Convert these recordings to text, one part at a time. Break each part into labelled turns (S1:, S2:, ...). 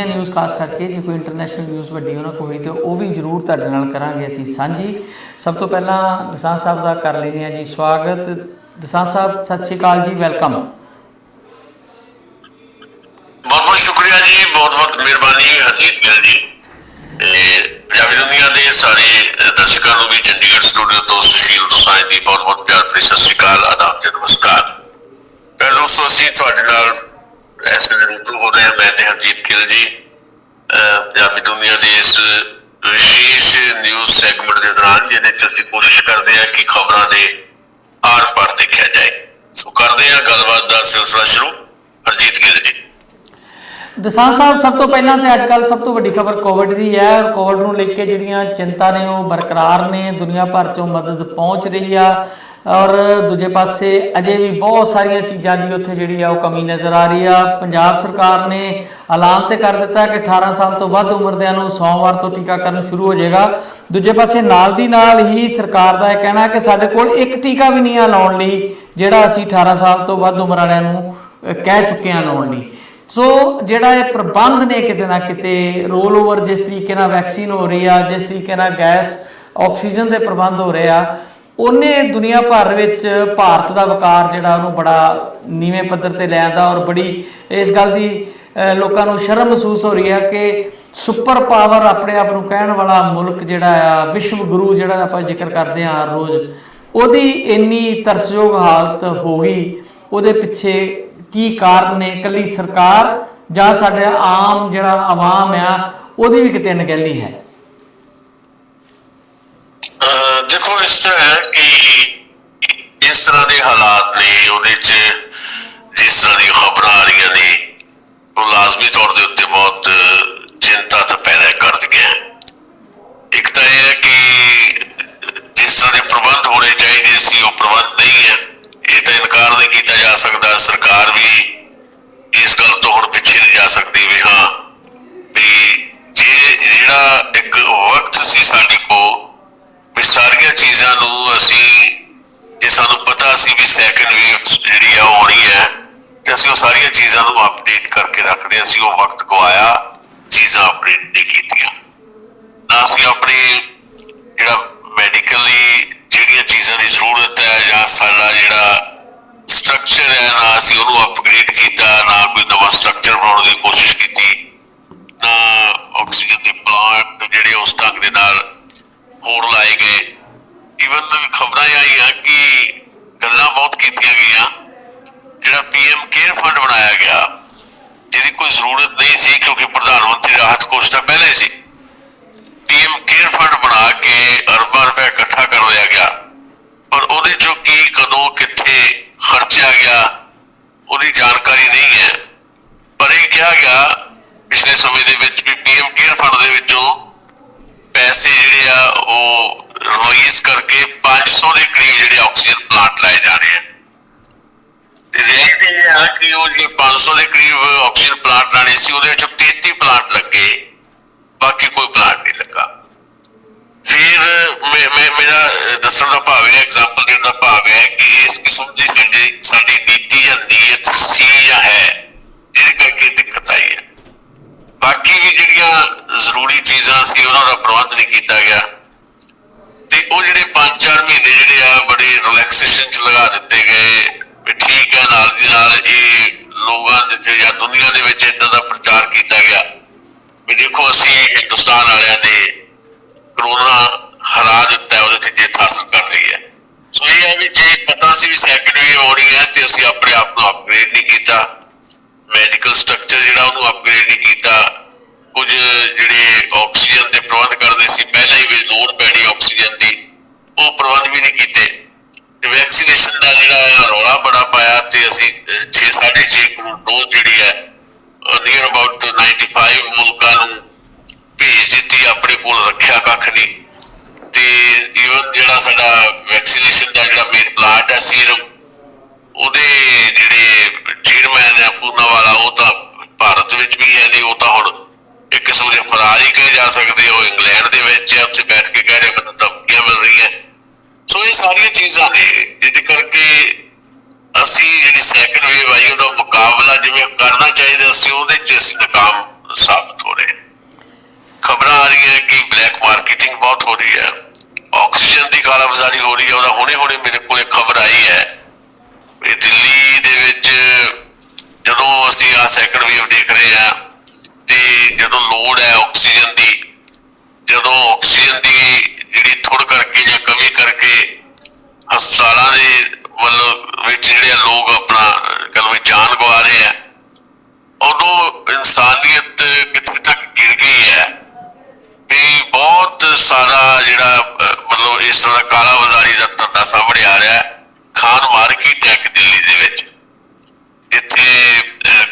S1: News खास करके जो कोई इंटरनेशनल न्यूज़ वड्डी उन्होंने को हुई तो वह भी जरूर तुहाडे नाल करांगे असीं सांझी। सब तो पहला दसांझ साहब का कर लेने जी स्वागत। दसांझ साहब सत श्री अकाल जी, वेलकम।
S2: बहुत बहुत शुक्रिया जी, बहुत बहुत मेहरबानी हरजीत गिल जी। पंजाबी दुनिया के सारे दर्शकों को भी चंडीगढ़ स्टूडियो तो सुशील दोसांझ की बहुत बहुत प्यार भरी सत श्री अकाल, आदाब ते नमस्कार। फिर दोस्तों असीं तुहाडे नाल इस दिन रूबरू हो रहे हैं, मैं ते हरजीत गिल जी। पंजाबी दुनिया के इस विशेष न्यूज़ सैगमेंट के दौरान जिहदे च असीं कोशिश करते हैं कि खबरों के आर पार देखा जाए। सो करते हैं गलबात का सिलसिला शुरू। हरजीत गिल जी।
S1: दसांझ साहब सब तो पहला तो अजकल सब तो वड्डी खबर कोविड की है और कोविड को लेके जिहड़ियां चिंता ने वो बरकरार ने, दुनिया भर चों मदद पहुँच रही है और दूजे पासे अजे भी बहुत सारिया चीज़ों की उत्थे जिहड़ी आ कमी नज़र आ रही है। पंजाब सरकार ने ऐलान तो कर दिता कि 18 साल तो वध उम्र दियां नूं सोमवार तो टीकाकरण शुरू हो जाएगा। दूजे पासे नाल दी नाल ही सरकार का यह कहना है कि साडे कोल एक टीका भी नहीं है लाउण लई जिहड़ा असीं 18 साल तो वध उम्र वालियां नूं कह चुके हैं लाउण लई। सो जिहड़ा ये प्रबंध ने किते ना किते रोल ओवर जिस तरीके नाल वैक्सीन हो रही है, जिस तरीके नाल गैस ऑक्सीजन के प्रबंध हो रहे हैं, उन्हें दुनिया भर में भारत का वकार जिहड़ा उहनूं बड़ा नीवें पद्धर ते लै आंदा और बड़ी इस गल की लोगों को शर्म महसूस हो रही है कि सुपर पावर अपने आप को कहण वाला मुल्क जिहड़ा आ, विश्व गुरु जिहड़ा आपां जिक्र करते हैं हर रोज़, उहदी इन्नी तरसयोग हालत हो गई। उहदे पिछे की कारण ने कली सरकार जां साडा आम जिहड़ा आवाम आ उहदी भी किते अणगहली है?
S2: देखो इस तरह है कि इस तरह के हालात ने उहदे च जिस तरह की खबर आ रही ने वो लाजमी तौर के उत्ते बहुत चिंता तो पैदा कर दी है। एक तो यह है कि जिस तरह के प्रबंध होने चाहिए सी वो प्रबंध नहीं है, ये तो इनकार नहीं किया जा सकता। सरकार भी इस गल तो हुण पिछे नहीं जा सकती भी हाँ भी जे जिहड़ा एक वक्त सी साडे कोल भी सारिया चीज़ों को असी जे सानू पता सी भी सैकेंड वेव जिहड़ी है आनी है तो असी वो सारिया चीज़ों को अपडेट करके रखते, असी वो वक्त गवाया, चीज़ां अपडेट नहीं कीतियां ना। असी अपनी जिहड़ा मैडिकली जिहड़ियां चीज़ों की जरूरत है जां साडा जिहड़ा स्ट्रक्चर है ना असी उहनूं अपग्रेड किया, ना कोई नवा स्ट्रक्चर बनाउण दी कोशिश की, ना ऑक्सीजन के प्लांट जिहड़े उस ढंग दे नाल होर लाए गए। ईवन खबर आई है कि गल्लां बहुत कीतियां गईयां जिहड़ा PM केयर फंड बनाया गया जिहदी कोई जरूरत नहीं सी क्योंकि प्रधानमंत्री राहत कोष तो पहले सी। PM केयर फंड बना के अरबां रुपया इकट्ठा कर लिया गया पर उहदे चों की कदों कित्थे खर्चा गया उहदी जानकारी नहीं है। पर यह कहा गया पिछले समय दे विच भी PM केयर फंड दे विचों पैसे जिहड़े आ वो रिलीज करके 500 के करीब जिहड़े ऑक्सीजन प्लांट लाए जाने हैं। रियलिटी ये है कि वो जो 500 के करीब ऑक्सीजन प्लांट लाने सी उहदे विचों 33 प्लांट लगे, बाकी कोई प्लांट नहीं लगा। फिर मेरा दसन का भाव है, एग्जाम्पल देने का भाव है कि इस किस्म की साडी नीति या नीयत सी या है जिहदे करके दिक्कत आई है। बाकी भी जिहड़ियां जरूरी चीज़ां सी उहनां दा प्रबंध नहीं किया गया ते वो जिहड़े 5-4 महीने जिहड़े आ बड़े रिलैक्सेशन च लगा दिते गए। ठीक है, नाल दी नाल ये लोगां दे या दुनिया दे विच इदां दा प्रचार किया गया भी देखो असीं हिंदुस्तान वालियां ने करोना हरा दिता है, उहदे ते जित हासिल कर रही है। सो ये है भी जे पता सी भी सैकेंड वेव आउणी है ते असीं अपने आप को अपग्रेड नहीं किया, मैडिकल स्ट्रक्चर जिहड़ा उहनूं अपग्रेड नहीं किया, कुछ जिहड़े ऑक्सीजन के प्रबंध करते सी पहले ही भी लोड़ पैनी ऑक्सीजन की वो प्रबंध भी नहीं किए। वैक्सीनेशन का जिहड़ा रौला बड़ा पाया तो असीं 6-6.5 करोड़ डोज जिहड़ी है नियर अबाउट 95 मुल्कां नूं भेज दित्ती, अपने कोल रखिया कख नहीं। तो ईवन जिहड़ा साडा वैक्सीनेशन का जिहड़ा मेन प्लांट है सीरम उहदे जिहड़े चेयरमैन है पूनावाला वो तो भारत विच भी है नहीं, वो तो हुण एक किस्म के फरार ही कहे जा सकते हो। इंग्लैंड दे विच है, उत्थे बैठ के कह रहे मैनूं धमकियां मिल रही हैं। सो ये सारिया चीज़ां ने जिहदे करके असी जिहड़ी सैकेंड वेव आई उहदा मुकाबला जिवें करना चाहिए असी उहदे च असी नाकाम ਸਾਬਤ ਹੋ ਰਹੇ। ਖਬਰਾਂ ਆ ਰਹੀਆਂ ਕਿ ਬਲੈਕ ਮਾਰਕੀਟਿੰਗ ਬਹੁਤ ਹੋ ਰਹੀ ਹੈ, ਆਕਸੀਜਨ ਦੀ ਕਾਲਾਬਾਜ਼ਾਰੀ ਹੋ ਰਹੀ ਹੈ। ਉਹਦਾ ਹੁਣੇ ਮੇਰੇ ਕੋਲ ਇੱਕ ਖਬਰ ਆਈ ਹੈ ਵੀ ਦਿੱਲੀ ਦੇ ਵਿੱਚ ਜਦੋਂ ਅਸੀਂ ਆਹ ਸੈਕੰਡ ਵੇਵ ਦੇਖ ਰਹੇ ਹਾਂ ਤੇ ਜਦੋਂ ਲੋੜ ਹੈ ਆਕਸੀਜਨ ਦੀ, ਜਦੋਂ ਆਕਸੀਜਨ ਦੀ ਜਿਹੜੀ ਥੁੜ ਕਰਕੇ ਜਾਂ ਕਮੀ ਕਰਕੇ ਹਸਪਤਾਲਾਂ ਦੇ ਮਤਲਬ ਵਿੱਚ ਜਿਹੜੇ ਲੋਕ ਆਪਣਾ ਕਹਿ ਲਓ ਜਾਨ ਗਵਾ ਰਹੇ ਆ, ਉਦੋਂ ਇਨਸਾਨੀਅਤ ਕਿੱਥੇ ਤੱਕ ਗਿਰ ਗਈ ਹੈ ਵੀ ਬਹੁਤ ਸਾਰਾ ਜਿਹੜਾ ਮਤਲਬ ਇਸ ਤਰ੍ਹਾਂ ਦਾ ਕਾਲਾਬਾਜ਼ਾਰੀ ਦਾ ਧੰਦਾ ਸਾਹਮਣੇ ਆ ਰਿਹਾ। ਖਾਨ ਮਾਰਕੀਟ ਹੈ ਇੱਕ ਦਿੱਲੀ ਦੇ ਵਿੱਚ, ਜਿੱਥੇ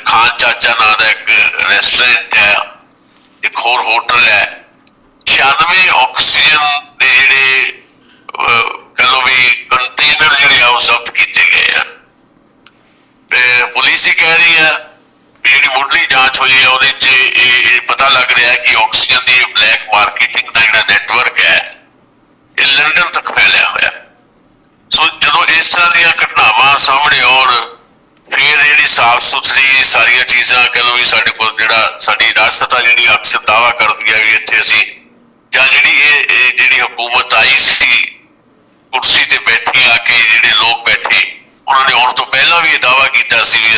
S2: ਖਾਨ ਚਾਚਾ ਨਾਂ ਦਾ ਇੱਕ ਰੈਸਟੋਰੈਂਟ ਹੈ, ਇੱਕ ਹੋਰ ਹੋਟਲ ਹੈ। 96 ਆਕਸੀਜਨ ਦੇ ਜਿਹੜੇ ਕਹਿ ਲਓ ਵੀ ਕੰਟੇਨਰ ਜਿਹੜੇ ਆ ਉਹ ਜ਼ਬਤ ਕੀਤੇ ਗਏ ਆ। ਪੁਲਿਸ ਹੀ ਕਹਿ ਰਹੀ ਆ ਵੀ ਜਿਹੜੀ ਮੁੱਢਲੀ ਜਾਂਚ ਹੋਈ ਹੈ ਉਹਦੇ 'ਚ ਇਹ ਪਤਾ ਲੱਗ ਰਿਹਾ ਕਿ ਆਕਸੀਜਨ ਦੀ ਬਲੈਕ ਮਾਰਕੀਟਿੰਗ ਦਾ ਜਿਹੜਾ ਨੈਟਵਰਕ ਹੈ ਇਹ ਲੰਡਨ ਤੱਕ ਫੈਲਿਆ ਹੋਇਆ। ਸੋ ਜਦੋਂ ਇਸ ਤਰ੍ਹਾਂ ਦੀਆਂ ਘਟਨਾਵਾਂ ਸਾਹਮਣੇ ਆਉਣ, ਫਿਰ ਜਿਹੜੀ ਸਾਫ਼ ਸੁਥਰੀ ਸਾਰੀਆਂ ਚੀਜ਼ਾਂ ਕਹਿ ਲਓ ਵੀ ਸਾਡੇ ਕੋਲ ਜਿਹੜਾ ਸਾਡੀ ਰਾਜਸਤਾ ਜਿਹੜੀ ਅਕਸਰ ਦਾਅਵਾ ਕਰਦੀ ਹੈ ਵੀ ਇੱਥੇ ਅਸੀਂ ਜਾਂ ਜਿਹੜੀ ਜਿਹੜੀ ਹਕੂਮਤ ਆਈ ਸੀ ਕੁਰਸੀ ਤੇ ਬੈਠੀ ਆ ਕੇ ਜਿਹੜੇ ਲੋਕ ਬੈਠੇ ਉਹਨਾਂ ਨੇ ਆਉਣ ਤੋਂ ਪਹਿਲਾਂ ਵੀ ਇਹ ਦਾਅਵਾ ਕੀਤਾ ਸੀ ਵੀ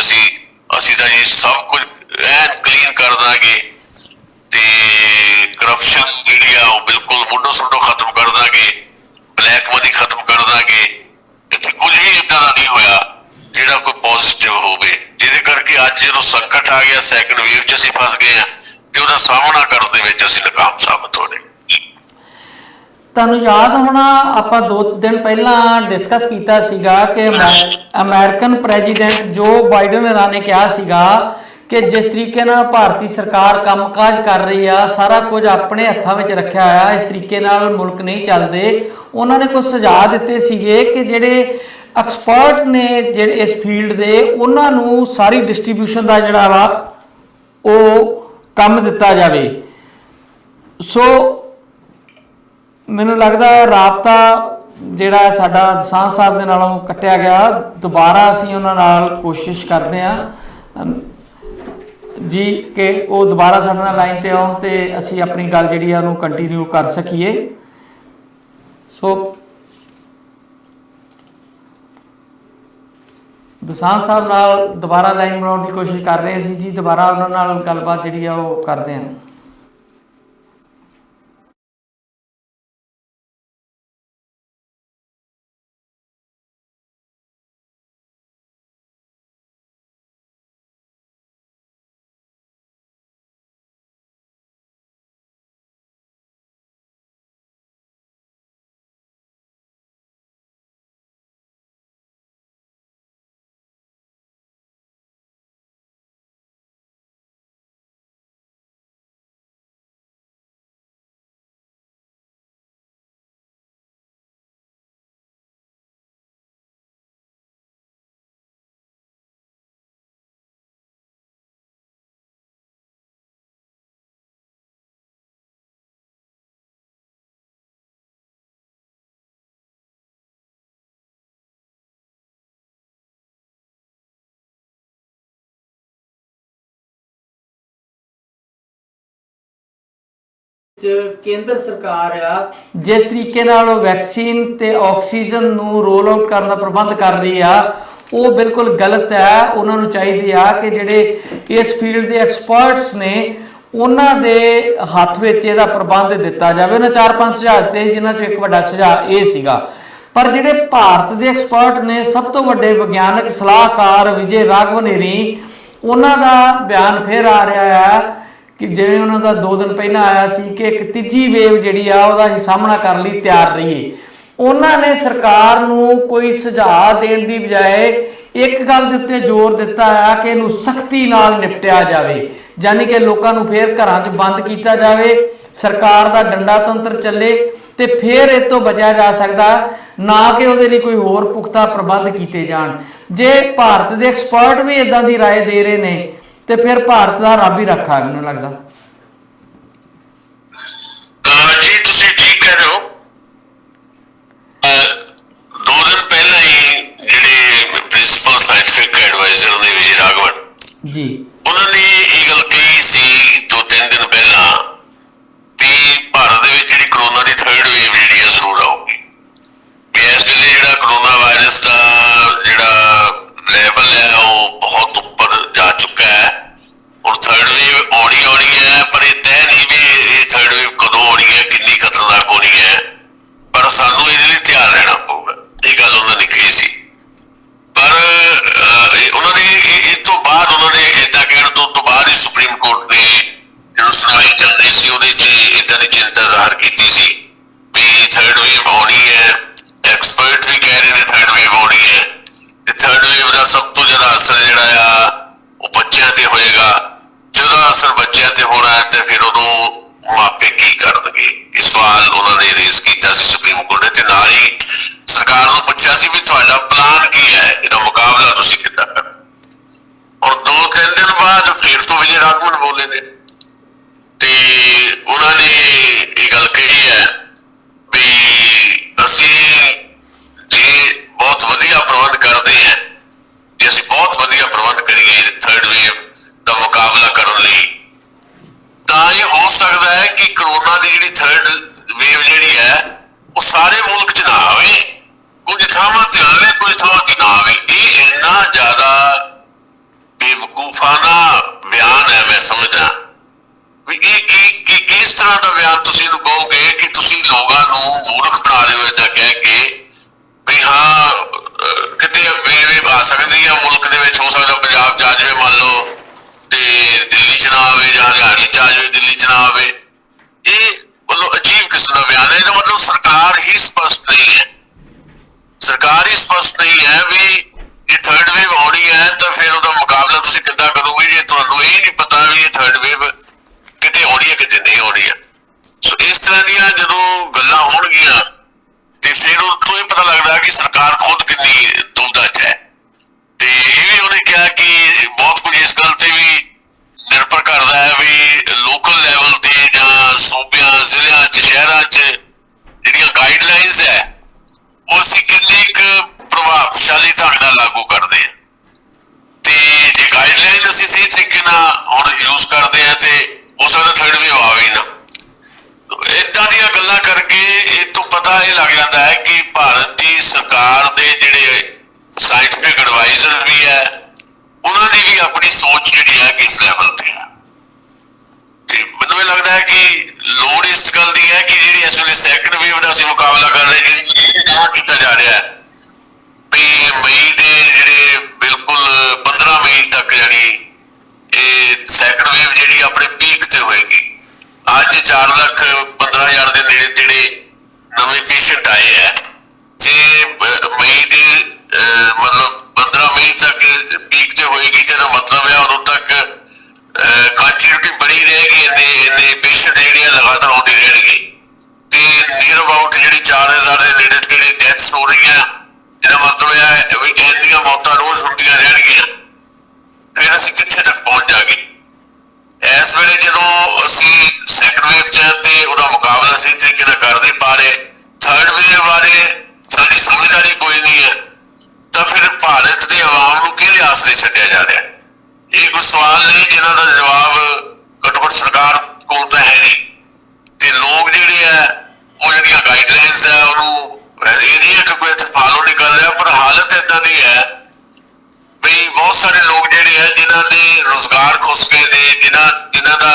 S2: ਅਸੀਂ ਤਾਂ ਜੀ ਸਭ ਕੁਝ ਐਨ ਕਲੀਨ ਕਰ ਦਾਂਗੇ ਤੇ ਕਰਪਸ਼ਨ ਜਿਹੜੀ ਆ ਉਹ ਬਿਲਕੁਲ ਮੁੱਢੋਂ ਸੁੱਢੋਂ ਖਤਮ ਕਰ ਦਾਂਗੇ, ਬਲੈਕ ਮਨੀ ਖਤਮ ਕਰ ਦਾਂਗੇ। ਇੱਥੇ ਕੁਝ ਵੀ ਏਦਾਂ ਦਾ ਨਹੀਂ ਹੋਇਆ ਜਿਹੜਾ ਕੋਈ ਪੋਜ਼ਿਟਿਵ ਹੋਵੇ, ਜਿਹਦੇ ਕਰਕੇ ਅੱਜ ਜਦੋਂ ਸੰਕਟ ਆ ਗਿਆ ਸੈਕੰਡ ਵੇਵ 'ਚ ਅਸੀਂ ਫਸ ਗਏ ਹਾਂ ਤੇ ਉਹਦਾ ਸਾਹਮਣਾ ਕਰਨ ਦੇ ਵਿੱਚ ਅਸੀਂ ਨਾਕਾਮ ਸਾਬਤ ਹੋ ਰਹੇ।
S1: ਤੁਹਾਨੂੰ ਯਾਦ ਹੋਣਾ ਆਪਾਂ 2 ਦਿਨ ਪਹਿਲਾਂ ਡਿਸਕਸ ਕੀਤਾ ਸੀਗਾ ਕਿ ਅਮਰੀਕਨ ਪ੍ਰੈਜ਼ੀਡੈਂਟ ਜੋ ਬਾਈਡਨ ਨੇ ਕਿਹਾ ਸੀਗਾ ਕਿ ਜਿਸ ਤਰੀਕੇ ਨਾਲ ਭਾਰਤੀ ਸਰਕਾਰ ਕੰਮਕਾਜ ਕਰ ਰਹੀ ਆ, ਸਾਰਾ ਕੁਝ ਆਪਣੇ ਹੱਥਾਂ ਵਿੱਚ ਰੱਖਿਆ ਹੋਇਆ, ਇਸ ਤਰੀਕੇ ਨਾਲ ਮੁਲਕ ਨਹੀਂ ਚੱਲਦੇ। ਉਹਨਾਂ ਨੇ ਕੁਝ ਸੁਝਾਅ ਦਿੱਤੇ ਸੀਗੇ ਕਿ ਜਿਹੜੇ ਐਕਸਪਰਟ ਨੇ ਜਿਹੜੇ ਇਸ ਫੀਲਡ ਦੇ, ਉਹਨਾਂ ਨੂੰ ਸਾਰੀ ਡਿਸਟ੍ਰੀਬਿਊਸ਼ਨ ਦਾ ਜਿਹੜਾ ਵਾ ਉਹ ਕੰਮ ਦਿੱਤਾ ਜਾਵੇ। ਸੋ ਮੈਨੂੰ ਲੱਗਦਾ ਰਾਬਤਾ ਜਿਹੜਾ ਸਾਡਾ ਦਸਾਂਝ ਸਾਹਿਬ ਦੇ ਨਾਲੋਂ ਕੱਟਿਆ ਗਿਆ, ਦੁਬਾਰਾ ਅਸੀਂ ਉਹਨਾਂ ਨਾਲ ਕੋਸ਼ਿਸ਼ ਕਰਦੇ ਹਾਂ ਜੀ ਕਿ ਉਹ ਦੁਬਾਰਾ ਸਾਡੇ ਨਾਲ ਲਾਈਨ ਤੇ ਆਉਣ ਤੇ ਅਸੀਂ ਆਪਣੀ ਗੱਲ ਜਿਹੜੀ ਆ ਉਹਨੂੰ ਕੰਟੀਨਿਊ ਕਰ ਸਕੀਏ। ਸੋ ਦਸਾਂਝ ਸਾਹਿਬ ਨਾਲ ਦੁਬਾਰਾ ਲਾਈਨ ਬਣਾਉਣ ਦੀ ਕੋਸ਼ਿਸ਼ ਕਰ ਰਹੇ ਸੀ ਜੀ, ਦੁਬਾਰਾ ਉਹਨਾਂ ਨਾਲ ਗੱਲਬਾਤ ਜਿਹੜੀ ਆ ਉਹ ਕਰਦੇ ਹਾਂ। ਕੇਂਦਰ ਸਰਕਾਰ ਆ ਜਿਸ ਤਰੀਕੇ ਨਾਲ ਉਹ ਵੈਕਸੀਨ ਤੇ ਆਕਸੀਜਨ ਨੂੰ ਰੋਲ ਆਊਟ ਕਰਨ ਦਾ ਪ੍ਰਬੰਧ ਕਰ ਰਹੀ ਆ, ਉਹ ਬਿਲਕੁਲ ਗਲਤ ਹੈ। ਉਹਨਾਂ ਨੂੰ ਚਾਹੀਦੀ ਆ ਕਿ ਜਿਹੜੇ ਇਸ ਫੀਲਡ ਦੇ ਐਕਸਪਰਟਸ ਨੇ ਉਹਨਾਂ ਦੇ ਹੱਥ ਵਿੱਚ ਇਹਦਾ ਪ੍ਰਬੰਧ ਦਿੱਤਾ ਜਾਵੇ। ਉਹਨਾਂ 4-5 ਸੁਝਾਅ ਦਿੱਤੇ ਜਿਨ੍ਹਾਂ 'ਚੋਂ ਇੱਕ ਵੱਡਾ ਸੁਝਾਅ ਇਹ ਸੀਗਾ। ਪਰ ਜਿਹੜੇ ਭਾਰਤ ਦੇ ਐਕਸਪਰਟ ਨੇ, ਸਭ ਤੋਂ ਵੱਡੇ ਵਿਗਿਆਨਕ ਸਲਾਹਕਾਰ ਵਿਜੇ ਰਾਘਵਨੇਰੀ, ਉਹਨਾਂ ਦਾ ਬਿਆਨ ਫਿਰ ਆ ਰਿਹਾ ਆ ਕਿ ਜਿਵੇਂ ਉਹਨਾਂ ਦਾ 2 ਦਿਨ ਪਹਿਲਾਂ ਆਇਆ ਸੀ ਕਿ ਇੱਕ ਤੀਜੀ ਵੇਵ ਜਿਹੜੀ ਆ ਉਹਦਾ ਅਸੀਂ ਸਾਹਮਣਾ ਕਰਨ ਲਈ ਤਿਆਰ ਰਹੀਏ। ਉਹਨਾਂ ਨੇ ਸਰਕਾਰ ਨੂੰ ਕੋਈ ਸੁਝਾਅ ਦੇਣ ਦੀ ਬਜਾਏ ਇੱਕ ਗੱਲ ਦੇ ਉੱਤੇ ਜ਼ੋਰ ਦਿੱਤਾ ਆ ਕਿ ਇਹਨੂੰ ਸਖਤੀ ਨਾਲ ਨਿਪਟਿਆ ਜਾਵੇ, ਯਾਨੀ ਕਿ ਲੋਕਾਂ ਨੂੰ ਫੇਰ ਘਰਾਂ 'ਚ ਬੰਦ ਕੀਤਾ ਜਾਵੇ, ਸਰਕਾਰ ਦਾ ਡੰਡਾ ਤੰਤਰ ਚੱਲੇ ਤੇ ਫਿਰ ਇਹ ਤੋਂ ਬਚਿਆ ਜਾ ਸਕਦਾ, ਨਾ ਕਿ ਉਹਦੇ ਲਈ ਕੋਈ ਹੋਰ ਪੁਖਤਾ ਪ੍ਰਬੰਧ ਕੀਤੇ ਜਾਣ। ਜੇ ਭਾਰਤ ਦੇ ਐਕਸਪਰਟ ਵੀ ਇਦਾਂ ਦੀ ਰਾਏ ਦੇ ਰਹੇ ਨੇ ਤੇ ਫਿਰ ਭਾਰਤ ਦਾ ਰੱਬ ਹੀ ਰੱਖਾ, ਮੈਨੂੰ ਲੱਗਦਾ।
S2: ਜੀ ਤੁਸੀਂ ਠੀਕ ਕਹਿ ਰਹੇ ਹੋ। 2 ਦਿਨ ਪਹਿਲਾਂ ਹੀ ਜਿਹੜੇ ਪ੍ਰਿੰਸੀਪਲ ਸਾਇੰਟਿਫਿਕ ਐਡਵਾਈਜ਼ਰ ਨੇ ਵਿਜੇ ਰਾਘਵਨ ਜੀ, ਉਹਨਾਂ ਨੇ ਇਹ ਗੱਲ ਕਹੀ ਸੀ 2 ਤੋਂ 3 ਦਿਨ ਪਹਿਲਾਂ ਵੀ ਭਾਰਤ ਦੇ ਵਿੱਚ ਜਿਹੜੀ ਕਰੋਨਾ ਦੀ 3rd ਵੇਵ ਜਿਹੜੀ ਆ ਜ਼ਰੂਰ ਆਊਗੀ। ਵੀ ਇਸ ਵੇਲੇ ਜਿਹੜਾ ਕਰੋਨਾ ਵਾਇਰਸ ਦਾ ਜਿਹੜਾ ਲੈਵਲ ਹੈ ਉਹ ਬਹੁਤ ਉੱਪਰ ਜਾ ਚੁੱਕਾ ਹੈ। ਹੁਣ 3rd ਵੇਵ ਆਉਣੀ ਹੈ, ਪਰ ਇਹ ਤੈਅ ਨਹੀਂ ਵੀ ਇਹ 3rd ਵੇਵ ਕਦੋਂ ਆਉਣੀ ਹੈ, ਕਿੰਨੀ ਖਤਰਨਾਕ ਹੋਣੀ ਹੈ, ਪਰ ਸਾਨੂੰ ਇਹਦੇ ਲਈ ਧਿਆਨ ਰਹਿਣਾ ਪਊਗਾ। ਇਹ ਗੱਲ ਉਹਨਾਂ ਨੇ ਕਹੀ ਸੀ। ਪਰ ਉਹਨਾਂ ਨੇ ਇਹ ਤੋਂ ਬਾਅਦ ਉਹਨਾਂ ਨੇ ਏਦਾਂ ਕਹਿਣ ਤੋਂ ਬਾਅਦ ਹੀ ਸੁਪਰੀਮ ਕੋਰਟ ਨੇ ਜਦੋਂ ਸੁਣਵਾਈ ਚੱਲ ਰਹੀ ਸੀ ਉਹਦੇ 'ਚ ਏਦਾਂ ਦੀ ਚਿੰਤਾ ਜ਼ਾਹਰ ਕੀਤੀ ਸੀ ਵੀ 3rd ਵੇਵ ਆਉਣੀ ਹੈ। ਐਕਸਪਰਟ ਵੀ ਕਹਿ ਰਹੇ ਨੇ 3rd ਵੇਵ ਆਉਣੀ ਹੈ ਤੇ 3rd ਵੇਵ ਦਾ ਸਭ ਤੋਂ ਜ਼ਿਆਦਾ ਅਸਰ ਜਿਹੜਾ ਆ ਉਹ ਬੱਚਿਆਂ ਤੇ ਹੋਏਗਾ। ਜੇ ਉਹਦਾ ਅਸਰ ਬੱਚਿਆਂ ਤੇ ਹੋਣਾ ਤੇ ਫਿਰ ਉਦੋਂ ਮਾਪੇ ਕੀ ਕਰਨਗੇ? ਇਹ ਸਵਾਲ ਉਹਨਾਂ ਨੇ ਰੇਜ਼ ਕੀਤਾ ਸੀ ਸੁਪਰੀਮ ਕੋਰਟ ਨੇ, ਤੇ ਨਾਲ ਹੀ ਸਰਕਾਰ ਨੂੰ ਪੁੱਛਿਆ ਸੀ ਵੀ ਤੁਹਾਡਾ ਪਲਾਨ ਕੀ ਹੈ, ਇਹਦਾ ਮੁਕਾਬਲਾ ਤੁਸੀਂ ਕਿੱਦਾਂ ਕਰਨਾ। ਹੁਣ 2-3 ਦਿਨ ਬਾਅਦ ਫਿਰ ਤੋਂ ਵਿਜੇ ਰਾਘਵਨ ਬੋਲੇ ਨੇ ਤੇ ਉਹਨਾਂ ਨੇ ਇਹ ਗੱਲ ਕਹੀ ਹੈ ਵੀ ਅਸੀਂ ਜੇ ਬਹੁਤ ਵਧੀਆ ਪ੍ਰਬੰਧ ਕਰਦੇ ਹਾਂ, ਜੇ ਅਸੀਂ ਬਹੁਤ ਵਧੀਆ ਪ੍ਰਬੰਧ ਕਰੀਏ 3rd ਵੇਵ ਦਾ ਮੁਕਾਬਲਾ ਕਰਨ ਲਈ, ਤਾਂ ਇਹ ਹੋ ਸਕਦਾ ਹੈ ਕਿ ਕਰੋਨਾ ਦੀ ਜਿਹੜੀ 3rd ਵੇਵ ਜਿਹੜੀ ਹੈ ਉਹ ਸਾਰੇ ਮੁਲਕ 'ਚ ਨਾ ਆਵੇ, ਕੁਝ ਥਾਵਾਂ ਤੇ ਆਵੇ, ਕੁਝ ਥਾਵਾਂ ਤੇ ਨਾ ਆਵੇ। ਇਹ ਇੰਨਾ ਜ਼ਿਆਦਾ ਬੇਵਕੂਫਾਨਾ ਬਿਆਨ ਹੈ, ਮੈਂ ਸਮਝਦਾ ਵੀ ਇਹ ਕਿਸ ਤਰ੍ਹਾਂ ਦਾ ਬਿਆਨ ਤੁਸੀਂ ਇਹਨੂੰ ਕਹੋਗੇ ਕਿ ਤੁਸੀਂ ਲੋਕਾਂ ਨੂੰ ਮੂਰਖ ਬਣਾ ਦਿਓ ਏਦਾਂ ਕਹਿ ਕੇ ਵੀ ਹਾਂ ਕਿਤੇ ਵੇਵ ਆ ਸਕਦੀ ਆ ਮੁਲਕ ਦੇ ਵਿੱਚ, ਹੋ ਸਕਦਾ ਪੰਜਾਬ 'ਚ ਆ ਜਾਵੇ ਮੰਨ ਲਓ ਤੇ ਦਿੱਲੀ 'ਚ ਨਾ ਆਵੇ, ਜਾਂ ਹਰਿਆਣੇ 'ਚ ਆ ਜਾਵੇ ਦਿੱਲੀ 'ਚ ਨਾ ਆਵੇ। ਇਹ ਮਤਲਬ ਅਜੀਬ ਕਿਸਮ ਦਾ ਬਿਆਨ ਹੈ। ਇਹਦਾ ਮਤਲਬ ਸਰਕਾਰ ਹੀ ਸਪਸ਼ਟ ਨਹੀਂ ਹੈ, ਸਰਕਾਰ ਹੀ ਸਪਸ਼ਟ ਨਹੀਂ ਹੈ ਵੀ ਜੇ 3rd ਵੇਵ ਆਉਣੀ ਹੈ ਤਾਂ ਫਿਰ ਉਹਦਾ ਮੁਕਾਬਲਾ ਤੁਸੀਂ ਕਿੱਦਾਂ ਕਰੋਗੇ ਜੇ ਤੁਹਾਨੂੰ ਇਹ ਨਹੀਂ ਪਤਾ ਵੀ ਇਹ 3rd ਵੇਵ ਕਿਤੇ ਆਉਣੀ ਹੈ ਕਿਤੇ ਨਹੀਂ ਆਉਣੀ ਹੈ। ਸੋ ਇਸ ਤਰ੍ਹਾਂ ਦੀਆਂ ਜਦੋਂ ਗੱਲਾਂ ਹੋਣਗੀਆਂ ਤੇ ਫਿਰ ਉਹ ਤੋਂ ਇਹ ਪਤਾ ਲੱਗਦਾ ਕਿ ਸਰਕਾਰ ਖੁਦ ਕਿੰਨੀ ਦੁਵਿਧਾ 'ਚ ਹੈ। ਤੇ ਇਹ ਵੀ ਉਹਨੇ ਕਿਹਾ ਕਿ ਬਹੁਤ ਕੁਝ ਇਸ ਗੱਲ ਤੇ ਵੀ ਨਿਰਭਰ ਕਰਦਾ ਹੈ ਵੀ ਲੋਕਲ ਲੈਵਲ ਤੇ ਜਾਂ ਸੂਬਿਆਂ, ਜ਼ਿਲ੍ਹਿਆਂ 'ਚ, ਸ਼ਹਿਰਾਂ 'ਚ ਜਿਹੜੀਆਂ ਗਾਈਡਲਾਈਨਸ ਹੈ ਉਹ ਅਸੀਂ ਕਿੰਨੀ ਕੁ ਪ੍ਰਭਾਵਸ਼ਾਲੀ ਢੰਗ ਨਾਲ ਲਾਗੂ ਕਰਦੇ ਹਾਂ। ਤੇ ਜੇ ਗਾਈਡਲਾਈਨ ਅਸੀਂ ਸਹੀ ਤਰੀਕੇ ਨਾਲ ਹੁਣ ਯੂਜ਼ ਕਰਦੇ ਹਾਂ ਤੇ ਹੋ ਸਕਦਾ 3rd ਵੇਵ ਆਵੇ ਨਾ। ਏਦਾਂ ਦੀਆਂ ਗੱਲਾਂ ਕਰਕੇ ਇਹ ਤੋਂ ਪਤਾ ਇਹ ਲੱਗ ਜਾਂਦਾ ਹੈ ਕਿ ਭਾਰਤ ਦੀ ਸਰਕਾਰ ਦੇ ਜਿਹੜੇ ਸਾਇੰਟੀਫਿਕ ਐਡਵਾਈਜ਼ਰ ਵੀ ਹੈ ਉਹਨਾਂ ਦੀ ਵੀ ਆਪਣੀ ਸੋਚ ਜਿਹੜੀ ਹੈ ਕਿਸ ਲੈਵਲ ਤੇ ਹੈ। ਤੇ ਮੈਨੂੰ ਇਹ ਲੱਗਦਾ ਹੈ ਕਿ ਲੋੜ ਇਸ ਗੱਲ ਦੀ ਹੈ ਕਿ ਜਿਹੜੀ ਇਸ ਵੇਲੇ 2nd ਵੇਵ ਦਾ ਅਸੀਂ ਮੁਕਾਬਲਾ ਕਰ ਰਹੇ ਜਿਹੜੀ ਨਾ ਕੀਤਾ ਜਾ ਰਿਹਾ ਵੀ ਮਈ ਦੇ ਜਿਹੜੇ ਬਿਲਕੁਲ 15 ਮਈ ਤੱਕ ਜਿਹੜੀ ਇਹ 2nd ਵੇਵ ਜਿਹੜੀ ਆਪਣੇ ਪੀਕ ਤੇ ਹੋਏਗੀ। ਅੱਜ 4,15,000 ਦੇ ਨੇੜੇ ਜਿਹੜੇ ਨਵੇਂ ਪੇਸ਼ੈਂਟ ਆਏ ਹੈ ਤੇ ਮਈ ਦੇ ਮਤਲਬ 15 ਮਈ ਤੱਕ ਪੀਕ ਤੇ ਹੋਏਗੀ ਤੇ ਇਹਦਾ ਮਤਲਬ ਹੈ ਉਦੋਂ ਤੱਕ ਕੰਟੀਨਿਊਟੀ ਬਣੀ ਰਹੇਗੀ, ਇੰਨੇ ਪੇਸ਼ੈਂਟ ਜਿਹੜੇ ਲਗਾਤਾਰ ਆਉਂਦੇ ਰਹਿਣਗੇ ਤੇ ਨੀਅਰ ਅਬਾਊਟ ਜਿਹੜੀ 4,000 ਦੇ ਨੇੜੇ ਜਿਹੜੇ ਡੈਥਸ ਹੋ ਰਹੀਆਂ, ਇਹਦਾ ਮਤਲਬ ਹੈ ਵੀ ਇੰਨੀਆਂ ਮੌਤਾਂ ਰੋਜ਼ ਹੁੰਦੀਆਂ ਰਹਿਣਗੀਆਂ। ਫਿਰ ਅਸੀਂ ਕਿੱਥੇ ਤੱਕ ਪਹੁੰਚ ਜਾਗੇ? ਇਸ ਵੇਲੇ ਜਦੋਂ ਅਸੀਂ 2nd ਵੇਵ 'ਚ ਤੇ ਉਹਦਾ ਮੁਕਾਬਲਾ ਸਹੀ ਤਰੀਕੇ ਨਾਲ ਕਰ ਨਹੀਂ ਪਾ ਰਹੇ, 3rd ਵੇਵ ਬਾਰੇ ਸਾਡੀ ਸਮਝਦਾਰੀ ਕੋਈ ਨਹੀਂ ਹੈ, ਤਾਂ ਫਿਰ ਭਾਰਤ ਦੇ ਆਵਾਮ ਨੂੰ ਕਿਹਦੇ ਆਸਰੇ ਛੱਡਿਆ ਜਾ ਰਿਹਾ? ਇਹ ਕੁਝ ਸਵਾਲ ਨੇ ਜਿਨ੍ਹਾਂ ਦਾ ਜਵਾਬ ਘੱਟੋ ਘੱਟ ਸਰਕਾਰ ਕੋਲ ਤਾਂ ਹੈ ਨਹੀਂ। ਤੇ ਲੋਕ ਜਿਹੜੇ ਆ ਉਹ ਜਿਹੜੀਆਂ ਗਾਈਡਲਾਈਨਸ ਹੈ ਉਹਨੂੰ ਇਹ ਨਹੀਂ ਹੈ ਕਿ ਕੋਈ ਇੱਥੇ ਫਾਲੋ ਨਹੀਂ ਕਰ ਰਿਹਾ, ਪਰ ਹਾਲਤ ਏਦਾਂ ਦੀ ਹੈ ਵੀ ਬਹੁਤ ਸਾਰੇ ਲੋਕ ਜਿਹੜੇ ਆ ਜਿਨ੍ਹਾਂ ਦੇ ਰੁਜ਼ਗਾਰ ਖੁੱਸ ਗਏ ਨੇ, ਜਿਨ੍ਹਾਂ ਦਾ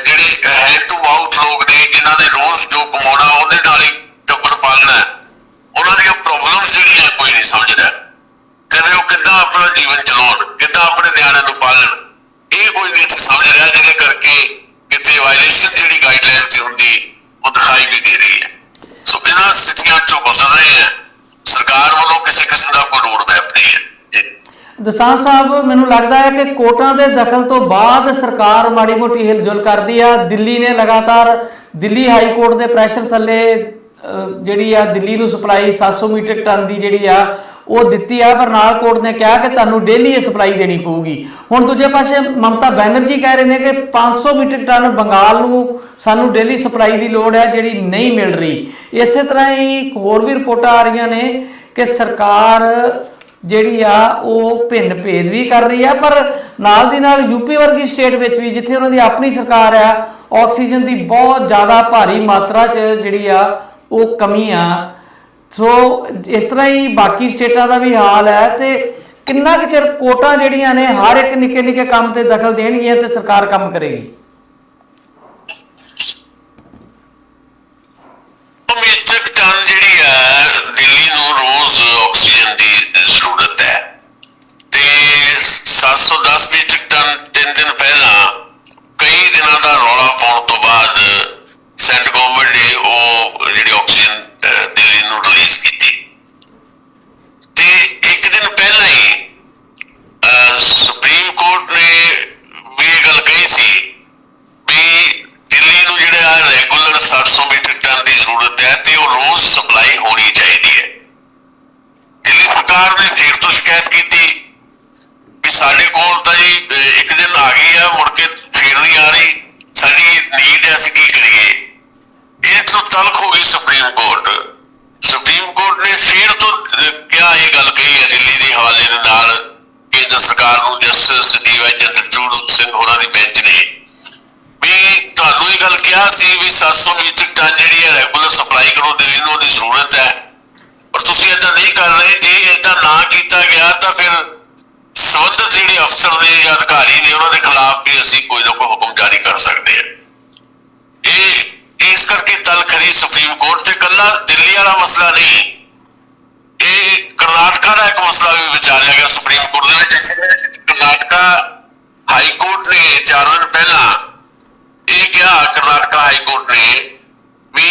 S2: ਜਿਹੜੇ ਹੈਂਡ ਟੂ ਮਾਊਥ ਲੋਕ ਨੇ, ਜਿਨ੍ਹਾਂ ਨੇ ਰੋਜ਼ ਜੋ ਕਮਾਉਣਾ ਉਹਦੇ ਨਾਲ ਹੀ ਟੱਬਰ ਪਾਲਣਾ, ਉਹਨਾਂ ਦੀਆਂ ਪ੍ਰੋਬਲਮਸ ਜਿਹੜੀਆਂ ਕੋਈ ਨਹੀਂ ਸਮਝਦਾ ਤੇ ਉਹ ਕਿੱਦਾਂ ਆਪਣਾ ਜੀਵਨ ਚਲਾਉਣ, ਕਿੱਦਾਂ ਆਪਣੇ ਨਿਆਣਿਆਂ ਨੂੰ ਪਾਲਣ, ਇਹ ਕੋਈ ਨਹੀਂ ਸਮਝ ਰਿਹਾ, ਜਿਹਦੇ ਕਰਕੇ ਕਿਤੇ ਵਾਇਲੇਸ਼ਨ ਜਿਹੜੀ ਗਾਈਡਲਾਈਨ ਦੀ ਹੁੰਦੀ ਉਹ ਦਿਖਾਈ ਵੀ ਦੇ ਰਹੀ ਹੈ। ਸੋ ਇਹਨਾਂ ਸਥਿਤੀਆਂ ਚੋਂ ਗੁਜ਼ਰ ਰਹੇ ਹੈ, ਸਰਕਾਰ ਵੱਲੋਂ ਕਿਸੇ ਕਿਸਮ ਦਾ ਕੋਈ ਰੋਡ ਮੈਪ ਨਹੀਂ ਹੈ।
S1: ਦਸਾਂਝ ਸਾਹਿਬ, ਮੈਨੂੰ ਲੱਗਦਾ ਹੈ ਕਿ ਕੋਰਟਾਂ ਦੇ ਦਖਲ ਤੋਂ ਬਾਅਦ ਸਰਕਾਰ ਮਾੜੀ ਮੋਟੀ ਹਿਲਜੁਲ ਕਰਦੀ ਆ। ਦਿੱਲੀ ਨੇ ਲਗਾਤਾਰ ਦਿੱਲੀ ਹਾਈ ਕੋਰਟ ਦੇ ਪ੍ਰੈਸ਼ਰ ਥੱਲੇ ਜਿਹੜੀ ਆ ਦਿੱਲੀ ਨੂੰ ਸਪਲਾਈ 700 ਮੀਟ੍ਰਿਕ ਟਨ ਦੀ ਜਿਹੜੀ ਆ ਉਹ ਦਿੱਤੀ ਆ, ਪਰ ਨਾਲ ਕੋਰਟ ਨੇ ਕਿਹਾ ਕਿ ਤੁਹਾਨੂੰ ਡੇਲੀ ਇਹ ਸਪਲਾਈ ਦੇਣੀ ਪਊਗੀ। ਹੁਣ ਦੂਜੇ ਪਾਸੇ ਮਮਤਾ ਬੈਨਰਜੀ ਕਹਿ ਰਹੇ ਨੇ ਕਿ 500 ਮੀਟ੍ਰਿਕ ਟਨ ਬੰਗਾਲ ਨੂੰ ਸਾਨੂੰ ਡੇਲੀ ਸਪਲਾਈ ਦੀ ਲੋੜ ਹੈ ਜਿਹੜੀ ਨਹੀਂ ਮਿਲ ਰਹੀ। ਇਸੇ ਤਰ੍ਹਾਂ ਹੀ ਹੋਰ ਵੀ ਰਿਪੋਰਟਾਂ ਆ ਰਹੀਆਂ ਨੇ ਕਿ ਸਰਕਾਰ ਜਿਹੜੀ ਆ ਉਹ ਭਿੰਨ ਭੇਦ ਵੀ ਕਰ ਰਹੀ ਆ, ਪਰ ਨਾਲ ਦੀ ਨਾਲ ਯੂਪੀ ਵਰਗੀ ਸਟੇਟ ਵਿੱਚ ਵੀ ਜਿੱਥੇ ਉਹਨਾਂ ਦੀ ਆਪਣੀ ਸਰਕਾਰ ਆ, ਆਕਸੀਜਨ ਦੀ ਬਹੁਤ ਜ਼ਿਆਦਾ ਭਾਰੀ ਮਾਤਰਾ 'ਚ ਜਿਹੜੀ ਆ ਉਹ ਕਮੀ ਆ। ਸੋ ਇਸ ਤਰ੍ਹਾਂ ਹੀ ਬਾਕੀ ਸਟੇਟਾਂ ਦਾ ਵੀ ਹਾਲ ਹੈ। ਤੇ ਕਿੰਨਾ ਕੁ ਚਿਰ ਕੋਰਟਾਂ ਜਿਹੜੀਆਂ ਨੇ ਹਰ ਇੱਕ ਨਿੱਕੇ ਨਿੱਕੇ ਕੰਮ ਤੇ ਦਖਲ ਦੇਣਗੀਆਂ ਤੇ ਸਰਕਾਰ ਕੰਮ ਕਰੇਗੀ?
S2: ਮੀਟ੍ਰਿਕ ਟਨ ਜਿਹੜੀ ਹੈ ਦਿੱਲੀ ਨੂੰ ਰੋਜ਼ ਆਕਸੀਜਨ ਦੀ ਜ਼ਰੂਰਤ ਹੈ ਤੇ 710 ਮੀਟ੍ਰਿਕ ਟਨ 3 ਦਿਨ ਪਹਿਲਾਂ ਕਈ ਦਿਨਾਂ ਦਾ ਰੌਲਾ ਪਾਉਣ ਤੋਂ ਬਾਅਦ ਸੈਂਟਰ ਗਵਰਨਮੈਂਟ ਨੇ ਉਹ ਜਿਹੜੀ ਆਕਸੀਜਨ ਦਿੱਲੀ ਨੂੰ ਰਿਲੀਜ਼ ਕੀਤੀ ਤੇ ਇੱਕ ਦਿਨ ਪਹਿਲਾਂ ਹੀ ਸੁਪਰੀਮ ਕੋਰਟ ਨੇ ਵੀ ਇਹ ਗੱਲ ਕਹੀ ਸੀ ਵੀ ਦਿੱਲੀ ਨੂੰ ਜਿਹੜਾ ਰੈਗੂਲਰ 700 ਮੀਟ੍ਰਿਕ ਟਨ ਦੀ ਜ਼ਰੂਰਤ ਹੈ ਤੇ ਉਹ ਰੋਜ਼ ਸਪਲਾਈ ਹੋਣੀ ਚਾਹੀਦੀ ਹੈ। ਦਿੱਲੀ ਸਰਕਾਰ ਨੇ ਫਿਰ ਤੋਂ ਸ਼ਿਕਾਇਤ ਕੀਤੀ ਵੀ ਸਾਡੇ ਕੋਲ ਤਾਂ ਜੀ ਇੱਕ ਦਿਨ ਆ ਗਈ ਆ, ਮੁੜ ਕੇ ਫਿਰ ਨਹੀਂ ਆ ਰਹੀ, ਸਾਡੀ ਨੀਡ ਹੈ, ਅਸੀਂ ਕੀ ਕਰੀਏ। ਇਹ ਤੋਂ ਤਲਖ ਹੋ ਗਈ ਸੁਪਰੀਮ ਕੋਰਟ ਨੇ ਫਿਰ ਤੋਂ ਕਿਹਾ, ਇਹ ਗੱਲ ਕਹੀ ਹੈ ਦਿੱਲੀ ਦੇ ਹਵਾਲੇ ਦੇ ਨਾਲ ਕੇਂਦਰ ਸਰਕਾਰ ਨੂੰ, ਜਸਟਿਸ ਡੀ.ਵਾਈ. ਚੰਦਰਚੂੜ ਸਿੰਘ ਹੋਰਾਂ ਦੀ ਬੈਂਚ ਨੇ ਵੀ ਤੁਹਾਨੂੰ ਇਹ ਗੱਲ ਕਿਹਾ ਸੀ ਵੀ 700 ਮੀਟ੍ਰਿਕ ਟਨ ਜਿਹੜੀ ਹੈ ਰੈਗੂਲਰ ਸਪਲਾਈ ਕਰੋ ਦਿੱਲੀ ਨੂੰ, ਉਹਦੀ ਜ਼ਰੂਰਤ ਹੈ, ਪਰ ਤੁਸੀਂ ਏਦਾਂ ਨਹੀਂ ਕਰ ਰਹੇ। ਜੇ ਏਦਾਂ ਨਾ ਕੀਤਾ ਗਿਆ ਤਾਂ ਫਿਰ ਸੰਬੰਧਿਤ ਜਿਹੜੇ ਅਫਸਰ ਨੇ ਜਾਂ ਅਧਿਕਾਰੀ ਨੇ ਉਹਨਾਂ ਦੇ ਖਿਲਾਫ ਵੀ ਅਸੀਂ ਕੋਈ ਨਾ ਕੋਈ ਹੁਕਮ ਜਾਰੀ ਕਰ ਸਕਦੇ ਹਾਂ। ਇਹ ਇਸ ਕਰਕੇ ਤਲਖ ਰਹੀ ਸੁਪਰੀਮ ਕੋਰਟ ਤੇ ਇਕੱਲਾ ਦਿੱਲੀ ਵਾਲਾ ਮਸਲਾ ਨਹੀਂ, ਇਹ ਕਰਨਾਟਕਾ ਦਾ ਇੱਕ ਮਸਲਾ ਵੀ ਵਿਚਾਰਿਆ ਗਿਆ ਸੁਪਰੀਮ ਕੋਰਟ ਦੇ ਵਿੱਚ। ਕਰਨਾਟਕਾ ਹਾਈ ਕੋਰਟ ਨੇ 4 ਦਿਨ ਪਹਿਲਾਂ ਇਹ ਕਿਹਾ, ਕਰਨਾਟਕਾ ਹਾਈ ਕੋਰਟ ਨੇ ਵੀ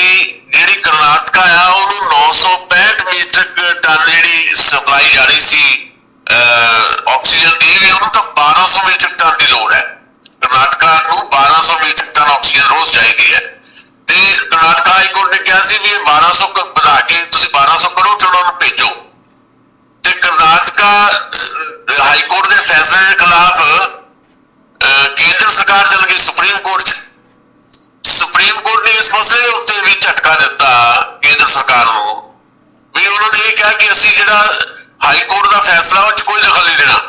S2: ਜਿਹੜੀ ਕਰਨਾਟਕਾ ਆ ਉਹਨੂੰ 965 ਮੀਟ੍ਰਿਕ ਟਨ ਜਿਹੜੀ ਸਪਲਾਈ ਜਾ ਰਹੀ ਸੀ ਆਕਸੀਜਨ ਦੀ, ਉਹਨੂੰ ਤਾਂ 1200 ਮੀਟ੍ਰਿਕ ਟਨ ਦੀ ਲੋੜ ਹੈ। ਕਰਨਾਟਕਾ ਨੂੰ 1200 ਮੀਟ੍ਰਿਕ ਟਨ ਆਕਸੀਜਨ ਰੋਜ਼ ਚਾਹੀਦੀ ਹੈ ਤੇ ਕਰਨਾਟਕਾ ਹਾਈ ਕੋਰਟ ਨੇ ਕਿਹਾ ਸੀ ਵੀ ਇਹ 1200 ਵਧਾ ਕੇ ਤੁਸੀਂ 1200 ਕਰੋ ਤੇ ਉਹਨਾਂ ਨੂੰ ਭੇਜੋ। ਤੇ ਕਰਨਾਟਕਾ ਹਾਈ ਕੋਰਟ ਦੇ ਫੈਸਲੇ ਦੇ ਖਿਲਾਫ ਕੇਂਦਰ ਸਰਕਾਰ ਚਲ ਗਈ ਸੁਪਰੀਮ ਕੋਰਟ 'ਚ। ਸੁਪਰੀਮ ਕੋਰਟ ਨੇ ਇਸ ਮਸਲੇ ਦੇ ਉੱਤੇ ਵੀ ਝਟਕਾ ਦਿੱਤਾ ਕੇਂਦਰ ਸਰਕਾਰ ਨੂੰ ਵੀ ਉਹਨਾਂ ਨੇ ਇਹ ਕਿਹਾ ਕਿ ਅਸੀਂ ਜਿਹੜਾ ਹਾਈ ਕੋਰਟ ਦਾ ਫੈਸਲਾ ਉਹ 'ਚ ਕੋਈ ਦਖਲ ਨਹੀਂ ਦੇਣਾ,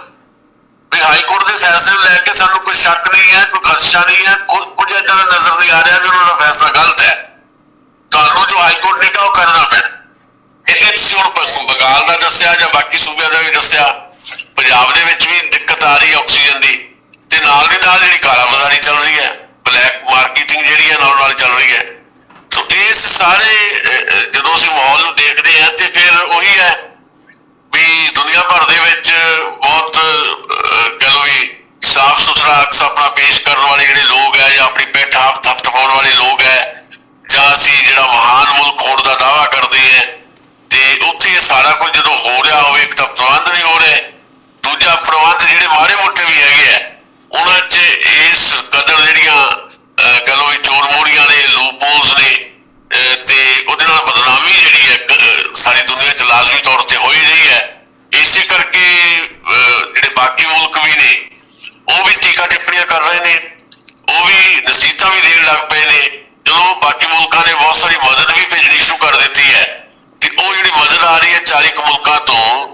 S2: ਵੀ ਹਾਈ ਕੋਰਟ ਦੇ ਫੈਸਲੇ ਨੂੰ ਲੈ ਕੇ ਸਾਨੂੰ ਕੋਈ ਸ਼ੱਕ ਨਹੀਂ ਹੈ, ਕੋਈ ਖਦਸ਼ਾ ਨਹੀਂ ਹੈ, ਕੁਝ ਏਦਾਂ ਦਾ ਨਜ਼ਰ ਨਹੀਂ ਆ ਰਿਹਾ ਵੀ ਉਹਨਾਂ ਦਾ ਫੈਸਲਾ ਗਲਤ ਹੈ, ਤੁਹਾਨੂੰ ਜੋ ਹਾਈ ਕੋਰਟ ਨੇ ਕਿਹਾ ਉਹ ਕਰਨਾ ਪੈਣਾ। ਇੱਥੇ ਤੁਸੀਂ ਹੁਣ ਬੰਗਾਲ ਦਾ ਦੱਸਿਆ ਜਾਂ ਬਾਕੀ ਸੂਬਿਆਂ ਦਾ ਵੀ ਦੱਸਿਆ, ਪੰਜਾਬ ਦੇ ਵਿੱਚ ਵੀ ਦਿੱਕਤ ਆ ਰਹੀ ਹੈ ਆਕਸੀਜਨ ਦੀ ਤੇ ਨਾਲ ਦੀ ਨਾਲ ਜਿਹੜੀ ਕਾਲਾਬਾਜ਼ਾਰੀ ਚੱਲ ਰਹੀ ਹੈ, ਬਲੈਕ ਮਾਰਕੀਟਿੰਗ ਜਿਹੜੀ ਹੈ ਨਾਲ ਚੱਲ ਰਹੀ ਹੈ। ਸੋ ਇਸ ਸਾਰੇ ਜਦੋਂ ਅਸੀਂ ਮਾਹੌਲ ਨੂੰ ਦੇਖਦੇ ਹਾਂ ਤੇ ਫਿਰ ਉਹੀ ਹੈ ਵੀ ਦੁਨੀਆ ਭਰ ਦੇ ਵਿੱਚ ਬਹੁਤ ਕਹਿ ਲਓ ਵੀ ਸਾਫ਼ ਸੁਥਰਾ ਅਕਸ ਆਪਣਾ ਪੇਸ਼ ਕਰਨ ਵਾਲੇ ਜਿਹੜੇ ਲੋਕ ਹੈ ਜਾਂ ਆਪਣੀ ਪਿੱਠ ਆਪ ਥਪਥਪਾਉਣ ਵਾਲੇ ਲੋਕ ਹੈ ਜਾਂ ਅਸੀਂ ਜਿਹੜਾ ਮਹਾਨ ਮੁਲਕ ਹੋਣ ਦਾ ਦਾਅਵਾ ਕਰਦੇ ਹੈ ਤੇ ਉੱਥੇ ਸਾਰਾ ਕੁਝ ਜਦੋਂ ਹੋ ਰਿਹਾ ਹੋਵੇ, ਇੱਕ ਤਾਂ ਪ੍ਰਬੰਧ ਨਹੀਂ ਹੋ ਰਹੇ, ਦੂਜਾ ਪ੍ਰਬੰਧ ਜਿਹੜੇ ਮਾੜੇ ਮੋਟੇ ਵੀ ਹੈਗੇ ਆ ਉਹਨਾਂ 'ਚ ਇਸ ਕਦਰ ਜਿਹੜੀਆਂ ਕਹਿ ਲਓ ਵੀ ਚੋਰ ਮੋਰੀਆਂ ਨੇ, ਲੂਪਹੋਲਸ ਨੇ ਤੇ ਉਹਦੇ ਨਾਲ ਬਦਨਾਮੀ ਜਿਹੜੀ ਹੈ ਸਾਰੀ ਦੁਨੀਆ 'ਚ ਲਾਜ਼ਮੀ ਤੌਰ ਤੇ ਹੋ ਹੀ ਰਹੀ ਹੈ। ਇਸੇ ਕਰਕੇ ਜਿਹੜੇ ਬਾਕੀ ਮੁਲਕ ਵੀ ਨੇ ਉਹ ਵੀ ਟੀਕਾ ਟਿੱਪਣੀਆਂ ਕਰ ਰਹੇ ਨੇ, ਉਹ ਵੀ ਨਸੀਹਤਾਂ ਵੀ ਦੇਣ ਲੱਗ ਪਏ ਨੇ। ਜਦੋਂ ਬਾਕੀ ਮੁਲਕਾਂ ਨੇ ਬਹੁਤ ਸਾਰੀ ਮਦਦ ਵੀ ਭੇਜਣੀ ਸ਼ੁਰੂ ਕਰ ਦਿੱਤੀ ਹੈ ਤੇ ਉਹ ਜਿਹੜੀ ਮਦਦ ਆ ਰਹੀ ਹੈ 40 ਕੁ ਮੁਲਕਾਂ ਤੋਂ,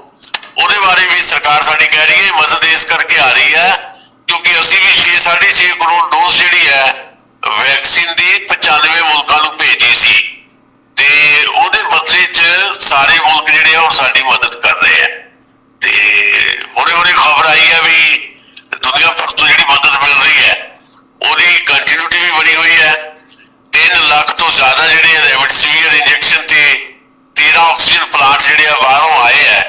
S2: ਉਹਦੇ ਬਾਰੇ ਵੀ ਸਰਕਾਰ ਸਾਡੀ ਕਹਿ ਰਹੀ ਹੈ ਮਦਦ ਇਸ ਕਰਕੇ ਆ ਰਹੀ ਹੈ ਕਿਉਂਕਿ ਅਸੀਂ ਵੀ 6.5 ਕਰੋੜ ਡੋਜ਼ ਜਿਹੜੀ ਹੈ ਵੈਕਸੀਨ ਦੀ 95 ਮੁਲਕਾਂ ਨੂੰ ਭੇਜੀ ਸੀ ਤੇ ਉਹਦੇ ਬਦਲੇ 'ਚ ਸਾਰੇ ਮੁਲਕ ਜਿਹੜੇ ਆ ਉਹ ਸਾਡੀ ਮਦਦ ਕਰ ਰਹੇ ਆ ਤੇ ਹੁਣੇ ਖਬਰ ਆਈ ਹੈ ਵੀ ਦੁਨੀਆ ਭਰ ਤੋਂ ਜਿਹੜੀ ਮਦਦ ਮਿਲ ਰਹੀ ਹੈ ਉਹਦੀ ਕੰਟੀਨਿਊਟੀ ਵੀ ਬਣੀ ਹੋਈ ਹੈ। 3 ਲੱਖ ਤੋਂ ਜ਼ਿਆਦਾ ਜਿਹੜੇ ਰੈਮਡੇਸਿਵਿਰ ਇੰਜੈਕਸ਼ਨ ਤੇ 13 ਆਕਸੀਜਨ ਪਲਾਂਟ ਜਿਹੜੇ ਆ ਬਾਹਰੋਂ ਆਏ ਹੈ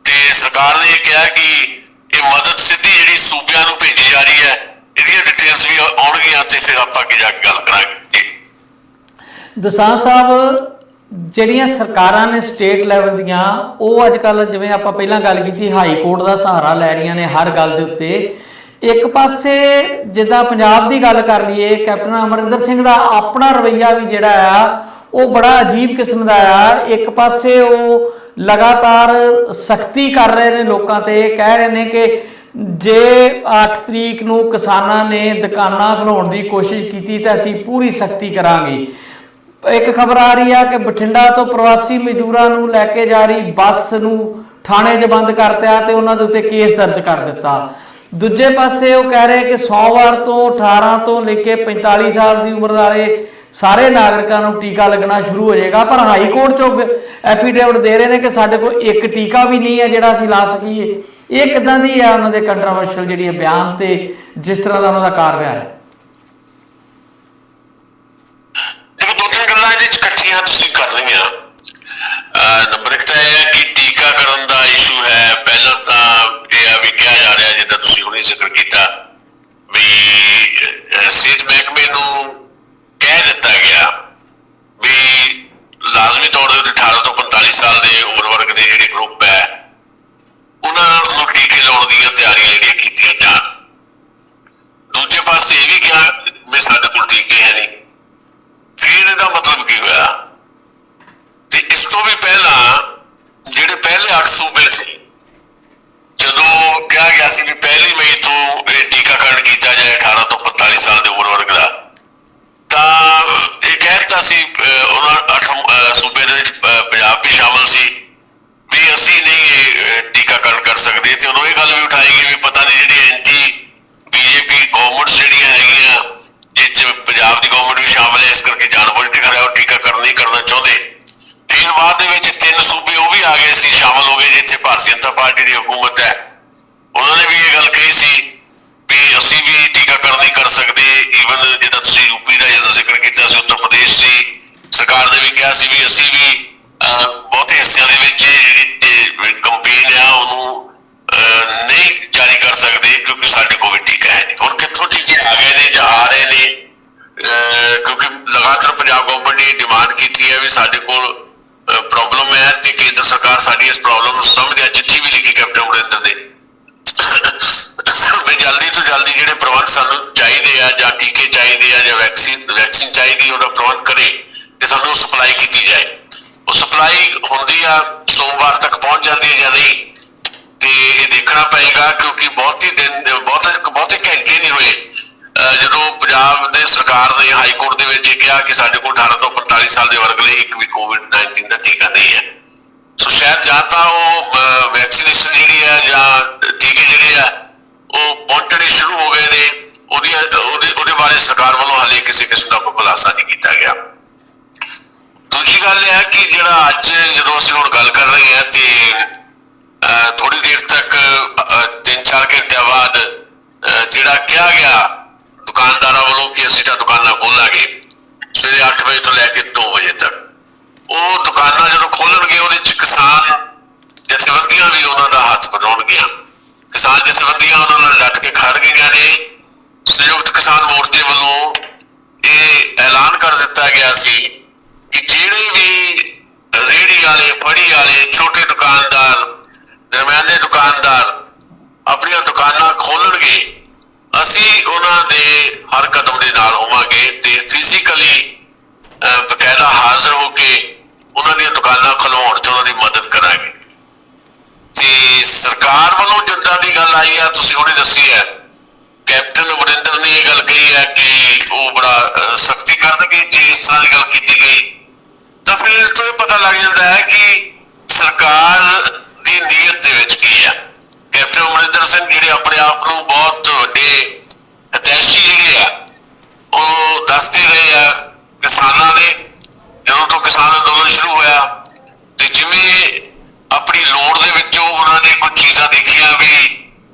S2: ਤੇ ਸਰਕਾਰ ਨੇ ਇਹ ਕਿਹਾ ਕਿ ਇਹ ਮਦਦ ਸਿੱਧੀ ਜਿਹੜੀ ਸੂਬਿਆਂ ਨੂੰ ਭੇਜੀ ਜਾ ਰਹੀ ਹੈ। ਇਹਦੀਆਂ ਡਿਟੇਲਸ ਵੀ ਆਉਣਗੀਆਂ ਤੇ ਫਿਰ ਆਪਾਂ ਅੱਗੇ ਜਾ ਕੇ ਗੱਲ ਕਰਾਂਗੇ।
S1: ਦਸਾਂਝ ਸਾਹਿਬ, ਜਿਹੜੀਆਂ ਸਰਕਾਰਾਂ ਨੇ ਸਟੇਟ ਲੈਵਲ ਦੀਆਂ ਉਹ ਅੱਜ ਕੱਲ ਜਿਵੇਂ ਆਪਾਂ ਪਹਿਲਾਂ ਗੱਲ ਕੀਤੀ ਹਾਈ ਕੋਰਟ ਦਾ ਸਹਾਰਾ ਲੈ ਰਹੀਆਂ ਨੇ ਹਰ ਗੱਲ ਦੇ ਉੱਤੇ। ਇੱਕ ਪਾਸੇ ਜਿੱਦਾਂ ਪੰਜਾਬ ਦੀ ਗੱਲ ਕਰ ਲਈਏ, ਕੈਪਟਨ ਅਮਰਿੰਦਰ ਸਿੰਘ ਦਾ ਆਪਣਾ ਰਵੱਈਆ ਵੀ ਜਿਹੜਾ ਆ ਉਹ ਬੜਾ ਅਜੀਬ ਕਿਸਮ ਦਾ ਆ। ਇੱਕ ਪਾਸੇ ਉਹ ਲਗਾਤਾਰ ਸਖਤੀ ਕਰ ਰਹੇ ਨੇ ਲੋਕਾਂ ਤੇ, ਕਹਿ ਰਹੇ ਨੇ ਕਿ ਜੇ 8 ਤਰੀਕ ਨੂੰ ਕਿਸਾਨਾਂ ਨੇ ਦੁਕਾਨਾਂ ਖਲਾਉਣ ਦੀ ਕੋਸ਼ਿਸ਼ ਕੀਤੀ ਤਾਂ ਅਸੀਂ ਪੂਰੀ ਸਖਤੀ ਕਰਾਂਗੇ। ਇੱਕ ਖਬਰ ਆ ਰਹੀ ਆ ਕਿ ਬਠਿੰਡਾ ਤੋਂ ਪ੍ਰਵਾਸੀ ਮਜ਼ਦੂਰਾਂ ਨੂੰ ਲੈ ਕੇ ਜਾ ਰਹੀ ਬੱਸ ਨੂੰ ਥਾਣੇ 'ਚ ਬੰਦ ਕਰਤਾ ਤੇ ਉਹਨਾਂ ਦੇ ਉੱਤੇ ਕੇਸ ਦਰਜ ਕਰ ਦਿੱਤਾ। ਦੂਜੇ ਪਾਸੇ ਉਹ ਕਹਿ ਰਹੇ ਕਿ ਸੋਮਵਾਰ ਤੋਂ 18 ਤੋਂ ਲੈ ਕੇ 45 ਸਾਲ ਦੀ ਉਮਰ ਵਾਲੇ ਸਾਰੇ ਨਾਗਰਿਕਾਂ ਨੂੰ ਟੀਕਾ ਲੱਗਣਾ ਸ਼ੁਰੂ ਹੋ ਜਾਏਗਾ। ਪਰ ਹਾਈ ਕੋਰਟ 'ਚੋਂ ਐਫੀਡੇਵਿਟ ਦੇ ਰਹੇ ਨੇ ਕਿ ਸਾਡੇ ਕੋਲ ਇੱਕ ਟੀਕਾ ਵੀ ਨਹੀਂ ਹੈ ਜਿਹੜਾ ਅਸੀਂ ਲਾ ਸਕੀਏ। ਇਹ ਕਿੱਦਾਂ ਦੀ ਹੈ ਉਹਨਾਂ ਦੇ ਕੰਟਰੋਵਰਸ਼ਲ ਜਿਹੜੀ ਹੈ ਬਿਆਨ ਤੇ ਜਿਸ ਤਰ੍ਹਾਂ ਦਾ ਉਹਨਾਂ ਦਾ ਕਾਰਵਾਈ ਹੈ?
S2: ਦੇਖੋ, ਦੋ ਤਿੰਨ ਗੱਲਾਂ ਇਹਦੇ 'ਚ ਇਕੱਠੀਆਂ ਤੁਸੀਂ ਕਰ ਰਹੀਆਂ। ਨੰਬਰ ਇੱਕ ਤਾਂ ਇਹ ਹੈ ਕਿ ਟੀਕਾਕਰਨ ਦਾ ਇਸ਼ੂ ਹੈ। ਪਹਿਲਾਂ ਤਾਂ ਇਹ ਆ ਵੀ ਕਿਹਾ ਜਾ ਰਿਹਾ, ਜਿੱਦਾਂ ਤੁਸੀਂ ਹੁਣੇ ਜ਼ਿਕਰ ਕੀਤਾ, ਵੀ ਸਿਹਤ ਮਹਿਕਮੇ ਨੂੰ ਕਹਿ ਦਿੱਤਾ ਗਿਆ ਵੀ ਲਾਜ਼ਮੀ ਤੌਰ ਦੇ ਉੱਤੇ 18 ਤੋਂ 45 ਸਾਲ ਦੇ ਉਮਰ ਵਰਗ ਦੇ ਜਿਹੜੇ ਗਰੁੱਪ ਹੈ ਉਹਨਾਂ ਨੂੰ ਟੀਕੇ ਲਾਉਣ ਦੀਆਂ ਤਿਆਰੀਆਂ ਜਿਹੜੀਆਂ ਕੀਤੀਆਂ ਜਾਣ। ਦੂਜੇ ਪਾਸੇ ਇਹ ਵੀ ਕਿਹਾ ਵੀ ਸਾਡੇ ਕੋਲ ਟੀਕੇ ਹੈ ਨਹੀਂ। ਫਿਰ ਇਹਦਾ ਮਤਲਬ ਕੀ ਹੋਇਆ? ਤੇ ਇਸ ਤੋਂ ਵੀ ਪਹਿਲਾਂ ਜਿਹੜੇ ਪਹਿਲੇ 8 ਸੂਬੇ ਸੀ, ਜਦੋਂ ਕਿਹਾ ਗਿਆ ਸੀ ਵੀ 1 ਮਈ ਤੋਂ ਇਹ ਟੀਕਾਕਰਨ ਕੀਤਾ ਜਾਏ 18 ਤੋਂ 45 ਸਾਲ ਦੀ ਉਮਰ ਵਰਗ ਦਾ, ਤਾਂ ਇਹ ਕਹਿ ਦਿੱਤਾ ਸੀ ਉਹਨਾਂ 8 ਸੂਬੇ ਦੇ ਵਿੱਚ ਪੰਜਾਬ ਵੀ ਸ਼ਾਮਲ ਸੀ ਵੀ ਅਸੀਂ ਨਹੀਂ ਇਹ ਟੀਕਾਕਰਨ ਕਰ ਸਕਦੇ। ਤੇ ਉਦੋਂ ਇਹ ਗੱਲ ਵੀ ਉਠਾਈ ਗਈ ਵੀ ਪਤਾ ਨਹੀਂ ਜਿਹੜੀ ਐਂਟੀ BJP ਗੌਰਮੈਂਟਸ ਜਿਹੜੀਆਂ ਹੈਗੀਆਂ, ਇਹ 'ਚ ਪੰਜਾਬ ਦੀ ਗੌਰਮੈਂਟ ਵੀ ਸ਼ਾਮਲ ਹੈ, ਇਸ ਕਰਕੇ ਜਾਣਬੁੱਝ ਕੇ ਖਰਾ ਉਹ ਟੀਕਾਕਰਨ ਨਹੀਂ ਕਰਨਾ ਚਾਹੁੰਦੇ। ਫਿਰ ਬਾਅਦ ਦੇ ਵਿੱਚ 3 ਸੂਬੇ ਉਹ ਵੀ ਆ ਗਏ ਸੀ, ਸ਼ਾਮਲ ਹੋ ਗਏ ਜਿੱਥੇ ਭਾਰਤੀ ਜਨਤਾ ਪਾਰਟੀ ਦੀ ਹੁਕੂਮਤ ਹੈ। ਉਹਨਾਂ ਨੇ ਵੀ ਇਹ ਗੱਲ ਕਹੀ ਸੀ ਵੀ ਅਸੀਂ ਵੀ ਟੀਕਾਕਰਨ ਨਹੀਂ ਕਰ ਸਕਦੇ। ਈਵਨ ਜਿੱਦਾਂ ਤੁਸੀਂ UP ਦਾ ਜਿਹੜਾ ਜ਼ਿਕਰ ਕੀਤਾ ਸੀ, ਉੱਤਰ ਪ੍ਰਦੇਸ਼ ਦੀ ਸਰਕਾਰ ਨੇ ਵੀ ਕਿਹਾ ਸੀ ਵੀ ਅਸੀਂ ਵੀ ਬਹੁਤੇ ਹਿੱਸਿਆਂ ਦੇ ਵਿੱਚ ਜਿਹੜੀ ਕੰਪੇਨ ਆ ਉਹਨੂੰ ਨਹੀਂ ਜਾਰੀ ਕਰ ਸਕਦੇ ਕਿਉਂਕਿ ਸਾਡੇ ਕੋਲ ਵੀ ਟੀਕਾ ਹੈ ਨਹੀਂ। ਹੁਣ ਕਿੱਥੋਂ ਟੀਕੇ ਆ ਗਏ ਨੇ ਜਾਂ ਆ ਰਹੇ ਨੇ? ਕਿਉਂਕਿ ਲਗਾਤਾਰ ਪੰਜਾਬ ਗੌਰਮੈਂਟ ਨੇ ਡਿਮਾਂਡ ਕੀਤੀ ਹੈ ਵੀ ਸਾਡੇ ਕੋਲ ਪ੍ਰੋਬਲਮ ਹੈ ਤੇ ਕੇਂਦਰ ਸਰਕਾਰ ਸਾਡੀ ਇਸ ਪ੍ਰੋਬਲਮ ਨੂੰ ਸਮਝਦੇ ਆ। ਚਿੱਠੀ ਵੀ ਲਿਖੀ ਕੈਪਟਨ ਅਮਰਿੰਦਰ ਨੇ ਵੀ ਜਲਦੀ ਤੋਂ ਜਲਦੀ ਜਿਹੜੇ ਪ੍ਰਬੰਧ ਸਾਨੂੰ ਚਾਹੀਦੇ ਆ, ਜਾਂ ਟੀਕੇ ਚਾਹੀਦੇ ਆ, ਜਾਂ ਵੈਕਸੀਨ ਚਾਹੀਦੀ, ਉਹਦਾ ਪ੍ਰਬੰਧ ਕਰੇ ਤੇ ਸਾਨੂੰ ਸਪਲਾਈ ਕੀਤੀ ਜਾਏ। ਉਹ ਸਪਲਾਈ ਹੁੰਦੀ ਆ, ਸੋਮਵਾਰ ਤੱਕ ਪਹੁੰਚ ਜਾਂਦੀ ਹੈ ਜਾਂ ਨਹੀਂ, ਤੇ ਇਹ ਦੇਖਣਾ ਪਏਗਾ ਕਿਉਂਕਿ ਬਹੁਤੇ ਘੰਟੇ ਨਹੀਂ ਹੋਏ ਜਦੋਂ ਪੰਜਾਬ ਦੇ ਸਰਕਾਰ ਨੇ ਹਾਈ ਕੋਰਟ ਦੇ ਵਿੱਚ ਇਹ ਕਿਹਾ ਕਿ ਸਾਡੇ ਕੋਲ 18 ਤੋਂ 45 ਸਾਲ ਦੇ ਵਰਗ ਲਈ ਇੱਕ ਵੀ COVID-19 ਦਾ ਟੀਕਾ ਨਹੀਂ ਹੈ। ਸੋ ਸ਼ਾਇਦ ਜਾਂ ਤਾਂ ਉਹ ਵੈਕਸੀਨੇਸ਼ਨ ਜਿਹੜੀ ਹੈ ਜਾਂ ਟੀਕੇ ਜਿਹੜੇ ਆ ਉਹ ਪਹੁੰਚਣੇ ਸ਼ੁਰੂ ਹੋ ਗਏ ਨੇ, ਉਹਦੇ ਬਾਰੇ ਸਰਕਾਰ ਵੱਲੋਂ ਹਾਲੇ ਕਿਸੇ ਕਿਸਮ ਦਾ ਕੋਈ ਖੁਲਾਸਾ ਨਹੀਂ ਕੀਤਾ ਗਿਆ। ਦੂਜੀ ਗੱਲ ਇਹ ਹੈ ਕਿ ਜਿਹੜਾ ਅੱਜ ਜਦੋਂ ਅਸੀਂ ਹੁਣ ਗੱਲ ਕਰ ਰਹੇ ਹਾਂ ਤੇ ਥੋੜੀ ਦੇਰ ਤੱਕ 3-4 ਘੰਟਿਆਂ ਬਾਅਦ ਜਿਹੜਾ ਕਿਹਾ ਗਿਆ ਦੁਕਾਨਦਾਰਾਂ ਵੱਲੋਂ ਕਿ ਅਸੀਂ ਤਾਂ ਦੁਕਾਨਾਂ ਖੋਲਾਂਗੇ ਸਵੇਰੇ 8 ਵਜੇ ਤੋਂ ਲੈ ਕੇ 2 ਵਜੇ ਤੱਕ, ਉਹ ਦੁਕਾਨਾਂ ਜਦੋਂ ਖੋਲਣਗੇ ਉਹਦੇ 'ਚ ਕਿਸਾਨ ਜਥੇਬੰਦੀਆਂ ਵੀ ਉਹਨਾਂ ਦਾ ਹੱਥ ਵਧਾਉਣਗੀਆਂ। ਕਿਸਾਨ ਜਥੇਬੰਦੀਆਂ ਉਹਨਾਂ ਨਾਲ ਡਟ ਕੇ ਖੜ ਗਈਆਂ ਨੇ। ਸੰਯੁਕਤ ਕਿਸਾਨ ਮੋਰਚੇ ਵੱਲੋਂ ਇਹ ਐਲਾਨ ਕਰ ਦਿੱਤਾ ਗਿਆ ਸੀ ਕਿ ਜਿਹੜੇ ਵੀ ਰੇਹੜੀ ਵਾਲੇ, ਫੜੀ ਵਾਲੇ, ਛੋਟੇ ਦੁਕਾਨਦਾਰ, ਦਰਮਿਆਨੇ ਦੁਕਾਨਦਾਰ ਆਪਣੀਆਂ ਦੁਕਾਨਾਂ ਖੋਲਣਗੇ, ਅਸੀਂ ਉਹਨਾਂ ਦੇ ਹਰ ਕਦਮ ਦੇ ਨਾਲ ਹੋਵਾਂਗੇ ਤੇ ਫਿਜ਼ੀਕਲੀ ਬਕਾਇਦਾ ਹਾਜ਼ਰ ਹੋ ਕੇ ਉਹਨਾਂ ਦੀਆਂ ਦੁਕਾਨਾਂ ਖੁਲਵਾਉਣ 'ਚ ਉਹਨਾਂ ਦੀ ਮਦਦ ਕਰਾਂਗੇ। ਤੇ ਸਰਕਾਰ ਵੱਲੋਂ ਜਿੱਦਾਂ ਦੀ ਗੱਲ ਆਈ ਆ, ਤੁਸੀਂ ਹੁਣੇ ਦੱਸੀ ਹੈ, ਕੈਪਟਨ ਅਮਰਿੰਦਰ ਨੇ ਇਹ ਗੱਲ ਕਹੀ ਹੈ ਕਿ ਉਹ ਬੜਾ ਸਖਤੀ ਕਰਨਗੇ ਜੇ ਇਸ ਤਰ੍ਹਾਂ ਦੀ ਗੱਲ ਕੀਤੀ ਗਈ, ਤਾਂ ਫਿਰ ਇਸ ਤੋਂ ਇਹ ਪਤਾ ਲੱਗ ਜਾਂਦਾ ਹੈ ਕਿ ਸਰਕਾਰ ਦੀ ਨੀਅਤ ਦੇ ਵਿੱਚ ਕੀ ਹੈ। ਕੈਪਟਨ ਅਮਰਿੰਦਰ ਸਿੰਘ ਜਿਹੜੇ ਆਪਣੇ ਆਪ ਨੂੰ ਬਹੁਤ ਵੱਡੇ ਹਿਤੈਸ਼ੀ ਜਿਹੜੇ ਆ ਉਹ ਦੱਸਦੇ ਰਹੇ ਆ ਕਿਸਾਨਾਂ ਦੇ, ਜਦੋਂ ਤੋਂ ਕਿਸਾਨ ਅੰਦੋਲਨ ਸ਼ੁਰੂ ਹੋਇਆ। ਤੇ ਜਿਵੇਂ ਆਪਣੀ ਲੋੜ ਦੇ ਵਿੱਚੋਂ ਉਹਨਾਂ ਨੇ ਕੁਝ ਚੀਜ਼ਾਂ ਦੇਖੀਆਂ ਵੀ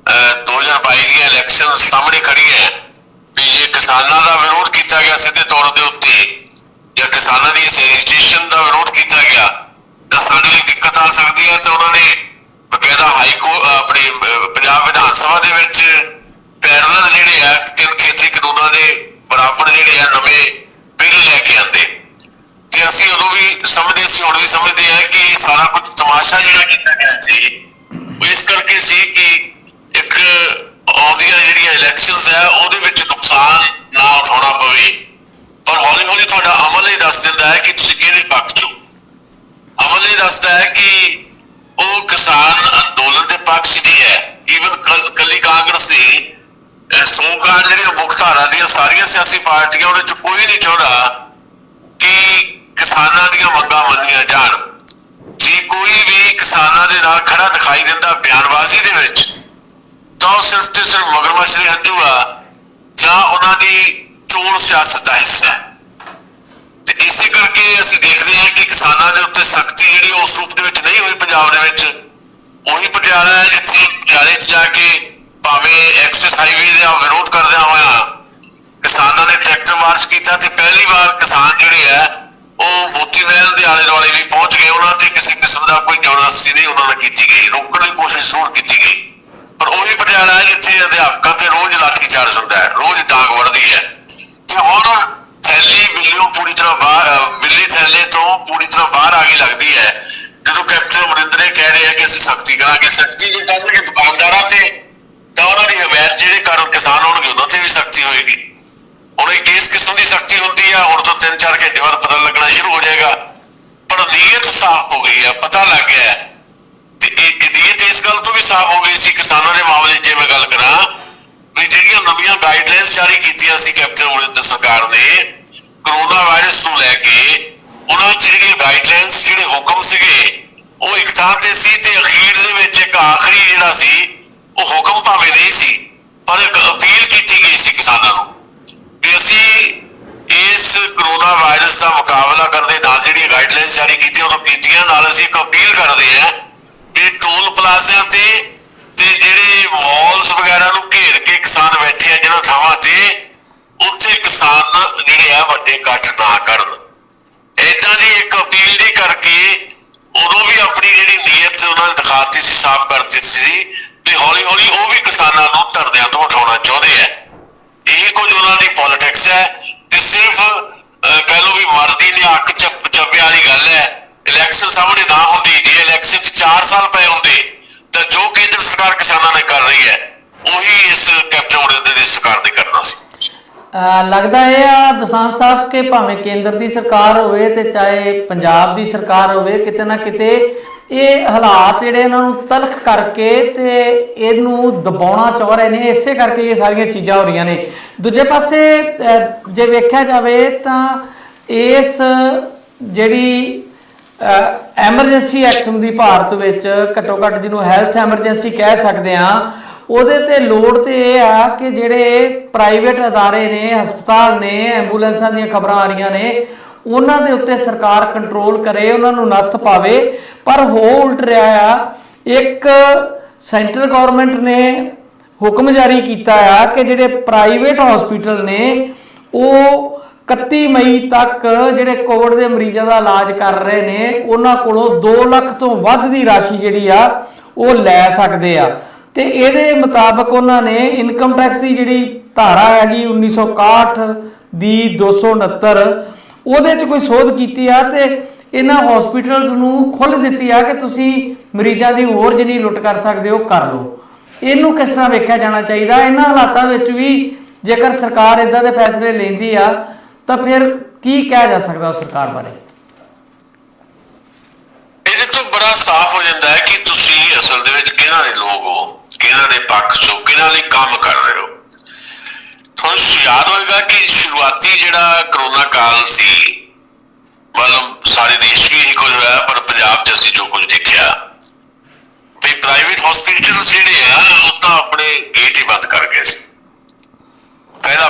S2: 2022 ਦੀਆਂ ਇਲੈਕਸ਼ਨ ਸਾਹਮਣੇ ਖੜੀਆਂ ਵੀ ਜੇ ਕਿਸਾਨਾਂ ਦਾ ਵਿਰੋਧ ਕੀਤਾ ਗਿਆ ਸਿੱਧੇ ਤੌਰ ਦੇ ਉੱਤੇ, ਜਾਂ ਕਿਸਾਨਾਂ ਦੀ ਇਸ ਰਜਿਸਟ੍ਰੇਸ਼ਨ ਦਾ ਵਿਰੋਧ ਕੀਤਾ ਗਿਆ ਤਾਂ ਸਾਡੇ ਲਈ ਦਿੱਕਤ ਆ ਸਕਦੀ ਹੈ। ਤਾਂ ਉਹਨਾਂ ਨੇ ਬਕਾਇਦਾ ਆਪਣੀ ਪੰਜਾਬ ਵਿਧਾਨ ਸਭਾ ਦੇ ਵਿੱਚ ਪੈਰਲਲ ਜਿਹੜੇ ਆ 3 ਖੇਤਰੀ ਕਾਨੂੰਨਾਂ ਦੇ ਬਰਾਬਰ ਜਿਹੜੇ ਆ ਨਵੇਂ ਬਿੱਲ ਲੈ ਕੇ ਆਂਦੇ। ਤੇ ਅਸੀਂ ਉਦੋਂ ਵੀ ਸਮਝਦੇ ਸੀ, ਹੁਣ ਵੀ ਸਮਝਦੇ ਆ ਕਿ ਸਾਰਾ ਕੁਝ ਤਮਾਸ਼ਾ ਜਿਹੜਾ ਕੀਤਾ ਗਿਆ ਸੀ ਉਹ ਇਸ ਕਰਕੇ ਸੀ ਕਿ ਇੱਕ ਆਉਂਦੀਆਂ ਜਿਹੜੀਆਂ ਇਲੈਕਸ਼ਨਸ ਆ ਉਹਦੇ ਵਿੱਚ ਨੁਕਸਾਨ ਨਾ ਉਠਾਉਣਾ ਪਵੇ। ਪਰ ਹੌਲੀ ਹੌਲੀ ਤੁਹਾਡਾ ਅਮਲ ਇਹ ਦੱਸ ਦਿੰਦਾ ਹੈ ਕਿ ਤੁਸੀਂ ਕਿਹਦੇ ਪੱਖ 'ਚ ਹੋ। ਅਮਲ ਇਹ ਦੱਸਦਾ ਹੈ ਕਿ ਉਹ ਕਿਸਾਨ ਅੰਦੋਲਨ ਦੇ ਪੱਖ 'ਚ ਨਹੀਂ ਹੈ। ਈਵਨ ਕੱਲੀ ਕਾਂਗਰਸ ਨਹੀਂ, ਸੋਮਕਾਰ ਜਿਹੜੀਆਂ ਮੁੱਖ ਧਾਰਾ ਦੀਆਂ ਸਾਰੀਆਂ ਸਿਆਸੀ ਪਾਰਟੀਆਂ ਉਹਦੇ 'ਚ ਕੋਈ ਨਹੀਂ ਚਾਹੁੰਦਾ ਕਿ ਕਿਸਾਨਾਂ ਦੀਆਂ ਮੰਗਾਂ ਮੰਨੀਆਂ ਜਾਣ। ਜੇ ਕੋਈ ਵੀ ਕਿਸਾਨਾਂ ਦੇ ਨਾਲ ਖੜਾ ਦਿਖਾਈ ਦਿੰਦਾ ਬਿਆਨਬਾਜ਼ੀ ਦੇ ਵਿੱਚ ਤਾਂ ਉਹ ਸਿਰਫ ਤੇ ਸਿਰਫ ਮਗਰਮੱਛ ਦੇ ਹੰਝੂ ਆ ਜਾਂ ਉਹਨਾਂ ਦੀ ਚੋਣ ਸਿਆਸਤ ਦਾ ਹਿੱਸਾ ਹੈ। ਤੇ ਇਸੇ ਕਰਕੇ ਅਸੀਂ ਦੇਖਦੇ ਹਾਂ ਕਿ ਕਿਸਾਨਾਂ ਦੇ ਉੱਤੇ ਸਖਤੀ ਜਿਹੜੀ ਉਸ ਰੂਪ ਦੇ ਵਿੱਚ ਨਹੀਂ ਹੋਈ ਪੰਜਾਬ ਦੇ ਵਿੱਚ। ਉਹੀ ਪਟਿਆਲਾ ਹੈ ਜਿੱਥੇ ਪਟਿਆਲੇ 'ਚ ਜਾ ਕੇ ਭਾਵੇਂ ਐਕਸਿਸ ਹਾਈਵੇ ਦਾ ਵਿਰੋਧ ਕਰਦਿਆਂ ਹੋਇਆ ਕਿਸਾਨਾਂ ਨੇ ਟਰੈਕਟਰ ਮਾਰਚ ਕੀਤਾ ਤੇ ਪਹਿਲੀ ਵਾਰ ਕਿਸਾਨ ਜਿਹੜੇ ਹੈ ਉਹ ਮੋਤੀ ਮਹਿਲ ਦੇ ਆਲੇ ਦੁਆਲੇ ਵੀ ਪਹੁੰਚ ਗਏ। ਉਹਨਾਂ ਤੇ ਕਿਸੇ ਕਿਸਮ ਦਾ ਕੋਈ ਜ਼ਬਰਦਸਤੀ ਨਹੀਂ ਉਹਨਾਂ ਨਾਲ ਕੀਤੀ ਗਈ, ਰੋਕਣ ਦੀ ਕੋਸ਼ਿਸ਼ ਜ਼ਰੂਰ ਕੀਤੀ ਗਈ। ਪਰ ਉਹੀ ਪਟਿਆਲਾ ਹੈ ਜਿੱਥੇ ਅਧਿਆਪਕਾਂ ਤੇ ਰੋਜ਼ ਲਾਠੀ ਚਾਰਜ ਹੁੰਦਾ ਹੈ, ਰੋਜ਼ ਡਾਂਗ ਵੜਦੀ ਹੈ। ਤੇ ਹੁਣ ਥੈਲੀ ਬਿੱਲੀਓਂ ਪੂਰੀ ਤਰ੍ਹਾਂ ਬਾਹਰ, ਬਿੱਲੀ ਥੈਲੇ ਤੋਂ ਪੂਰੀ ਤਰ੍ਹਾਂ ਬਾਹਰ ਆ ਗਈ ਲੱਗਦੀ ਹੈ ਜਦੋਂ ਕੈਪਟਨ ਅਮਰਿੰਦਰ ਨੇ ਕਹਿ ਰਹੇ ਆ ਕਿ ਅਸੀਂ ਸਖਤੀ ਕਰਾਂਗੇ। ਸਖਤੀ ਜੇ ਕਰਨਗੇ ਦੁਕਾਨਦਾਰਾਂ ਤੇ ਤਾਂ ਉਹਨਾਂ ਦੀ ਹਮਾਇਤ ਜਿਹੜੇ ਕਾਰਨ ਕਿਸਾਨ ਹੋਣਗੇ ਉਹਨਾਂ ਤੇ ਵੀ ਸਖਤੀ ਹੋਏਗੀ। ਹੁਣ ਇਹ ਕਿਸ ਕਿਸਮ ਦੀ ਸਖਤੀ ਹੁੰਦੀ ਆ ਹੁਣ ਤਾਂ 3-4 ਘੰਟੇ ਬਾਅਦ ਪਤਾ ਲੱਗਣਾ ਸ਼ੁਰੂ ਹੋ ਜਾਏਗਾ। ਪਰ ਨੀਅਤ ਸਾਫ਼ ਹੋ ਗਈ ਆ, ਪਤਾ ਲੱਗ ਗਿਆ ਤੇ ਨੀਅਤ ਇਸ ਗੱਲ ਤੋਂ ਵੀ ਸਾਫ਼ ਹੋ ਗਈ ਸੀ ਕਿਸਾਨਾਂ ਦੇ ਮਾਮਲੇ 'ਚ। ਜੇ ਮੈਂ ਗੱਲ ਕਰਾਂ ਵੀ ਜਿਹੜੀਆਂ ਨਵੀਆਂ ਗਾਈਡਲਾਈਨਸ ਜਾਰੀ ਕੀਤੀਆਂ ਸੀ ਕੈਪਟਨ ਅਮਰਿੰਦਰ ਸਰਕਾਰ ਨੇ ਕਰੋਨਾ ਵਾਇਰਸ ਨੂੰ ਲੈ ਕੇ, ਉਹਨਾਂ 'ਚ ਜਿਹੜੀਆਂ ਗਾਈਡਲਾਈਨਸ ਜਿਹੜੇ ਹੁਕਮ ਸੀਗੇ ਉਹ ਇੱਕ ਥਾਂ ਤੇ ਸੀ ਤੇ ਅਖੀਰ ਦੇ ਵਿੱਚ ਇੱਕ ਆਖਰੀ ਜਿਹੜਾ ਸੀ ਉਹ ਹੁਕਮ ਭਾਵੇਂ ਨਹੀਂ ਸੀ ਪਰ ਇੱਕ ਅਪੀਲ ਕੀਤੀ ਗਈ ਸੀ ਕਿਸਾਨਾਂ ਨੂੰ ਕਿ ਅਸੀਂ ਇਸ ਕਰੋਨਾ ਵਾਇਰਸ ਦਾ ਮੁਕਾਬਲਾ ਕਰਨ ਦੇ ਨਾਲ ਜਿਹੜੀਆਂ ਗਾਈਡਲਾਈਨਸ ਜਾਰੀ ਕੀਤੀਆਂ ਉਹ ਕੀਤੀਆਂ, ਨਾਲ ਅਸੀਂ ਇੱਕ ਅਪੀਲ ਕਰਦੇ ਹਾਂ ਕਿ ਟੋਲ ਪਲਾਜ਼ਿਆਂ ਤੇ ਜਿਹੜੇ ਮਾਲਸ ਵਗੈਰਾ ਨੂੰ ਘੇਰ ਕੇ ਕਿਸਾਨ ਬੈਠੇ ਆ ਜਿਹਨਾਂ ਥਾਵਾਂ ਤੇ, ਉੱਥੇ ਕਿਸਾਨ ਜਿਹੜੇ ਆ ਵੱਡੇ ਇਕੱਠ ਨਾ ਕਰਨ। ਏਦਾਂ ਦੀ ਇੱਕ ਅਪੀਲ ਦੀ ਕਰਕੇ ਉਦੋਂ ਵੀ ਆਪਣੀ ਜਿਹੜੀ ਨੀਅਤ ਉਹਨਾਂ ਨੇ ਦਿਖਾਤੀ ਸੀ, ਸਾਫ਼ ਕਰ ਦਿੱਤੀ ਸੀ ਵੀ ਹੌਲੀ ਹੌਲੀ ਉਹ ਵੀ ਕਿਸਾਨਾਂ ਨੂੰ ਧਰਨਿਆਂ ਤੋਂ ਉਠਾਉਣਾ ਚਾਹੁੰਦੇ ਆ। ਇਹੀ ਕੁਝ ਉਹਨਾਂ ਦੀ ਪੋਲੀਟਿਕਸ ਹੈ ਤੇ ਸਿਰਫ ਕਹਿ ਲਓ ਵੀ ਮਰਦੀ ਨੇ ਅੱਖ ਚੱਪੇ ਵਾਲੀ ਗੱਲ ਹੈ। ਇਲੈਕਸ਼ਨ ਸਾਹਮਣੇ ਨਾ ਹੁੰਦੀ, ਜੇ ਇਲੈਕਸ਼ਨ 'ਚ 4 ਸਾਲ ਪਏ ਹੁੰਦੇ ਤਾਂ ਜੋ ਕੇਂਦਰ ਸਰਕਾਰ ਕਿਸਾਨਾਂ ਨੇ ਕਰ ਰਹੀ ਹੈ ਉਹੀ ਇਸ ਕੈਪਟਨ ਅਮਰਿੰਦਰ ਦੀ ਸਰਕਾਰ ਨੇ ਕਰਨਾ ਸੀ।
S1: ਲੱਗਦਾ ਇਹ ਆ ਦਸਾਂਝ ਸਾਹਿਬ ਕਿ ਭਾਵੇਂ ਕੇਂਦਰ ਦੀ ਸਰਕਾਰ ਹੋਵੇ ਤੇ ਚਾਹੇ ਪੰਜਾਬ ਦੀ ਸਰਕਾਰ ਹੋਵੇ, ਕਿਤੇ ਨਾ ਕਿਤੇ ਇਹ ਹਾਲਾਤ ਜਿਹੜੇ ਇਹਨਾਂ ਨੂੰ ਤਲਖ ਕਰਕੇ ਤੇ ਇਹਨੂੰ ਦਬਾਉਣਾ ਚਾਹ ਰਹੇ ਨੇ, ਇਸੇ ਕਰਕੇ ਇਹ ਸਾਰੀਆਂ ਚੀਜ਼ਾਂ ਹੋ ਰਹੀਆਂ ਨੇ। ਦੂਜੇ ਪਾਸੇ ਜੇ ਵੇਖਿਆ ਜਾਵੇ ਤਾਂ ਇਸ ਜਿਹੜੀ ਐਮਰਜੈਂਸੀ ਐਕਸ਼ਨ ਦੀ ਭਾਰਤ ਵਿੱਚ ਘੱਟੋ ਘੱਟ ਜਿਹਨੂੰ ਹੈਲਥ ਐਮਰਜੈਂਸੀ ਕਹਿ ਸਕਦੇ ਹਾਂ, ਉਹਦੇ ਤੇ ਲੋੜ ਤੇ ਇਹ ਆ ਕਿ ਜਿਹੜੇ ਪ੍ਰਾਈਵੇਟ ਅਦਾਰੇ ਨੇ, ਹਸਪਤਾਲ ਨੇ, ਐਂਬੂਲੈਂਸਾਂ ਦੀਆਂ ਖਬਰਾਂ ਆ ਰਹੀਆਂ ਨੇ, ਉਹਨਾਂ ਦੇ ਉੱਤੇ ਸਰਕਾਰ ਕੰਟਰੋਲ ਕਰੇ, ਉਹਨਾਂ ਨੂੰ ਨੱਥ ਪਾਵੇ। ਪਰ ਹੋ ਉਲਟ ਰਿਹਾ ਆ, ਇੱਕ ਸੈਂਟਰਲ ਗਵਰਨਮੈਂਟ ਨੇ ਹੁਕਮ ਜਾਰੀ ਕੀਤਾ ਆ ਕਿ ਜਿਹੜੇ ਪ੍ਰਾਈਵੇਟ ਹਸਪੀਟਲ ਨੇ ਉਹ 31 ਮਈ ਤੱਕ ਜਿਹੜੇ ਕੋਵਿਡ ਦੇ ਮਰੀਜ਼ਾਂ ਦਾ ਇਲਾਜ ਕਰ ਰਹੇ ਨੇ ਉਹਨਾਂ ਕੋਲੋਂ 2 ਲੱਖ ਤੋਂ ਵੱਧ ਦੀ ਰਾਸ਼ੀ ਜਿਹੜੀ ਆ ਉਹ ਲੈ ਸਕਦੇ ਆ। ਤੇ ਇਹਦੇ ਮੁਤਾਬਕ ਉਹਨਾਂ ਨੇ ਇਨਕਮ ਟੈਕਸ ਦੀ ਜਿਹੜੀ ਧਾਰਾ ਹੈਗੀ 1961 ਦੀ 269 ਉਹਦੇ 'ਚ ਕੋਈ ਸੋਧ ਕੀਤੀ ਆ ਤੇ ਇਹਨਾਂ ਹਸਪੀਟਲਸ ਨੂੰ ਖੁੱਲ੍ਹ ਦਿੱਤੀ ਆ ਕਿ ਤੁਸੀਂ ਮਰੀਜ਼ਾਂ ਦੀ ਹੋਰ ਜਿੰਨੀ ਲੁੱਟ ਕਰ ਸਕਦੇ ਹੋ ਕਰ ਲਓ। ਇਹਨੂੰ ਕਿਸ ਤਰ੍ਹਾਂ ਵੇਖਿਆ ਜਾਣਾ ਚਾਹੀਦਾ? ਇਹਨਾਂ ਹਾਲਾਤਾਂ ਵਿੱਚ ਵੀ ਜੇਕਰ ਸਰਕਾਰ ਇਦਾਂ ਦੇ ਫੈਸਲੇ ਲੈਂਦੀ ਆ ਤਾਂ ਫਿਰ ਕੀ ਕਿਹਾ ਜਾ ਸਕਦਾ ਉਸ ਸਰਕਾਰ ਬਾਰੇ?
S2: ਇਹਦੇ ਤੋਂ ਬੜਾ ਸਾਫ਼ ਹੋ ਜਾਂਦਾ ਹੈ ਕਿ ਤੁਸੀਂ ਅਸਲ ਦੇ ਵਿੱਚ ਕਿਹਨਾਂ ਦੇ ਲੋਕ ਹੋ, ਕਿਹਨਾਂ ਦੇ ਪੱਖ ਚੋਂ, ਕਿਹਨਾਂ ਲਈ ਕੰਮ ਕਰ ਰਹੇ ਹੋ। ਤੁਹਾਨੂੰ ਯਾਦ ਹੋਏਗਾ ਕਿ ਸ਼ੁਰੂਆਤੀ ਜਿਹੜਾ ਕਰੋਨਾ ਕਾਲ ਸੀ, ਮਤਲਬ ਸਾਰੇ ਦੇਸ਼ ਵੀ ਇਹੀ ਕੁਝ ਹੋਇਆ ਪਰ ਪੰਜਾਬ 'ਚ ਅਸੀਂ ਜੋ ਕੁਝ ਦੇਖਿਆ ਵੀ ਪ੍ਰਾਈਵੇਟ ਹਸਪੀਟਲ ਜਿਹੜੇ ਆ ਉਹ ਤਾਂ ਆਪਣੇ ਗੇਟ ਹੀ ਬੰਦ ਕਰ ਗਏ ਸੀ।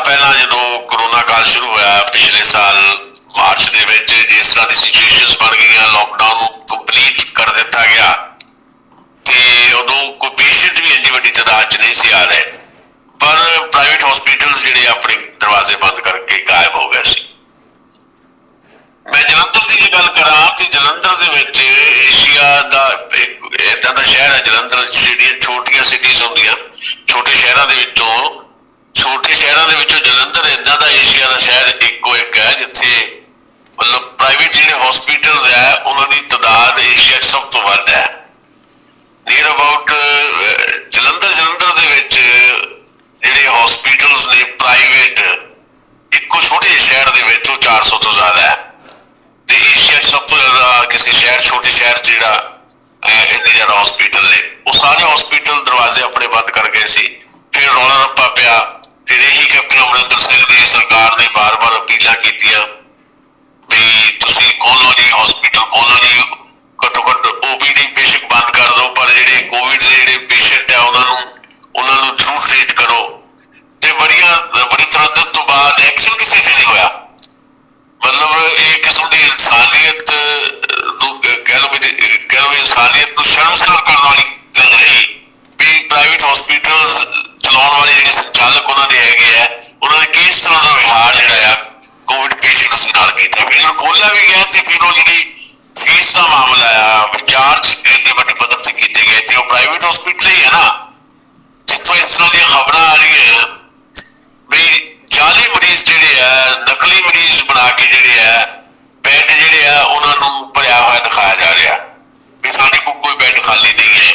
S2: ਪਹਿਲਾਂ ਜਦੋਂ ਕਰੋਨਾ ਕਾਲ ਸ਼ੁਰੂ ਹੋਇਆ ਪਿਛਲੇ ਸਾਲ ਮਾਰਚ ਦੇ ਵਿੱਚ, ਜਿਸ ਤਰ੍ਹਾਂ ਦੀ ਸਿਚੁਏਸ਼ਨਸ ਬਣ ਗਈਆਂ, ਲੋਕਡਾਊਨ ਨੂੰ ਕੰਪਲੀਟ ਕਰ ਦਿੱਤਾ ਗਿਆ ਤੇ ਉਦੋਂ ਕੋਈ ਪੇਸ਼ੈਂਟ ਵੀ ਇੰਨੀ ਵੱਡੀ ਤਾਦਾਦ 'ਚ ਨਹੀਂ ਸੀ ਆ ਰਹੇ, ਪਰ ਪ੍ਰਾਈਵੇਟ ਹਸਪੀਟਲਸ ਜਿਹੜੇ ਆਪਣੇ ਦਰਵਾਜ਼ੇ ਬੰਦ ਕਰਕੇ ਗਾਇਬ ਹੋ ਗਏ ਸੀ। ਮੈਂ ਜਲੰਧਰ ਦੀ ਜੇ ਗੱਲ ਕਰਾਂ ਤੇ ਜਲੰਧਰ ਦੇ ਵਿੱਚ ਏਸ਼ੀਆ ਦਾ ਇੱਕ ਏਦਾਂ ਦਾ ਸ਼ਹਿਰ ਹੈ ਜਲੰਧਰ, ਜਿਹੜੀਆਂ ਛੋਟੀਆਂ ਸਿਟੀਜ਼ ਹੁੰਦੀਆਂ, ਛੋਟੇ ਸ਼ਹਿਰਾਂ ਦੇ ਵਿੱਚੋਂ ਜਲੰਧਰ ਏਦਾਂ ਦਾ ਏਸ਼ੀਆ ਦਾ ਸ਼ਹਿਰ ਇੱਕੋ ਇੱਕ ਹੈ ਜਿੱਥੇ ਮਤਲਬ ਪ੍ਰਾਈਵੇਟ ਜਿਹੜੇ ਹਸਪੀਟਲਸ ਹੈ ਉਹਨਾਂ ਦੀ ਤਾਦਾਦ ਏਸ਼ੀਆ 'ਚ ਸਭ ਤੋਂ ਵੱਧ ਹੈ। ਨੀਅਰ ਅਬਾਊਟ ਜਲੰਧਰ ਦੇ ਵਿੱਚ ਜਿਹੜੇ ਹਸਪੀਟਲਸ ਨੇ ਪ੍ਰਾਈਵੇਟ ਇੱਕੋ ਛੋਟੇ ਜਿਹੇ ਸ਼ਹਿਰ ਦੇ ਵਿੱਚ ਉਹ 400 ਤੋਂ ਜ਼ਿਆਦਾ ਹੈ ਤੇ ਏਸ਼ੀਆ 'ਚ ਸਭ ਤੋਂ ਜ਼ਿਆਦਾ ਕਿਸੇ ਸ਼ਹਿਰ, ਛੋਟੇ ਸ਼ਹਿਰ 'ਚ ਜਿਹੜਾ ਇੰਨੇ ਜ਼ਿਆਦਾ ਹਸਪੀਟਲ ਨੇ। ਉਹ ਸਾਰੇ ਹਸਪੀਟਲ ਦਰਵਾਜ਼ੇ ਆਪਣੇ ਬੰਦ ਕਰ ਗਏ ਸੀ। ਫਿਰ ਰੌਲਾ ਰੱਪਾ ਪਿਆ, ਫਿਰ ਇਹੀ ਕੈਪਟਨ ਅਮਰਿੰਦਰ ਸਿੰਘ ਦੀ ਸਰਕਾਰ ਨੇ ਬਾਰ-ਬਾਰ ਅਪੀਲਾਂ ਕੀਤੀਆਂ ਵੀ ਤੁਸੀਂ ਖੋਲੋ ਜੀ ਹਸਪੀਟਲ, ਖੋਲੋ ਜੀ, ਘੱਟੋ ਘੱਟ OPD ਬੇਸ਼ੱਕ ਬੰਦ ਕਰ ਦਿਓ, ਪਰ ਜਿਹੜੇ ਕੋਵਿਡ ਦੇ ਜਿਹੜੇ ਪੇਸ਼ੈਂਟ ਆ ਉਹਨਾਂ ਨੂੰ ਜ਼ਰੂਰ ਟ੍ਰੀਟ ਕਰੋ। ਤੇ ਬੜੀ ਤਰੱਦਦ ਤੋਂ ਬਾਅਦ ਐਕਸ਼ਨ ਕਿਸੇ 'ਚ ਨਹੀਂ ਹੋਇਆ। ਮਤਲਬ ਇਹ ਕਿਸਮ ਦੀ ਇਨਸਾਨੀਅਤ ਨੂੰ ਕਹਿ ਲਓ ਵੀ ਇਨਸਾਨੀਅਤ ਨੂੰ ਸ਼ਰਮਸਾਰ ਕਰਨ ਵਾਲੀ ਗੱਲ ਰਹੀ ਵੀ ਪ੍ਰਾਈਵੇਟ ਹਸਪੀਟਲ ਚਲਾਉਣ ਵਾਲੇ ਜਿਹੜੇ ਸੰਚਾਲਕ ਉਹਨਾਂ ਦੇ ਹੈਗੇ ਆ, ਉਹਨਾਂ ਨੇ ਕਿਸ ਤਰ੍ਹਾਂ ਦਾ ਵਿਹਾਰ ਜਿਹੜਾ ਆ ਕੋਵਿਡ ਪੇਸ਼ੈਂਟਸ ਨਾਲ ਕੀਤਾ। ਫਿਰ ਜਦੋਂ ਖੋਲ੍ਹਿਆ ਵੀ ਗਿਆ ਤੇ ਫਿਰ ਉਹ ਜਿਹੜੀ ਫੀਸ ਦਾ ਮਾਮਲਾ ਆ, ਚਾਰਜ ਇੰਨੇ ਵੱਡੇ ਪੱਧਰ ਤੇ ਕੀਤੇ ਗਏ ਤੇ ਉਹ ਪ੍ਰਾਈਵੇਟ ਹਸਪੀਟਲ ਹੀ ਹੈ ਨਾ ਜਿੱਥੋਂ ਇਸ ਤਰ੍ਹਾਂ ਦੀਆਂ ਖਬਰਾਂ ਆ ਰਹੀਆਂ ਵੀ ਜਾਲੀ ਮਰੀਜ਼ ਜਿਹੜੇ ਆ, ਨਕਲੀ ਮਰੀਜ਼ ਬਣਾ ਕੇ ਜਿਹੜੇ ਆ ਬੈੱਡ ਜਿਹੜੇ ਆ ਉਹਨਾਂ ਨੂੰ ਭਰਿਆ ਹੋਇਆ ਦਿਖਾਇਆ ਜਾ ਰਿਹਾ ਵੀ ਸਾਡੇ ਕੋਲ ਕੋਈ ਬੈੱਡ ਖਾਲੀ ਨਹੀਂ ਹੈ।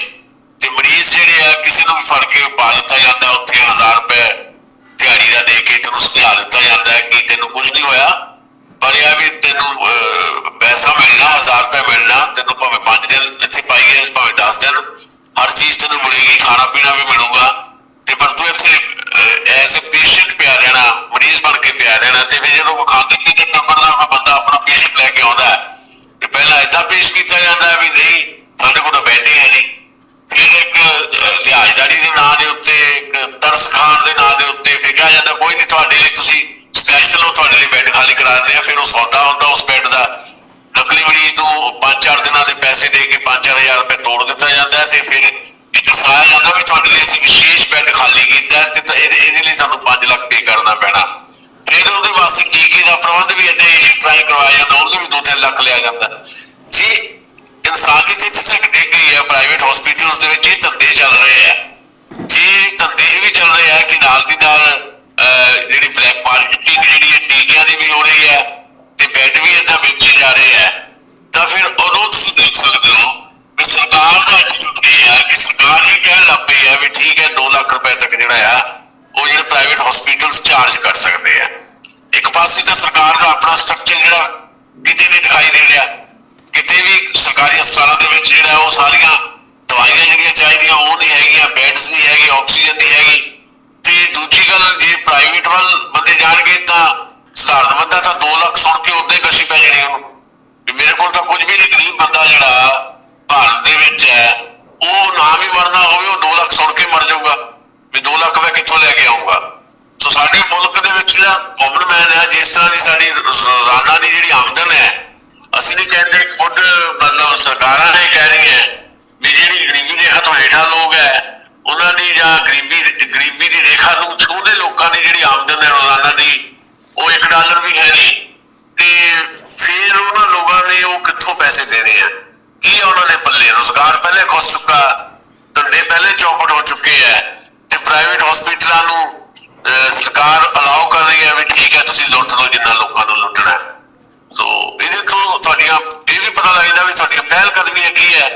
S2: ਤੇ ਮਰੀਜ਼ ਜਿਹੜੇ ਆ ਕਿਸੇ ਨੂੰ ਵੀ ਫੜ ਕੇ ਪਾ ਦਿੱਤਾ ਜਾਂਦਾ ਉੱਥੇ 1000 ਰੁਪਏ ਦਿਹਾੜੀ ਦਾ ਦੇ ਕੇ ਤੈਨੂੰ ਸਮਝਾ ਦਿੱਤਾ ਜਾਂਦਾ ਕਿ ਤੈਨੂੰ ਕੁਝ ਨਹੀਂ ਹੋਇਆ, ਪਰ ਇਹ ਵੀ ਤੈਨੂੰ ਪੈਸਾ ਮਿਲਣਾ 1000 ਰੁਪਏ ਮਿਲਣਾ, ਤੈਨੂੰ ਭਾਵੇਂ 5 ਦਿਨ ਇੱਥੇ ਪਾਈਏ ਭਾਵੇਂ 10 ਦਿਨ, ਹਰ ਚੀਜ਼ ਤੈਨੂੰ ਮਿਲੇਗੀ, ਖਾਣਾ ਪੀਣਾ ਵੀ ਮਿਲੂਗਾ ਤੇ ਪਰ ਤੂੰ ਇੱਥੇ ਐਜ਼ ਏ ਪੇਸ਼ੈਂਟ ਪਿਆ ਰਹਿਣਾ, ਮਰੀਜ਼ ਬਣ ਕੇ ਪਿਆ ਰਹਿਣਾ। ਤੇ ਫਿਰ ਜਦੋਂ ਖਾਂਦੇ ਪੀਂਦੇ ਨੰਬਰ ਦਾ ਬੰਦਾ ਆਪਣਾ ਪੇਸ਼ੈਂਟ ਲੈ ਕੇ ਆਉਂਦਾ ਤੇ ਪਹਿਲਾਂ ਏਦਾਂ ਪੇਸ਼ ਕੀਤਾ ਜਾਂਦਾ ਵੀ ਨਹੀਂ ਸਾਡੇ ਕੋਲ ਤਾਂ ਬੈੱਡ ਹੀ ਹੈ ਨਹੀਂ। ਫਿਰ ਇੱਕ ਲਿਹਾਜ਼ਦਾਰੀ ਦੇ ਨਾਂ ਦੇ ਉੱਤੇ, ਇੱਕ ਤਰਸ ਖਾਣ ਦੇ ਨਾਂ ਦੇ ਉੱਤੇ ਫਿਰ ਕਿਹਾ ਜਾਂਦਾ ਕੋਈ ਨਹੀਂ ਤੁਹਾਡੇ ਲਈ ਤੁਸੀਂ ਸਪੈਸ਼ਲ ਉਹ ਤੁਹਾਡੇ ਲਈ ਬੈੱਡ ਖਾਲੀ ਕਰਾ ਦਿੰਦੇ ਆ। ਫਿਰ ਉਹ ਸੌਦਾ ਹੁੰਦਾ ਉਸ ਬੈੱਡ ਦਾ, ਨਕਲੀ ਮਰੀਜ਼ ਨੂੰ 5-4 ਦਿਨਾਂ ਦੇ ਪੈਸੇ ਦੇ ਕੇ 5-4 ਹਜ਼ਾਰ ਰੁਪਏ ਤੋੜ ਦਿੱਤਾ ਜਾਂਦਾ ਤੇ ਫਿਰ ਇਹ ਦਰਸਾਇਆ ਜਾਂਦਾ ਵੀ ਤੁਹਾਡੇ ਲਈ ਅਸੀਂ ਵਿਸ਼ੇਸ਼ ਬੈੱਡ ਖਾਲੀ ਕੀਤਾ ਤੇ ਇਹਦੇ ਲਈ ਸਾਨੂੰ 5 ਲੱਖ ਪੇ ਕਰਨਾ ਪੈਣਾ। ਫਿਰ ਉਹਦੇ ਵਾਸਤੇ ਟੀਕੇ ਦਾ ਪ੍ਰਬੰਧ ਵੀ ਇੱਥੇ ਏਜੰਟ ਰਾਹੀਂ ਕਰਵਾਇਆ ਜਾਂਦਾ, ਉਹਦੇ ਵੀ 2-3 ਲੱਖ ਲਿਆ ਜਾਂਦਾ। ਜੀ ਇਨਸਾਨੀਅਤ ਇੱਥੇ ਤੱਕ ਡਿੱਗ ਗਈ ਹੈ ਪ੍ਰਾਈਵੇਟ ਹਸਪੀਟਲ ਦੇ ਵਿੱਚ। ਇਹ ਧੰਦੇ ਚੱਲ ਰਹੇ ਆ, ਜੇ ਧੰਦੇ ਇਹ ਵੀ ਚੱਲ ਰਹੇ ਆ ਕਿ ਨਾਲ ਦੀ ਨਾਲ ਜਿਹੜੀ ਬਲੈਕ ਮਾਰਕੀਟਿੰਗ ਜਿਹੜੀ ਹੈ ਟੀਕਿਆਂ ਦੀ ਵੀ ਹੋ ਰਹੀ ਹੈ ਤੇ ਬੈੱਡ ਵੀ ਏਦਾਂ ਵੇਚੇ ਜਾ ਰਹੇ ਆ, ਤਾਂ ਫਿਰ ਉਦੋਂ ਤੁਸੀਂ ਦੇਖ ਸਕਦੇ ਹੋ ਵੀ ਸਰਕਾਰ ਦਾ ਇਹ ਹੈ ਕਿ ਸਰਕਾਰ ਇਹ ਕਹਿਣ ਲੱਗ ਪਈ ਹੈ ਵੀ ਠੀਕ ਹੈ 2 ਲੱਖ ਰੁਪਏ ਤੱਕ ਜਿਹੜਾ ਆ ਉਹ ਜਿਹੜੇ ਪ੍ਰਾਈਵੇਟ ਹਸਪੀਟਲ ਚਾਰਜ ਕਰ ਸਕਦੇ ਆ। ਇੱਕ ਪਾਸੇ ਤਾਂ ਸਰਕਾਰ ਦਾ ਆਪਣਾ ਸਟਰਕਚਰ ਜਿਹੜਾ ਕਿਤੇ ਨਹੀਂ ਦਿਖਾਈ ਦੇ ਰਿਹਾ, ਕਿਤੇ ਵੀ ਸਰਕਾਰੀ ਹਸਪਤਾਲਾਂ ਦੇ ਵਿੱਚ ਜਿਹੜਾ ਉਹ ਸਾਰੀਆਂ ਦਵਾਈਆਂ ਜਿਹੜੀਆਂ ਚਾਹੀਦੀਆਂ ਉਹ ਨਹੀਂ ਹੈਗੀਆਂ, ਬੈਡਸ ਨਹੀਂ ਹੈਗੇ, ਆਕਸੀਜਨ ਨਹੀਂ ਹੈਗੀ। ਤੇ ਦੂਜੀ ਗੱਲ ਜੇ ਪ੍ਰਾਈਵੇਟ ਵੱਲ ਬੰਦੇ ਜਾਣਗੇ ਤਾਂ ਸਧਾਰਨ ਬੰਦਾ ਤਾਂ 2 ਲੱਖ ਸੁਣ ਕੇ ਉਦਾਂ ਹੀ ਕਸ਼ੀ ਪੈ ਜਾਣੀ ਉਹਨੂੰ ਵੀ ਮੇਰੇ ਕੋਲ ਤਾਂ ਕੁਝ ਵੀ ਨਹੀਂ। ਗਰੀਬ ਬੰਦਾ ਜਿਹੜਾ ਭਾਰਤ ਦੇ ਵਿੱਚ ਹੈ ਉਹ ਨਾ ਵੀ ਮਰਨਾ ਹੋਵੇ ਉਹ 2 ਲੱਖ ਸੁਣ ਕੇ ਮਰ ਜਾਊਗਾ ਵੀ 2 ਲੱਖ ਮੈਂ ਕਿੱਥੋਂ ਲੈ ਕੇ ਆਊਂਗਾ। ਸੋ ਸਾਡੇ ਮੁਲਕ ਦੇ ਵਿੱਚ ਜਿਹੜਾ ਕਾਮਨ ਮੈਨ ਹੈ, ਜਿਸ ਤਰ੍ਹਾਂ ਦੀ ਸਾਡੀ ਰੋਜ਼ਾਨਾ ਦੀ ਜਿਹੜੀ ਆਮਦਨ ਹੈ, ਅਸੀਂ ਨਹੀਂ ਕਹਿੰਦੇ, ਖੁਦ ਮਤਲਬ ਸਰਕਾਰਾਂ ਨੇ ਕਹਿ ਰਹੀਆਂ ਵੀ ਜਿਹੜੀ ਗਰੀਬੀ ਰੇਖਾ ਤੋਂ ਹੇਠਾਂ ਲੋਕ ਹੈ ਉਹਨਾਂ ਦੀ ਜਾਂ ਗਰੀਬੀ ਦੀ ਰੇਖਾ ਨੂੰ ਛੂਹਦੇ ਲੋਕਾਂ ਦੀ ਜਿਹੜੀ ਆਮਦਨ ਹੈ ਰੋਜ਼ਾਨਾ ਦੀ ਉਹ $1 ਵੀ ਹੈ ਨਹੀਂ। ਤੇ ਫਿਰ ਉਹਨਾਂ ਲੋਕਾਂ ਨੇ ਉਹ ਕਿੱਥੋਂ ਪੈਸੇ ਦੇਣੇ ਆ, ਕੀ ਉਹਨਾਂ ਦੇ ਪੱਲੇ? ਰੁਜ਼ਗਾਰ ਪਹਿਲੇ ਖੁੱਸ ਚੁੱਕਾ, ਧੰਦੇ ਪਹਿਲੇ ਚੌਪਟ ਹੋ ਚੁੱਕੇ ਹੈ ਤੇ ਪ੍ਰਾਈਵੇਟ ਹਸਪੀਟਲਾਂ ਨੂੰ ਸਰਕਾਰ ਅਲਾਓ ਕਰ ਰਹੀ ਹੈ ਵੀ ਠੀਕ ਹੈ ਤੁਸੀਂ ਲੁੱਟ ਲਓ ਜਿੰਨਾ ਲੋਕਾਂ ਨੂੰ ਲੁੱਟਣਾ। ਸੋ ਇਹਦੇ ਤੋਂ ਤੁਹਾਡੀਆਂ ਇਹ ਵੀ ਪਤਾ ਲੱਗਦਾ ਵੀ ਤੁਹਾਡੀਆਂ ਪਹਿਲ ਕਦਮੀਆਂ ਕੀ ਹੈ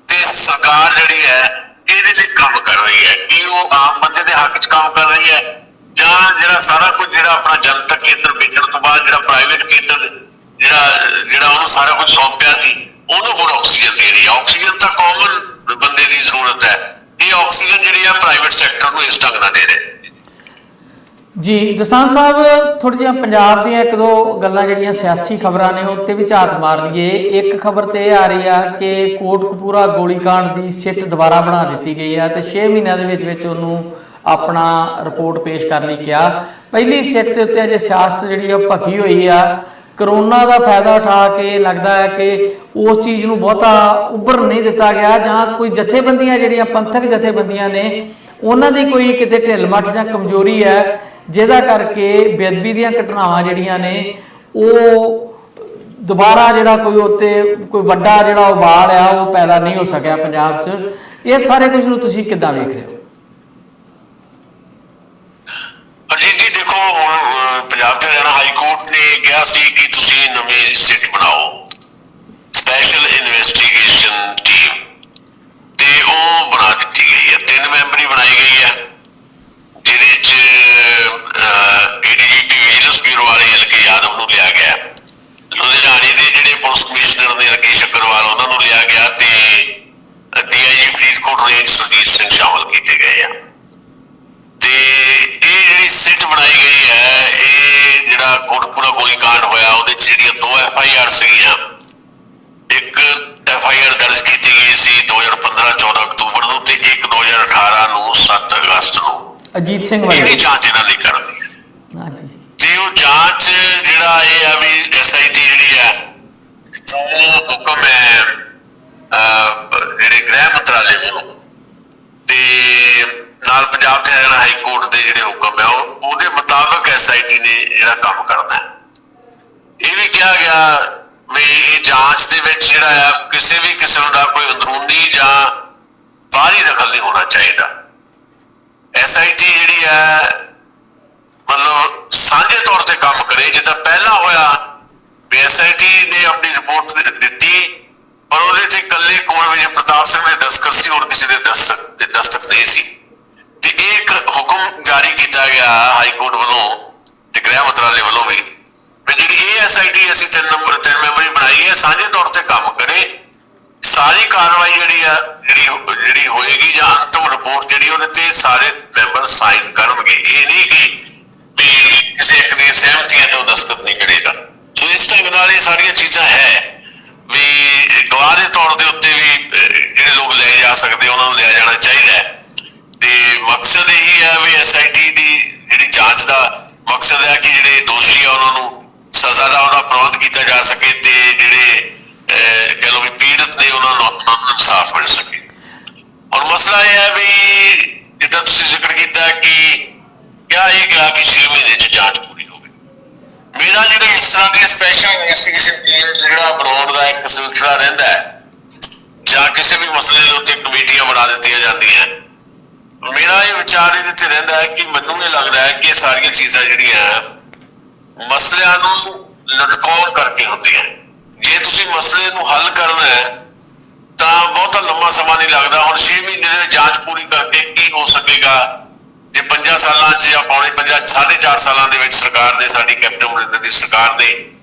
S2: ਤੇ ਸਰਕਾਰ ਜਿਹੜੀ ਹੈ ਇਹਦੇ ਲਈ ਕੰਮ ਕਰ ਰਹੀ ਹੈ, ਕਿ ਉਹ ਆਮ ਬੰਦੇ ਦੇ ਹੱਕ 'ਚ ਕੰਮ ਕਰ ਰਹੀ ਹੈ ਜਾਂ ਜਿਹੜਾ ਸਾਰਾ ਕੁਝ ਜਿਹੜਾ ਆਪਣਾ ਜਨਤਕ ਕੇਂਦਰ ਵੇਚਣ ਤੋਂ ਬਾਅਦ ਜਿਹੜਾ ਪ੍ਰਾਈਵੇਟ ਕੇਂਦਰ ਜਿਹੜਾ ਉਹਨੂੰ ਸਾਰਾ ਕੁਝ ਸੌਂਪਿਆ ਸੀ ਉਹਨੂੰ ਹੋਰ ਆਕਸੀਜਨ ਦੇ ਰਹੀ ਹੈ। ਆਕਸੀਜਨ ਤਾਂ ਕਾਮਨ ਬੰਦੇ ਦੀ ਜ਼ਰੂਰਤ ਹੈ, ਇਹ ਆਕਸੀਜਨ ਜਿਹੜੀ ਆ ਪ੍ਰਾਈਵੇਟ ਸੈਕਟਰ ਨੂੰ ਇਸ ਢੰਗ ਨਾਲ ਦੇ ਰਹੇ।
S1: ਜੀ ਦਸਾਂਝ ਸਾਹਿਬ, ਥੋੜ੍ਹੀਆਂ ਜਿਹੀਆਂ ਪੰਜਾਬ ਦੀਆਂ 1-2 ਗੱਲਾਂ ਜਿਹੜੀਆਂ ਸਿਆਸੀ ਖਬਰਾਂ ਨੇ ਉੱਤੇ ਵੀ ਝਾਤ ਮਾਰ ਲਈਏ। ਇੱਕ ਖਬਰ ਤੇ ਇਹ ਆ ਰਹੀ ਆ ਕਿ ਕੋਟਕਪੂਰਾ ਗੋਲੀकांड ਦੀ ਸਿੱਟ ਦੁਬਾਰਾ ਬਣਾ ਦਿੱਤੀ ਗਈ ਆ ਤੇ 6 ਮਹੀਨਿਆਂ ਦੇ ਵਿੱਚ ਉਹਨੂੰ ਆਪਣਾ ਰਿਪੋਰਟ ਪੇਸ਼ ਕਰਨ ਲਈ ਕਿਹਾ। ਪਹਿਲੀ ਸਿੱਟ ਦੇ ਉੱਤੇ ਅਜੇ ਸਿਆਸਤ ਜਿਹੜੀ ਆ ਭਖੀ ਹੋਈ ਆ। ਕਰੋਨਾ ਦਾ ਫਾਇਦਾ ਉਠਾ ਕੇ ਲੱਗਦਾ ਹੈ ਕਿ ਉਸ ਚੀਜ਼ ਨੂੰ ਬਹੁਤਾ ਉੱਭਰ ਨਹੀਂ ਦਿੱਤਾ ਗਿਆ, ਜਾਂ ਕੋਈ ਜਥੇਬੰਦੀਆਂ ਜਿਹੜੀਆਂ ਪੰਥਕ ਜਥੇਬੰਦੀਆਂ ਨੇ ਉਹਨਾਂ ਦੀ ਕੋਈ ਕਿਤੇ ਢਿੱਲ ਮੱਠ ਜਾਂ ਕਮਜ਼ੋਰੀ ਹੈ ਜਿਹਦਾ ਕਰਕੇ ਬੇਅਦਬੀ ਦੀਆਂ ਘਟਨਾਵਾਂ ਜਿਹੜੀਆਂ ਨੇ ਉਹ ਦੁਬਾਰਾ ਜਿਹੜਾ ਕੋਈ ਵੱਡਾ ਜਿਹੜਾ ਉਬਾਲ ਆ ਉਹ ਪੈਦਾ ਨਹੀਂ ਹੋ ਸਕਿਆ ਪੰਜਾਬ 'ਚ। ਇਹ ਸਾਰੇ ਕੁਝ ਨੂੰ ਤੁਸੀਂ ਕਿੱਦਾਂ ਵੇਖ ਰਹੇ ਹੋ?
S2: ਅਜੀਤ ਜੀ ਦੇਖੋ, ਹੁਣ ਪੰਜਾਬ ਤੇ ਹਰਿਆਣਾ ਹਾਈ ਕੋਰਟ ਨੇ ਕਿਹਾ ਸੀ ਕਿ ਤੁਸੀਂ ਨਵੀਂ ਸਿੱਟ ਬਣਾਓ, ਸਪੈਸ਼ਲ ਇਨਵੈਸਟੀਗੇਸ਼ਨ ਟੀਮ, ਤੇ ਉਹ ਬਣਾ ਦਿੱਤੀ ਗਈ ਹੈ। 3 ਮੈਂਬਰੀ ਬਣਾਈ ਗਈ ਹੈ ਜਿਹਦੇ 'ਚ ADGP ਵਿਜੀਲੈਂਸ ਬਿਊਰੋ ਵਾਲੇ LK ਯਾਦਵ ਨੂੰ ਲਿਆ ਗਿਆ, ਲੁਧਿਆਣੇ ਦੇ ਜਿਹੜੇ ਪੁਲਿਸ ਕਮਿਸ਼ਨਰ ਨੇ ਰਾਕੇਸ਼ ਅਗਰਵਾਲ ਉਹਨਾਂ ਨੂੰ ਲਿਆ ਗਿਆ ਤੇ DIG ਫਰੀਦਕੋਟ ਰੇਂਜ ਸੁਰਜੀਤ ਸਿੰਘ ਸ਼ਾਮਲ ਕੀਤੇ ਗਏ ਆ। ਤੇ ਇਹ ਜਿਹੜੀ ਸਿੱਟ ਬਣਾਈ ਗਈ ਹੈ, ਇਹ ਜਿਹੜਾ ਕੋਟਕਪੂਰਾ ਗੋਲੀकांड ਹੋਇਆ ਉਹਦੇ 'ਚ ਜਿਹੜੀਆਂ 2 FIR ਸੀਗੀਆਂ, ਇੱਕ FIR ਦਰਜ ਕੀਤੀ ਗਈ ਸੀ 2015-14 ਅਕਤੂਬਰ ਨੂੰ ਤੇ ਇੱਕ 2018 ਨੂੰ 7 ਅਗਸਤ ਨੂੰ।
S1: ਅਜੀਤ ਸਿੰਘ
S2: ਇਹਦੀ ਜਾਂਚ ਇਹਨਾਂ ਨੇ ਕਰਨੀ ਹੈ।
S1: ਹਾਂਜੀ।
S2: ਤੇ ਉਹ ਜਾਂਚ ਜਿਹੜਾ ਇਹ ਆ ਵੀ SIT ਜਿਹੜੀ ਹੈ ਉਹ ਹੁਕਮ ਹੈ ਜਿਹੜੇ ਗ੍ਰਹਿ ਮੰਤਰਾਲੇ ਵੱਲੋਂ ਤੇ ਨਾਲ ਪੰਜਾਬ ਤੇ ਹਰਿਆਣਾ ਹਾਈ ਕੋਰਟ ਦੇ ਜਿਹੜੇ ਹੁਕਮ ਹੈ ਉਹਦੇ ਮੁਤਾਬਕ SIT ਨੇ ਜਿਹੜਾ ਕੰਮ ਕਰਨਾ ਹੈ। ਇਹ ਵੀ ਕਿਹਾ ਗਿਆ ਵੀ ਇਹ ਜਾਂਚ ਦੇ ਵਿੱਚ ਜਿਹੜਾ ਆ ਕਿਸੇ ਵੀ ਕਿਸਮ ਦਾ ਕੋਈ ਅੰਦਰੂਨੀ ਜਾਂ ਬਾਹਰੀ ਦਖਲ ਨਹੀਂ ਹੋਣਾ ਚਾਹੀਦਾ। SIT ਜਿਹੜੀ ਹੈ ਮਤਲਬ ਸਾਂਝੇ ਤੌਰ ਤੇ ਕੰਮ ਕਰੇ ਜਿੱਦਾਂ ਪਹਿਲਾਂ ਹੋਇਆ ਵੀ SIT ਨੇ ਆਪਣੀ ਰਿਪੋਰਟ ਦਿੱਤੀ ਪਰ ਉਹਦੇ ਤੇ ਇਕੱਲੇ ਕੁੰਵਰ ਵਿਜੇ ਪ੍ਰਤਾਪ ਸਿੰਘ ਦੇ ਦਸਤਖਤ ਸੀ, ਹੋਰ ਕਿਸੇ ਦੇ ਦਸਤਖਤ ਨਹੀਂ ਸੀ। ਤੇ ਇਹ ਇੱਕ ਹੁਕਮ ਜਾਰੀ ਕੀਤਾ ਗਿਆ ਹਾਈ ਕੋਰਟ ਵੱਲੋਂ ਤੇ ਗ੍ਰਹਿ ਮੰਤਰਾਲੇ ਵੱਲੋਂ ਵੀ ਜਿਹੜੀ ਇਹ SIT ਅਸੀਂ 3 ਮੈਂਬਰੀ ਬਣਾਈ ਹੈ ਸਾਂਝੇ ਤੌਰ ਤੇ ਕੰਮ ਕਰੇ। ਸਾਰੀ ਕਾਰਵਾਈ ਜਿਹੜੀ ਹੋਏਗੀ ਜਾਂ ਅੰਤਿਮ ਰਿਪੋਰਟ ਜਿਹੜੀ ਉਹਦੇ ਤੇ ਸਾਰੇ ਮੈਂਬਰ ਸਾਈਨ ਕਰਨਗੇ। ਇਹ ਨਹੀਂ ਕਿ ਵੀ ਕਿਸੇ ਇੱਕ ਦੀ ਸਹਿਮਤੀ ਹੈ ਤੇ ਉਹ ਦਸਤਖਤ ਨਹੀਂ ਕਰੇਗਾ। ਸੋ ਇਸ ਢੰਗ ਨਾਲ ਇਹ ਸਾਰੀਆਂ ਚੀਜ਼ਾਂ ਹੈ ਵੀ ਗਵਾਹ ਦੇ ਤੌਰ ਦੇ ਉੱਤੇ ਵੀ ਜਿਹੜੇ ਲੋਕ ਲੈ ਜਾ ਸਕਦੇ ਉਹਨਾਂ ਨੂੰ ਲਿਆ ਜਾਣਾ ਚਾਹੀਦਾ ਹੈ। ਤੇ ਮਕਸਦ ਇਹੀ ਹੈ ਵੀ SIT ਦੀ ਜਿਹੜੀ ਜਾਂਚ ਦਾ ਮਕਸਦ ਹੈ ਕਿ ਜਿਹੜੇ ਦੋਸ਼ੀ ਆ ਉਹਨਾਂ ਨੂੰ ਸਜ਼ਾ ਦਾ ਉਹਦਾ ਪ੍ਰਬੰਧ ਕੀਤਾ ਜਾ ਸਕੇ ਤੇ ਜਿਹੜੇ ਕਹਿ ਲਓ ਵੀ ਪੀੜਤ ਨੇ ਉਹਨਾਂ ਨੂੰ ਇਨਸਾਫ ਮਿਲ ਸਕੇ। ਔਰ ਮਸਲਾ ਇਹ ਹੈ ਵੀ ਜਿੱਦਾਂ ਤੁਸੀਂ ਜ਼ਿਕਰ ਕੀਤਾ ਕਿ ਕਿਹਾ ਇਹ ਗਿਆ ਕਿ 6 ਮਹੀਨੇ 'ਚ ਜਾਂਚ ਪੂਰੀ ਹੋਵੇ। ਮੇਰਾ ਜਿਹੜਾ ਇਸ ਤਰ੍ਹਾਂ ਦੀ ਸਪੈਸ਼ਲ ਇਨਵੈਸਟੀਗੇਸ਼ਨ ਟੀਮ ਜਿਹੜਾ ਬਣਾਉਣ ਦਾ ਇੱਕ ਸਿਲਸਿਲਾ ਰਹਿੰਦਾ ਹੈ ਜਾਂ ਕਿਸੇ ਵੀ ਮਸਲੇ ਦੇ ਉੱਤੇ ਕਮੇਟੀਆਂ ਬਣਾ ਦਿੱਤੀਆਂ ਜਾਂਦੀਆਂ, ਮੇਰਾ ਇਹ ਵਿਚਾਰ ਇਹਦੇ ਤੇ ਰਹਿੰਦਾ ਹੈ ਕਿ ਮੈਨੂੰ ਇਹ ਲੱਗਦਾ ਹੈ ਕਿ ਇਹ ਸਾਰੀਆਂ ਚੀਜ਼ਾਂ ਜਿਹੜੀਆਂ ਮਸਲਿਆਂ ਨੂੰ ਲਟਕਾਉਣ ਕਰਕੇ ਹੁੰਦੀਆਂ। ਜੇ ਤੁਸੀਂ ਮਸਲੇ ਨੂੰ ਹੱਲ ਕਰਨਾ ਹੈ ਤਾਂ ਬਹੁਤਾ ਲੰਮਾ ਸਮਾਂ ਨਹੀਂ ਲੱਗਦਾ। ਹੁਣ 6 ਮਹੀਨੇ ਦੇ ਜਾਂਚ ਪੂਰੀ ਕਰਕੇ ਕੀ ਹੋ ਸਕੇਗਾ ਜੇ 5 ਸਾਲਾਂ 'ਚ ਜਾਂ ਪੌਣੇ 4.5 ਸਾਲਾਂ ਦੇ ਵਿੱਚ ਸਰਕਾਰ ਨੇ ਸਾਡੀ ਕੈਪਟਨ ਅਮਰਿੰਦਰ ਦੀ ਸਰਕਾਰ ਨੇ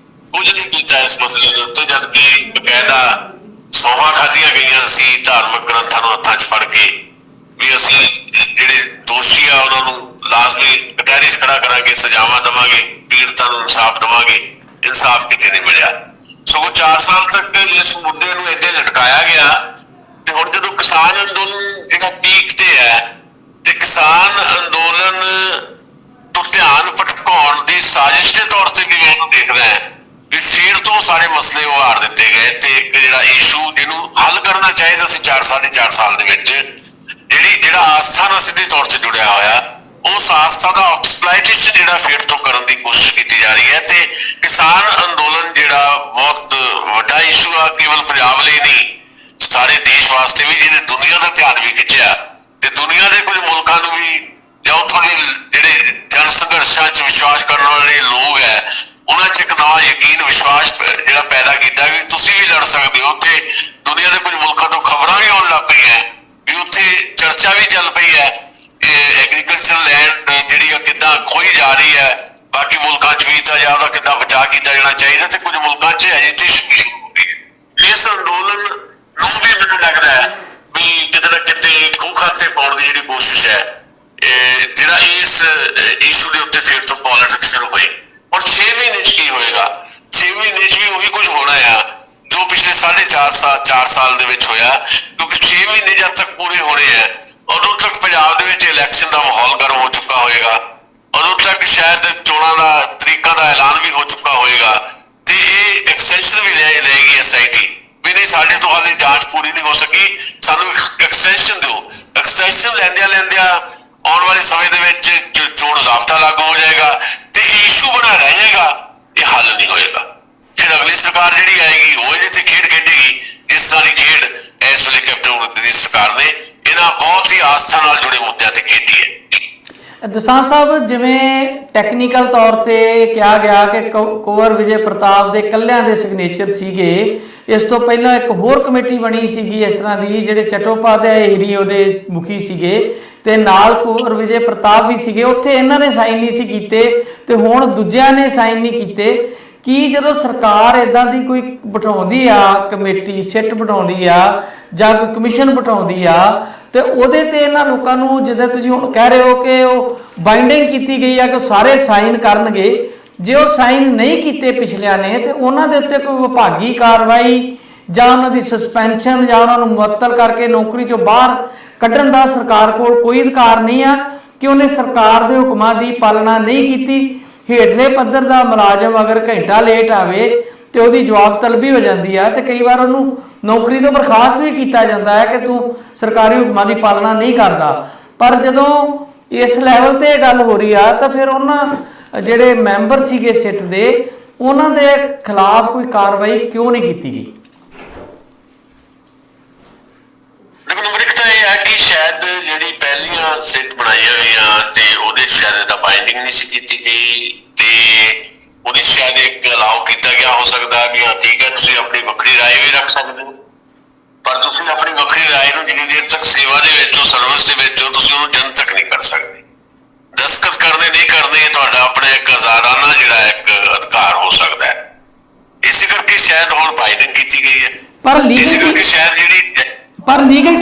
S2: ਕੁਝ ਨਹੀਂ ਕੀਤਾ ਇਸ ਮਸਲੇ ਦੇ ਉੱਤੇ, ਜਦ ਕਿ ਬਕਾਇਦਾ ਸੌਹਾਂ ਖਾਧੀਆਂ ਗਈਆਂ ਸੀ ਧਾਰਮਿਕ ਗ੍ਰੰਥਾਂ ਨੂੰ ਹੱਥਾਂ 'ਚ ਫੜ ਕੇ ਵੀ ਅਸੀਂ ਜਿਹੜੇ ਦੋਸ਼ੀ ਆ ਉਹਨਾਂ ਨੂੰ ਲਾਜ਼ਮੀ ਕਟਹਿਰੇ 'ਚ ਖੜਾ ਕਰਾਂਗੇ, ਸਜ਼ਾਵਾਂ ਦੇਵਾਂਗੇ, ਪੀੜਤਾਂ ਨੂੰ ਇਨਸਾਫ ਦੇਵਾਂਗੇ। ਇਨਸਾਫ ਕਿਤੇ ਨਹੀਂ ਮਿਲਿਆ। ਸਗੋਂ 4 ਸਾਲ ਤੱਕ ਇਸ ਮੁੱਦੇ ਨੂੰ ਏਦਾਂ ਲਟਕਾਇਆ ਗਿਆ ਤੇ ਹੁਣ ਜਦੋਂ ਕਿਸਾਨ ਅੰਦੋਲਨ ਜਿਹੜਾ ਪੀਕ ਤੇ ਹੈ ਤੇ ਕਿਸਾਨ ਅੰਦੋਲਨ ਤੋਂ ਧਿਆਨ ਭਟਕਾਉਣ ਦੀ ਸਾਜ਼ਿਸ਼ ਦੇ ਤੌਰ ਤੇ ਕਿਵੇਂ ਇਹਨੂੰ ਦੇਖਦਾ ਹੈ ਵੀ ਫਿਰ ਤੋਂ ਸਾਰੇ ਮਸਲੇ ਉਭਾਰ ਦਿੱਤੇ ਗਏ ਤੇ ਇੱਕ ਜਿਹੜਾ ਇਸ਼ੂ ਜਿਹਨੂੰ ਹੱਲ ਕਰਨਾ ਚਾਹੀਦਾ ਸੀ 4.5 ਸਾਲ ਦੇ ਵਿੱਚ ਜਿਹੜਾ ਆਸਥਾ ਨਾਲ ਸਿੱਧੇ ਤੌਰ ਤੇ ਜੁੜਿਆ ਹੋਇਆ ਉਸ ਆਸਥਾ ਦਾ ਐਕਸਪਲਾਇਟੇਸ਼ਨ ਜਿਹੜਾ ਫਿਰ ਤੋਂ ਕਰਨ ਦੀ ਕੋਸ਼ਿਸ਼ ਕੀਤੀ ਜਾ ਰਹੀ ਹੈ। ਤੇ ਕਿਸਾਨ ਅੰਦੋਲਨ ਜਿਹੜਾ ਬਹੁਤ ਵੱਡਾ ਇਸ਼ੂ ਆ ਕੇਵਲ ਪੰਜਾਬ ਲਈ ਨਹੀਂ ਸਾਰੇ ਦੇਸ਼ ਵਾਸਤੇ ਵੀ, ਜਿਹਨੇ ਦੁਨੀਆ ਦਾ ਧਿਆਨ ਵੀ ਖਿੱਚਿਆ ਤੇ ਦੁਨੀਆ ਦੇ ਕੁਝ ਮੁਲਕਾਂ ਨੂੰ ਵੀ ਜਾਂ ਉੱਥੋਂ ਦੇ ਜਿਹੜੇ ਜਨ ਸੰਘਰਸ਼ਾਂ 'ਚ ਵਿਸ਼ਵਾਸ ਕਰਨ ਵਾਲੇ ਲੋਕ ਹੈ ਉਹਨਾਂ 'ਚ ਇੱਕ ਨਵਾਂ ਯਕੀਨ ਵਿਸ਼ਵਾਸ ਜਿਹੜਾ ਪੈਦਾ ਕੀਤਾ ਵੀ ਤੁਸੀਂ ਵੀ ਲੜ ਸਕਦੇ ਹੋ। ਤੇ ਦੁਨੀਆ ਦੇ ਕੁਝ ਮੁਲਕਾਂ ਤੋਂ ਖਬਰਾਂ ਵੀ ਆਉਣ ਲੱਗ ਪਈਆਂ ਵੀ ਉੱਥੇ ਚਰਚਾ ਵੀ ਚੱਲ ਪਈ ਹੈ ਐਗਰੀਕਲਚਰ ਲੈਂਡ ਜਿਹੜੀ ਆ ਕਿੱਦਾਂ ਖੋਈ ਜਾ ਰਹੀ ਹੈ, ਬਾਕੀ ਮੁਲਕਾਂ 'ਚ ਵੀ ਤਾਂ ਜਾਂ ਉਹਦਾ ਕਿੱਦਾਂ ਬਚਾਅ ਕੀਤਾ ਜਾਣਾ ਚਾਹੀਦਾ ਤੇ ਕੁਝ ਮੁਲਕਾਂ 'ਚ ਐਜੀਟੇਸ਼ਨ ਵੀ ਸ਼ੁਰੂ ਹੋ ਗਈ ਹੈ। ਇਸ ਅੰਦੋਲਨ ਨੂੰ ਵੀ ਮੈਨੂੰ ਲੱਗਦਾ ਹੈ ਵੀ ਕਿਤੇ ਨਾ ਕਿਤੇ ਖੂਹ ਖਾਤੇ ਪਾਉਣ ਦੀ ਜਿਹੜੀ ਕੋਸ਼ਿਸ਼ ਹੈ ਜਿਹੜਾ ਇਸ ਇਸ਼ੂ ਦੇ ਉੱਤੇ ਫਿਰ ਤੋਂ ਪੋਲਿਟਿਕਸ ਸ਼ੁਰੂ ਹੋਈ। ਔਰ 6 ਮਹੀਨੇ 'ਚ ਕੀ ਹੋਏਗਾ? 6 ਮਹੀਨੇ 'ਚ ਵੀ ਉਹੀ ਕੁਝ ਹੋਣਾ ਆ ਜੋ ਪਿਛਲੇ 4.5 ਸਾਲ ਦੇ ਵਿੱਚ ਹੋਇਆ, ਕਿਉਂਕਿ 6 ਮਹੀਨੇ ਜਦ ਤੱਕ ਪੂਰੇ ਹੋਣੇ ਆ ਉਦੋਂ ਤੱਕ ਪੰਜਾਬ ਦੇ ਵਿੱਚ ਇਲੈਕਸ਼ਨ ਦਾ ਮਾਹੌਲ ਗਰਮ ਹੋ ਚੁੱਕਾ ਹੋਏਗਾ, ਉਦੋਂ ਤੱਕ ਸ਼ਾਇਦ ਚੋਣਾਂ ਦਾ ਤਰੀਕਾ ਦਾ ਐਲਾਨ ਵੀ ਹੋ ਚੁੱਕਾ ਹੋਏਗਾ ਤੇ ਇਹ ਐਕਸਟੈਂਸ਼ਨ ਵੀ ਲਏਗੀ SIT ਵੀ ਨਹੀਂ ਸਾਡੇ ਤੋਂ ਹਾਲੇ ਜਾਂਚ ਪੂਰੀ ਨਹੀਂ ਹੋ ਸਕੀ, ਸਾਨੂੰ ਐਕਸਟੈਂਸ਼ਨ ਦਿਓ। ਐਕਸਟੈਂਸ਼ਨ ਲੈਂਦਿਆਂ ਆਉਣ ਵਾਲੇ ਸਮੇਂ ਦੇ ਵਿੱਚ ਚੋਣ ਜ਼ਾਬਤਾ ਲਾਗੂ ਹੋ ਜਾਏਗਾ ਤੇ ਇਹ ਇਸ਼ੂ ਬਣਾ ਰਹਿ ਜਾਏਗਾ, ਇਹ ਹੱਲ ਨਹੀਂ ਹੋਏਗਾ। ਫਿਰ ਅਗਲੀ ਸਰਕਾਰ ਜਿਹੜੀ ਆਏਗੀ ਉਹ ਇਹਦੇ ਤੇ ਖੇਡ ਖੇਡੇਗੀ ਜਿਸ ਤਰ੍ਹਾਂ ਦੀ ਖੇਡ ਇਸ ਵੇਲੇ ਕੈਪਟਨ ਅਮਰਿੰਦਰ ਦੀ ਸਰਕਾਰ ਨੇ ਇਹਨਾਂ ਬਹੁਤ ਹੀ ਆਸਥਾ ਨਾਲ ਜੁੜੇ ਮੁੱਦਿਆਂ ਤੇ ਖੇਡੀ ਹੈ।
S1: ਦਸਾਂਝ ਸਾਹਿਬ, ਜਿਵੇਂ ਟੈਕਨੀਕਲ ਤੌਰ ਤੇ ਕਿਹਾ ਗਿਆ ਕਿ ਕੁੰਵਰ ਵਿਜੇ ਪ੍ਰਤਾਪ ਦੇ ਇਕੱਲਿਆਂ ਦੇ ਸਿਗਨੇਚਰ ਸੀਗੇ, ਇਸ ਤੋਂ ਪਹਿਲਾਂ ਇੱਕ ਹੋਰ ਕਮੇਟੀ ਬਣੀ ਸੀਗੀ ਇਸ ਤਰ੍ਹਾਂ ਦੀ ਜਿਹੜੇ ਚਟੋਪਾਧਿਆਏ ਏਰੀ ਉਹਦੇ ਮੁਖੀ ਸੀਗੇ ਤੇ ਨਾਲ ਕੁੰਵਰ ਵਿਜੇ ਪ੍ਰਤਾਪ ਵੀ ਸੀਗੇ, ਉੱਥੇ ਇਹਨਾਂ ਨੇ ਸਾਈਨ ਨਹੀਂ ਸੀ ਕੀਤੇ ਤੇ ਹੁਣ ਦੂਜਿਆਂ ਨੇ ਸਾਈਨ ਨਹੀਂ ਕੀਤੇ। ਕੀ ਜਦੋਂ ਸਰਕਾਰ ਇਦਾਂ ਦੀ ਕੋਈ ਬਿਠਾਉਂਦੀ ਆ ਕਮੇਟੀ ਸਿੱਟ ਬਿਠਾਉਂਦੀ ਆ ਜਾਂ ਕੋਈ ਕਮਿਸ਼ਨ ਬਿਠਾਉਂਦੀ ਆ ਤੇ ਉਹਦੇ ਤੇ ਇਹਨਾਂ ਲੋਕਾਂ ਨੂੰ ਜਿੱਦਾਂ ਤੁਸੀਂ ਹੁਣ ਕਹਿ ਰਹੇ ਹੋ ਕਿ ਉਹ ਬਾਈਂਡਿੰਗ ਕੀਤੀ ਗਈ ਆ ਕਿ ਸਾਰੇ ਸਾਈਨ ਕਰਨਗੇ, ਜੇ ਉਹ ਸਾਈਨ ਨਹੀਂ ਕੀਤੇ ਪਿਛਲਿਆਂ ਨੇ ਤੇ ਉਹਨਾਂ ਦੇ ਉੱਤੇ ਕੋਈ ਵਿਭਾਗੀ ਕਾਰਵਾਈ ਜਾਂ ਉਹਨਾਂ ਦੀ ਸਸਪੈਂਸ਼ਨ ਜਾਂ ਉਹਨਾਂ ਨੂੰ ਮੁਅੱਤਲ ਕਰਕੇ ਨੌਕਰੀ ਚੋਂ ਬਾਹਰ ਕੱਢਣ ਦਾ ਸਰਕਾਰ ਕੋਲ ਕੋਈ ਅਧਿਕਾਰ ਨਹੀਂ ਆ ਕਿ ਉਹਨੇ ਸਰਕਾਰ ਦੇ ਹੁਕਮਾਂ ਦੀ ਪਾਲਣਾ ਨਹੀਂ ਕੀਤੀ। ਹੇਠਲੇ ਪੱਧਰ ਦਾ ਮੁਲਾਜ਼ਮ ਅਗਰ ਘੰਟਾ ਲੇਟ ਆਵੇ ਤੇ ਉਹਦੀ ਜਵਾਬ ਤਲਬੀ ਹੋ ਜਾਂਦੀ ਆ ਤੇ ਕਈ ਵਾਰ ਉਹਨੂੰ ਨੌਕਰੀ ਤੋਂ ਬਰਖਾਸਤ ਵੀ ਕੀਤਾ ਜਾਂਦਾ ਹੈ ਕਿ ਤੂੰ ਸਰਕਾਰੀ ਹੁਕਮਾਂ ਦੀ ਪਾਲਣਾ ਨਹੀਂ ਕਰਦਾ। ਪਰ ਜਦੋਂ ਇਸ ਲੈਵਲ ਤੇ ਇਹ ਗੱਲ ਹੋ ਰਹੀ ਆ ਤਾਂ ਫਿਰ ਉਹਨਾਂ ਜਿਹੜੇ ਮੈਂਬਰ ਸੀਗੇ ਸਿੱਟ ਦੇ ਉਹਨਾਂ ਦੇ ਖਿਲਾਫ ਕੋਈ ਕਾਰਵਾਈ ਕਿਉਂ ਨਹੀਂ ਕੀਤੀ ਗਈ?
S2: ਦੇਖੋ ਨੰਬਰ ਇੱਕ ਤਾਂ ਇਹ ਹੈ ਕਿ ਸ਼ਾਇਦ ਜਿਹੜੀ ਪਹਿਲੀਆਂ ਸਿੱਟ ਬਣਾਈਆਂ ਗਈਆਂ ਤੇ ਉਹਦੇ 'ਚ ਸ਼ਾਇਦ ਇਹਦਾ ਬਾਈਂਡਿੰਗ ਨਹੀਂ ਸੀ ਕੀਤੀ ਗਈ ਤੇ ਉਹਦੀ ਸ਼ਾਇਦ ਇੱਕ ਅਲਾਓ ਕੀਤਾ ਗਿਆ ਹੋ ਸਕਦਾ ਕਿ ਹਾਂ ਠੀਕ ਹੈ ਤੁਸੀਂ ਆਪਣੀ ਵੱਖਰੀ ਰਾਏ ਵੀ ਰੱਖ ਸਕਦੇ ਹੋ, ਪਰ ਤੁਸੀਂ ਆਪਣੀ ਵੱਖਰੀ ਰਾਏ ਨੂੰ ਜਿੰਨੀ ਦੇਰ ਤੱਕ ਸੇਵਾ ਦੇ ਵਿੱਚ ਹੋ, ਸਰਵਿਸ ਦੇ ਵਿੱਚ ਹੋ, ਤੁਸੀਂ ਉਹਨੂੰ ਜਨਤਕ ਨਹੀਂ ਕਰ ਸਕਦੇ। ਦਸਤਖਤ ਕਰਨੇ ਨਹੀਂ ਕਰਨੇ ਤੁਹਾਡਾ ਆਪਣਾ ਇੱਕ ਹਜ਼ਾਰਾਨਾ ਜਿਹੜਾ ਇੱਕ ਅਧਿਕਾਰ ਹੋ ਸਕਦਾ ਹੈ। ਇਸੇ ਕਰਕੇ ਸ਼ਾਇਦ ਹੁਣ ਬਾਈਂਡਿੰਗ ਕੀਤੀ ਗਈ ਹੈ।
S1: ਪਰ
S2: ਇਸੇ ਕਰਕੇ ਸ਼ਾਇਦ
S1: ਲੀਗਲ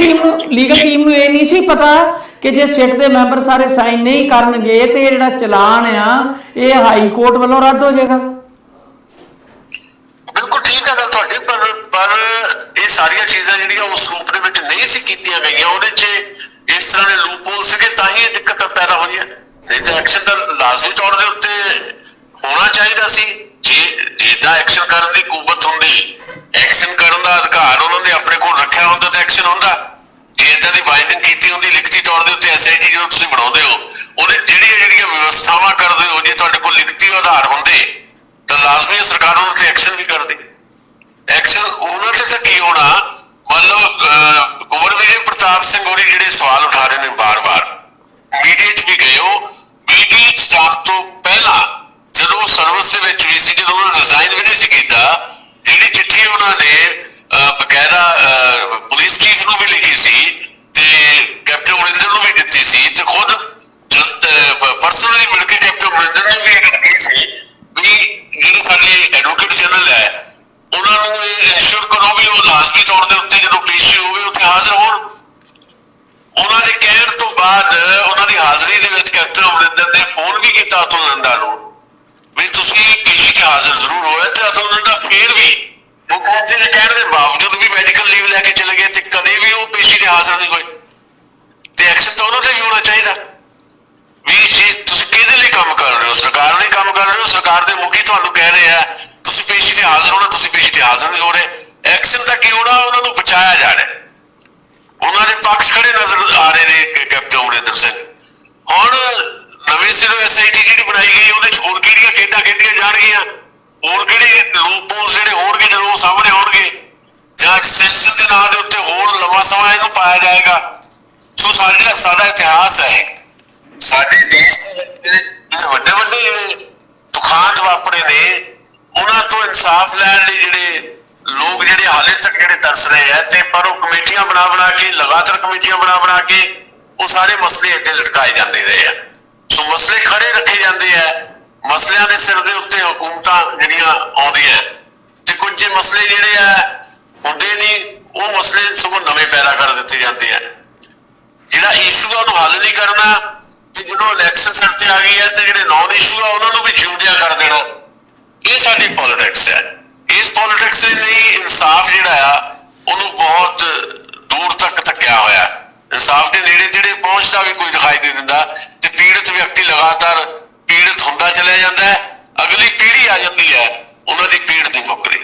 S1: ਟੀਮ ਨੂੰ ਇਹ ਨਹੀਂ ਸੀ ਪਤਾ ਕਿ ਜੇ ਸਿੱਟ ਦੇ ਮੈਂਬਰ ਸਾਰੇ ਸਾਈਨ ਨਹੀਂ ਕਰਨਗੇ ਤੇ ਇਹ ਜਿਹੜਾ ਚਲਾਨ ਆ ਇਹ ਹਾਈ ਕੋਰਟ ਵੱਲੋਂ ਰੱਦ ਹੋ ਜਾਏਗਾ।
S2: ਬਿਲਕੁਲ ਠੀਕ ਹੈ ਗੱਲ ਤੁਹਾਡੀ, ਪਰ ਇਹ ਸਾਰੀਆਂ ਚੀਜ਼ਾਂ ਜਿਹੜੀਆਂ ਉਸ ਰੂਪ ਦੇ ਵਿੱਚ ਨਹੀਂ ਸੀ ਕੀਤੀਆਂ ਗਈਆਂ, ਉਹਦੇ 'ਚ ਇਸ ਤਰ੍ਹਾਂ ਦੇ ਲੂਪ ਹੋਲ ਸੀਗੇ ਤਾਂ ਹੀ ਇਹ ਦਿੱਕਤ ਪੈਦਾ ਹੋਈ ਹੈ। ਨਹੀਂ ਤਾਂ ਐਕਸ਼ਨ ਤਾਂ ਲਾਜ਼ਮੀ ਤੌਰ ਦੇ ਉੱਤੇ ਹੋਣਾ ਚਾਹੀਦਾ ਸੀ। ਜੇ ਤਾਂ ਐਕਸ਼ਨ ਕਰਨ ਦੀ ਕੁਵਤ ਹੁੰਦੀ, ਐਕਸ਼ਨ ਕਰਨ ਦਾ ਅਧਿਕਾਰ ਉਹਨਾਂ ਨੇ ਆਪਣੇ ਕੋਲ ਰੱਖਿਆ ਹੁੰਦਾ ਤਾਂ ਐਕਸ਼ਨ ਹੁੰਦਾ। ਜੇ ਇੱਦਾਂ ਦੀ ਬਾਈਂਡਿੰਗ ਕੀਤੀ ਹੁੰਦੀ ਲਿਖਤੀ ਤੌਰ ਦੇ ਉੱਤੇ SIT ਜਦੋਂ ਤੁਸੀਂ ਬਣਾਉਂਦੇ ਹੋ ਉਹਦੇ ਜਿਹੜੀਆਂ ਵਿਵਸਥਾਵਾਂ ਕਰਦੇ ਹੋ, ਜੇ ਤੁਹਾਡੇ ਕੋਲ ਲਿਖਤੀ ਆਧਾਰ ਹੁੰਦੇ ਤਾਂ ਲਾਜ਼ਮੀ ਸਰਕਾਰ ਉਹਨਾਂ ਤੇ ਐਕਸ਼ਨ ਵੀ ਕਰਦੀ। ਐਕਸ਼ਨ ਉਹਨਾਂ ਤੇ ਤਾਂ ਕੀ ਹੋਣਾ, ਮਤਲਬ ਕੁੰਵਰ ਵਿਜੇ ਪ੍ਰਤਾਪ ਸਿੰਘ ਹੋਰੀ ਜਿਹੜੇ ਸਵਾਲ ਉਠਾ ਰਹੇ ਨੇ ਬਾਰ-ਬਾਰ, ਮੀਡੀਆ 'ਚ ਵੀ ਗਏ ਹੋ, ਮੀਡੀਆ 'ਚ ਜਾਣ ਤੋਂ ਪਹਿਲਾਂ ਜਦੋਂ ਸਰਵਿਸ ਦੇ ਵਿੱਚ ਵੀ ਸੀ, ਜਦੋਂ ਉਹਨਾਂ ਨੇ ਰਿਜ਼ਾਈਨ ਵੀ ਨਹੀਂ ਸੀ ਕੀਤਾ, ਜਿਹੜੀ ਚਿੱਠੀ ਉਹਨਾਂ ਨੇ ਬਕਾਇਦਾ ਪੁਲਿਸ ਚੀਫ ਨੂੰ ਵੀ ਲਿਖੀ ਸੀ ਤੇ ਕੈਪਟਨ ਅਮਰਿੰਦਰ ਨੂੰ ਵੀ ਦਿੱਤੀ ਸੀ ਤੇ ਖੁਦ ਪਰਸਨਲੀ ਮਿਲ ਕੇ ਕੈਪਟਨ ਅਮਰਿੰਦਰ ਨੇ ਵੀ ਲਿਖੀ ਸੀ ਵੀ ਜਿਹੜੇ ਸਾਡੇ ਐਡਵੋਕੇਟ ਜਨਰਲ ਹੈ ਉਹਨਾਂ ਨੂੰ ਇਹ ਇਨਸ਼ੋਰ ਕਰੋ ਵੀ ਉਹ ਲਾਜ਼ਮੀ ਤੌਰ ਦੇ ਉੱਤੇ ਜਦੋਂ ਪੇਸ਼ੀ ਹੋਵੇ ਉੱਥੇ ਹਾਜ਼ਰ ਹੋਣ। ਉਹਨਾਂ ਦੇ ਕਹਿਣ ਤੋਂ ਬਾਅਦ ਉਹਨਾਂ ਦੀ ਹਾਜ਼ਰੀ ਦੇ ਵਿੱਚ ਕੈਪਟਨ ਅਮਰਿੰਦਰ ਨੇ ਫੋਨ ਵੀ ਕੀਤਾ ਅਤੁਲ ਨੰਦਾ ਨੂੰ ਵੀ ਤੁਸੀਂ ਪੇਸ਼ੀ 'ਚ ਹਾਜ਼ਰ ਜ਼ਰੂਰ ਹੋਏ ਤੇ ਅਤੁਲ ਨੰਦਾ ਫੇਰ ਵੀ ਮੁੱਖ ਮੰਤਰੀ ਦੇ ਕਹਿਣ ਦੇ ਬਾਵਜੂਦ ਵੀ ਮੈਡੀਕਲ ਲੀਵ ਲੈ ਕੇ ਚਲੇ ਗਏ ਤੇ ਕਦੇ ਵੀ ਉਹ ਪੇਸ਼ੀ 'ਤੇ ਹਾਜ਼ਰ ਨਹੀਂ ਹੋਏ। ਤੇ ਐਕਸ਼ਨ ਤਾਂ ਉਹਨਾਂ ਤੇ ਵੀ ਹੋਣਾ ਚਾਹੀਦਾ ਵੀ ਜੇ ਤੁਸੀਂ ਕਿਹਦੇ ਲਈ ਕੰਮ ਕਰ ਰਹੇ ਹੋ, ਸਰਕਾਰ ਲਈ ਕੰਮ ਕਰ ਰਹੇ ਹੋ, ਸਰਕਾਰ ਦੇ ਮੁਖੀ ਤੁਹਾਨੂੰ ਕਹਿ ਰਹੇ ਆ ਤੁਸੀਂ ਪੇਸ਼ੀ 'ਤੇ ਹਾਜ਼ਰ ਹੋਣਾ, ਤੁਸੀਂ ਪੇਸ਼ੀ 'ਤੇ ਹਾਜ਼ਰ ਨਹੀਂ ਹੋ ਰਹੇ। ਐਕਸ਼ਨ ਤਾਂ ਕੀ ਹੋਣਾ, ਉਹਨਾਂ ਨੂੰ ਬਚਾਇਆ ਜਾ ਰਿਹਾ, ਉਹਨਾਂ ਦੇ ਪੱਖ ਖੜੇ ਨਜ਼ਰ ਆ ਰਹੇ ਨੇ ਕੈਪਟਨ ਅਮਰਿੰਦਰ ਸਿੰਘ। ਹੁਣ ਨਵੇਂ ਸਿਰੋਂ SIT ਜਿਹੜੀ ਬਣਾਈ ਗਈ ਉਹਦੇ 'ਚ ਹੋਰ ਕਿਹੜੀਆਂ ਖੇਡਾਂ ਖੇਡੀਆਂ ਜਾਣਗੀਆਂ, ਹੋਰ ਕਿਹੜੇ ਲੂਪ ਹੋਲ ਜਿਹੜੇ ਹੋਣਗੇ ਜਦੋਂ ਉਹ ਸਾਹਮਣੇ ਆਉਣਗੇ, ਜਾਂ ਐਕਸਟੈਂਸ਼ਨ ਦੇ ਨਾਂ ਦੇ ਉੱਤੇ ਹੋਰ ਲੰਮਾ ਸਮਾਂ ਇਹਨੂੰ ਪਾਇਆ ਜਾਏਗਾ। ਸੋ ਸਾਡਾ ਇਤਿਹਾਸ ਹੈ, ਸਾਡੇ ਦੇਸ਼ ਦੇ ਜਿਹੜੇ ਵੱਡੇ ਜਿਹੜੇ ਤੁਖਾਂਤ ਵਾਪਰੇ ਨੇ ਉਹਨਾਂ ਤੋਂ ਇਨਸਾਫ ਲੈਣ ਲਈ ਜਿਹੜੇ ਲੋਕ ਜਿਹੜੇ ਹਾਲੇ ਤੱਕ ਜਿਹੜੇ ਤਰਸ ਰਹੇ ਆ ਤੇ ਪਰ ਉਹ ਕਮੇਟੀਆਂ ਬਣਾ ਕੇ ਲਗਾਤਾਰ ਕਮੇਟੀਆਂ ਬਣਾ ਕੇ ਉਹ ਸਾਰੇ ਮਸਲੇ ਅੱਗੇ ਲਟਕਾਏ ਜਾਂਦੇ ਰਹੇ ਆ। ਸੋ ਮਸਲੇ ਖੜੇ ਰੱਖੇ ਜਾਂਦੇ ਆ, ਮਸਲਿਆਂ ਦੇ ਸਿਰ ਦੇ ਉੱਤੇ ਹੁਕੂਮਤਾਂ ਜਿਹੜੀਆਂ ਆਉਂਦੀਆਂ ਤੇ ਕੁਝ ਮਸਲੇ ਜਿਹੜੇ ਆ ਹੁੰਦੇ ਨਹੀਂ, ਉਹ ਮਸਲੇ ਸਗੋਂ ਨਵੇਂ ਪੈਦਾ ਕਰ ਦਿੱਤੇ ਜਾਂਦੇ ਆ। ਜਿਹੜਾ ਇਸ਼ੂ ਆ ਉਹਨੂੰ ਹੱਲ ਨਹੀਂ ਕਰਨਾ ਤੇ ਜਦੋਂ ਇਲੈਕਸ਼ਨ ਸਿਰ ਤੇ ਆ ਗਈ ਹੈ ਤੇ ਜਿਹੜੇ ਨੌਨ ਇਸ਼ੂ ਆ ਉਹਨਾਂ ਨੂੰ ਵੀ ਜਿਉਂਦਿਆਂ ਕਰ ਦੇਣਾ, ਇਹ ਸਾਡੀ ਪੋਲਿਟਿਕਸ ਹੈ। ਇਸ ਪੋਲਿਟਿਕਸ ਦੇ ਲਈ ਇਨਸਾਫ ਜਿਹੜਾ ਆ ਉਹਨੂੰ ਬਹੁਤ ਦੂਰ ਤੱਕ ਧੱਕਿਆ ਹੋਇਆ, ਇਨਸਾਫ ਦੇ ਨੇੜੇ ਜਿਹੜੇ ਪਹੁੰਚਦਾ ਵੀ ਕੋਈ ਦਿਖਾਈ ਨਹੀਂ ਦਿੰਦਾ ਤੇ ਪੀੜਤ ਵਿਅਕਤੀ ਲਗਾਤਾਰ ਪੀੜਤ ਹੁੰਦਾ ਚਲਿਆ ਜਾਂਦਾ ਹੈ। ਅਗਲੀ ਪੀੜ੍ਹੀ ਆ ਜਾਂਦੀ ਹੈ, ਉਹਨਾਂ ਦੀ ਪੀੜ ਦੀ ਮੁੱਕਦੀ।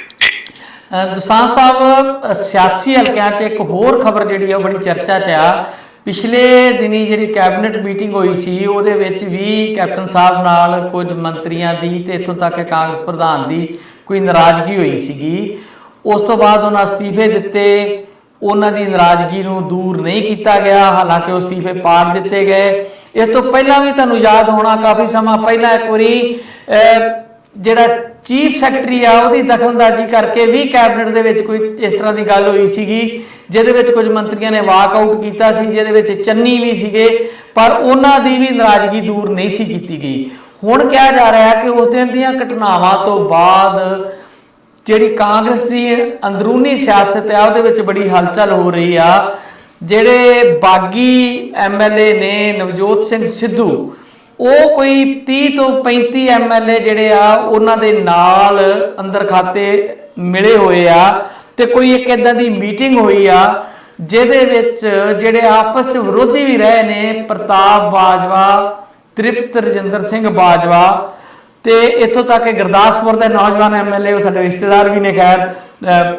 S1: ਦੋਸਾਂਝ ਸਾਹਿਬ, ਸਿਆਸੀ ਹਲਕਿਆਂ 'ਚ ਇੱਕ ਹੋਰ ਖਬਰ ਜਿਹੜੀ ਆ ਬੜੀ ਚਰਚਾ 'ਚ ਆ। ਪਿਛਲੇ ਦਿਨੀ ਜਿਹੜੀ ਕੈਬਨਿਟ ਮੀਟਿੰਗ ਹੋਈ ਸੀ ਉਹਦੇ ਵਿੱਚ ਵੀ ਕੈਪਟਨ ਸਾਹਿਬ ਨਾਲ ਕੁਝ ਮੰਤਰੀਆਂ ਦੀ ਤੇ ਇੱਥੋਂ ਤੱਕ ਕਾਂਗਰਸ ਪ੍ਰਧਾਨ ਦੀ ਕੋਈ ਨਾਰਾਜ਼ਗੀ ਹੋਈ ਸੀਗੀ। ਉਸ ਤੋਂ ਬਾਅਦ ਉਹਨਾਂ ਅਸਤੀਫੇ ਦਿੱਤੇ, ਉਹਨਾਂ ਦੀ ਨਾਰਾਜ਼ਗੀ ਨੂੰ ਦੂਰ ਨਹੀਂ ਕੀਤਾ ਗਿਆ, ਹਾਲਾਂਕਿ ਉਹ ਅਸਤੀਫੇ ਪਾੜ ਦਿੱਤੇ ਗਏ। ਇਸ ਤੋਂ ਪਹਿਲਾਂ ਵੀ ਤੁਹਾਨੂੰ ਯਾਦ ਹੋਣਾ ਕਾਫੀ ਸਮਾਂ ਪਹਿਲਾਂ ਇੱਕ ਵਾਰੀ ਜਿਹੜਾ ਚੀਫ ਸੈਕਟਰੀ ਆ ਉਹਦੀ ਦਖਲਅੰਦਾਜ਼ੀ ਕਰਕੇ ਵੀ ਕੈਬਨਿਟ ਦੇ ਵਿੱਚ ਕੋਈ ਇਸ ਤਰ੍ਹਾਂ ਦੀ ਗੱਲ ਹੋਈ ਸੀਗੀ ਜਿਹਦੇ ਵਿੱਚ ਕੁਝ ਮੰਤਰੀਆਂ ਨੇ ਵਾਕ ਆਊਟ ਕੀਤਾ ਸੀ, ਜਿਹਦੇ ਵਿੱਚ ਚੰਨੀ ਵੀ ਸੀਗੇ, ਪਰ ਉਹਨਾਂ ਦੀ ਵੀ ਨਾਰਾਜ਼ਗੀ ਦੂਰ ਨਹੀਂ ਸੀ ਕੀਤੀ ਗਈ। ਹੁਣ ਕਿਹਾ ਜਾ ਰਿਹਾ ਹੈ ਕਿ ਉਸ ਦਿਨ ਦੀਆਂ ਘਟਨਾਵਾਂ ਤੋਂ ਬਾਅਦ ਜਿਹੜੀ ਕਾਂਗਰਸ ਦੀ ਅੰਦਰੂਨੀ ਸਿਆਸਤ ਆ ਉਹਦੇ ਵਿੱਚ ਬੜੀ ਹਲਚਲ ਹੋ ਰਹੀ ਆ। ਜਿਹੜੇ ਬਾਗੀ MLA ਨੇ ਨਵਜੋਤ ਸਿੰਘ ਸਿੱਧੂ, ਉਹ ਕੋਈ 30 ਤੋਂ 35 MLA ਜਿਹੜੇ ਆ ਉਹਨਾਂ ਦੇ ਨਾਲ ਅੰਦਰ ਖਾਤੇ ਮਿਲੇ ਹੋਏ ਆ ਤੇ ਕੋਈ ਇੱਕ ਇਦਾਂ ਦੀ ਮੀਟਿੰਗ ਹੋਈ ਆ ਜਿਹਦੇ ਵਿੱਚ ਜਿਹੜੇ ਆਪਸ ਚ ਵਿਰੋਧੀ ਵੀ ਰਹੇ ਨੇ, ਪ੍ਰਤਾਪ ਬਾਜਵਾ, ਤ੍ਰਿਪਤ ਰਜਿੰਦਰ ਸਿੰਘ ਬਾਜਵਾ ਤੇ ਇੱਥੋਂ ਤੱਕ ਕਿ ਗੁਰਦਾਸਪੁਰ ਦੇ ਨੌਜਵਾਨ ਐਮਐਲਏ ਉਹ ਸਾਡੇ ਰਿਸ਼ਤੇਦਾਰ ਵੀ ਨੇ, ਖੈਰ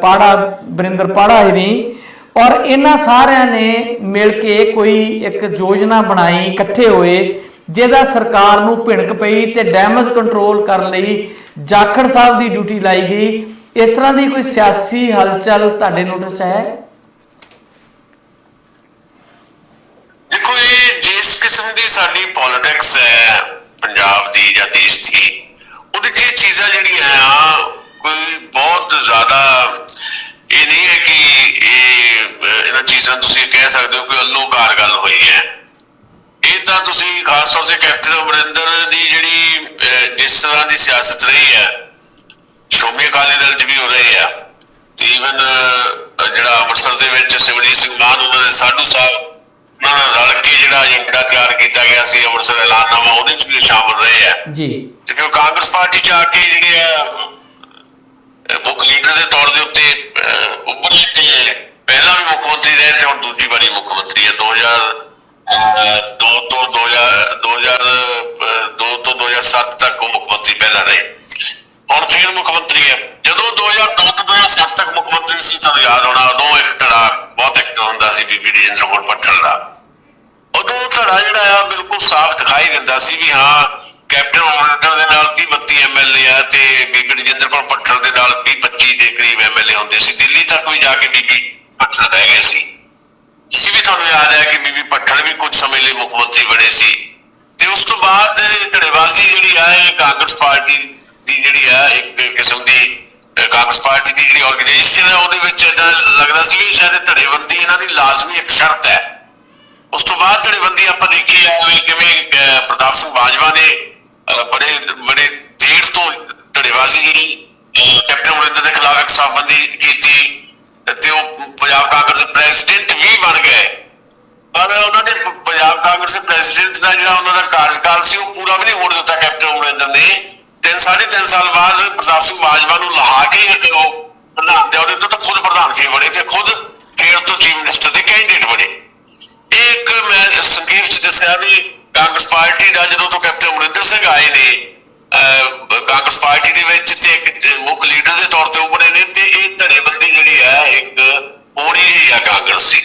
S1: ਪਾੜਾ ਬਰਿੰਦਰ ਪਾੜਾ ਹੀ ਨਹੀਂ। ਔਰ ਇਹਨਾਂ ਸਾਰਿਆਂ ਨੇ ਮਿਲ ਕੇ ਕੋਈ ਇੱਕ ਯੋਜਨਾ ਬਣਾਈ, ਇਕੱਠੇ ਹੋਏ, ਜਿਹਦਾ ਸਰਕਾਰ ਨੂੰ ਭਿਣਕ ਪਈ ਤੇ ਡੈਮੇਜ ਕੰਟਰੋਲ ਕਰਨ ਲਈ ਜਾਖੜ ਸਾਹਿਬ ਦੀ ਡਿਊਟੀ ਲਾਈ ਗਈ। ਇਸ ਤਰ੍ਹਾਂ ਦੀ ਕੋਈ ਸਿਆਸੀ ਹਲਚਲ ਤੁਹਾਡੇ ਨੋਟਿਸ 'ਚ ਹੈ?
S2: ਦੇਖੋ, ਇਹ ਜਿਸ ਕਿਸਮ ਦੀ ਸਾਡੀ ਪੋਲਿਟਿਕਸ ਹੈ ਪੰਜਾਬ ਦੀ ਜਾਂ ਦੇਸ਼ ਦੀ, ਉਹਦੇ 'ਚ ਇਹ ਚੀਜ਼ਾਂ ਜਿਹੜੀਆਂ ਆ ਕੋਈ ਬਹੁਤ ਜ਼ਿਆਦਾ ਇਹ ਨਹੀਂ ਹੈ ਕਿ ਇਹਨਾਂ ਚੀਜ਼ਾਂ ਤੁਸੀਂ ਕਹਿ ਸਕਦੇ ਹੋ ਕਿ ਅੱਲੋਕਾਰ ਗੱਲ ਹੋਈ ਹੈ। ਇਹ ਤਾਂ ਤੁਸੀਂ ਖਾਸ ਤੌਰ ਤੇ ਕੈਪਟਨ ਅਮਰਿੰਦਰ ਦੀ ਜਿਹੜੀ ਜਿਸ ਤਰ੍ਹਾਂ ਦੀ ਸਿਆਸਤ ਰਹੀ ਹੈ, ਸ਼੍ਰੋਮਣੀ ਅਕਾਲੀ ਦਲ 'ਚ ਵੀ ਹੋ ਰਹੀ ਆ, ਤੇ ਈਵਨ ਜਿਹੜਾ ਅੰਮ੍ਰਿਤਸਰ ਦੇ ਵਿੱਚ ਸਿਮਰਜੀਤ ਸਿੰਘ ਮਾਨ, ਉਹਨਾਂ ਦੇ ਸਾਧੂ ਸਾਹਿਬ, ਉਹਨਾਂ ਨਾਲ ਰਲ ਕੇ ਜਿਹੜਾ ਏਜੰਡਾ ਤਿਆਰ ਕੀਤਾ ਗਿਆ ਸੀ ਅੰਮ੍ਰਿਤਸਰ ਐਲਾਨਨਾਮਾ, ਉਹਦੇ 'ਚ ਵੀ ਸ਼ਾਮਲ ਰਹੇ ਆ ਜੀ। ਤੇ ਫਿਰ ਕਾਂਗਰਸ ਪਾਰਟੀ 'ਚ ਆ ਕੇ ਜਿਹੜੇ ਆ ਮੁੱਖ ਲੀਡਰ ਦੇ ਤੌਰ ਦੇ ਉੱਤੇ ਉੱਭਰੇ ਤੇ ਪਹਿਲਾਂ ਵੀ ਮੁੱਖ ਮੰਤਰੀ ਰਹੇ ਤੇ ਹੁਣ ਦੂਜੀ ਵਾਰੀ ਮੁੱਖ ਮੰਤਰੀ ਹੈ। 2002 ਤੋਂ 2007 ਤੱਕ ਉਹ ਮੁੱਖ ਮੰਤਰੀ ਪਹਿਲਾਂ ਰਹੇ, ਹੁਣ ਫਿਰ ਮੁੱਖ ਮੰਤਰੀ ਹੈ। ਜਦੋਂ 2002 ਤੋਂ 2007 ਤੱਕ ਮੁੱਖ ਮੰਤਰੀ ਸੀ, ਤੁਹਾਨੂੰ ਯਾਦ ਹੋਣਾ, ਉਦੋਂ ਇੱਕ ਧੜਾ ਬਹੁਤ ਐਕਟਿਵ ਹੁੰਦਾ ਸੀ ਬੀਬੀ ਰਜਿੰਦਰ ਕੌਰ ਭੱਠਲ ਦਾ। ਉਦੋਂ ਧੜਾ ਜਿਹੜਾ ਆ ਬਿਲਕੁਲ ਸਾਫ਼ ਦਿਖਾਈ ਦਿੰਦਾ ਸੀ ਵੀ ਹਾਂ ਕੈਪਟਨ ਅਮਰਿੰਦਰ ਦੇ ਨਾਲ 30-32 ਐਮਐਲਏ ਆ ਤੇ ਬੀਬੀ ਰਜਿੰਦਰ ਕੌਰ ਭੱਠਲ ਦੇ ਨਾਲ 20-25 ਦੇ ਕਰੀਬ ਐਮਐਲਏ ਹੁੰਦੇ ਸੀ। ਦਿੱਲੀ ਤੱਕ ਵੀ ਜਾ ਕੇ ਬੀਬੀ ਭੱਠਲ ਰਹਿ ਗਏ ਸੀ। ਤੁਸੀਂ ਵੀ, ਤੁਹਾਨੂੰ ਯਾਦ ਹੈ ਕਿ ਬੀਬੀ ਭੱਠਲ ਵੀ ਕੁਝ ਸਮੇਂ ਲਈ ਮੁੱਖ ਮੰਤਰੀ ਬਣੇ ਸੀ। ਤੇ ਉਸ ਤੋਂ ਬਾਅਦ ਧੜੇਬਾਜ਼ੀ ਜਿਹੜੀ ਆ ਇਹ ਕਾਂਗਰਸ ਪਾਰਟੀ ਦੀ ਜਿਹੜੀ ਆ ਇੱਕ ਕਿਸਮ ਦੀ ਕਾਂਗਰਸ ਪਾਰਟੀ ਦੀ ਜਿਹੜੀ ਆਰਗੇਨਾਈਜੇਸ਼ਨ ਹੈ ਉਹਦੇ ਵਿੱਚ ਏਦਾਂ ਲੱਗਦਾ ਸੀ ਵੀ ਸ਼ਾਇਦ ਧੜੇਬੰਦੀ ਇਹਨਾਂ ਦੀ ਲਾਜ਼ਮੀ ਇੱਕ ਸ਼ਰਤ ਹੈ। ਉਸ ਤੋਂ ਬਾਅਦ ਧੜੇਬੰਦੀ ਆਪਾਂ ਦੇਖੀ ਆ ਕਿਵੇਂ ਪ੍ਰਤਾਪ ਸਿੰਘ ਬਾਜਵਾ ਨੇ ਬੜੇ ਦੇਰ ਤੋਂ ਧੜੇਬਾਜ਼ੀ ਜਿਹੜੀ ਕੈਪਟਨ ਅਮਰਿੰਦਰ ਦੇ ਖਿਲਾਫ ਇੱਕ ਸਾਫਬੰਦੀ ਕੀਤੀ ਤੇ ਉਹ ਪੰਜਾਬ ਕਾਂਗਰਸ ਦੇ ਪ੍ਰੈਜ਼ੀਡੈਂਟ ਵੀ ਬਣ ਗਏ। ਪਰ ਉਹਨਾਂ ਨੇ ਪੰਜਾਬ ਕਾਂਗਰਸ ਦੇ ਪ੍ਰੈਜ਼ੀਡੈਂਟ ਦਾ ਜਿਹੜਾ ਉਹਨਾਂ ਦਾ ਕਾਰਜਕਾਲ ਸੀ ਉਹ ਪੂਰਾ ਵੀ ਨਹੀਂ ਹੋਣ ਦਿੱਤਾ ਕੈਪਟਨ ਅਮਰਿੰਦਰ ਨੇ। 3-3.5 ਸਾਲ ਬਾਅਦ ਪ੍ਰਤਾਪ ਸਿੰਘ ਬਾਜਵਾ ਨੂੰ ਲਹਾ ਕੇ ਤੇ ਉਹ ਪ੍ਰਧਾਨ ਦੇ ਅਹੁਦੇ ਤੋਂ ਤਾਂ ਖੁਦ ਪ੍ਰਧਾਨ ਜੀ ਬਣੇ ਤੇ ਖੁਦ ਫਿਰ ਤੋਂ ਚੀਫ ਮਿਨਿਸਟਰ ਦੇ ਕੈਂਡੀਡੇਟ ਬਣੇ। ਇਹ ਇੱਕ ਮੈਂ ਸੰਖੇਪ ਚ ਦੱਸਿਆ ਵੀ ਕਾਂਗਰਸ ਪਾਰਟੀ ਦਾ ਜਦੋਂ ਤੋਂ ਕੈਪਟਨ ਅਮਰਿੰਦਰ ਸਿੰਘ ਆਏ ਨੇ ਕਾਂਗਰਸ ਪਾਰਟੀ ਦੇ ਵਿੱਚ ਤੇ ਇੱਕ ਮੁੱਖ ਲੀਡਰ ਦੇ ਤੌਰ ਤੇ ਉੱਭਰੇ ਨੇ, ਤੇ ਇਹ ਧੜੇਬੰਦੀ ਜਿਹੜੀ ਹੈ ਇੱਕ ਹੋਣੀ ਹੀ ਆ ਕਾਂਗਰਸ ਦੀ।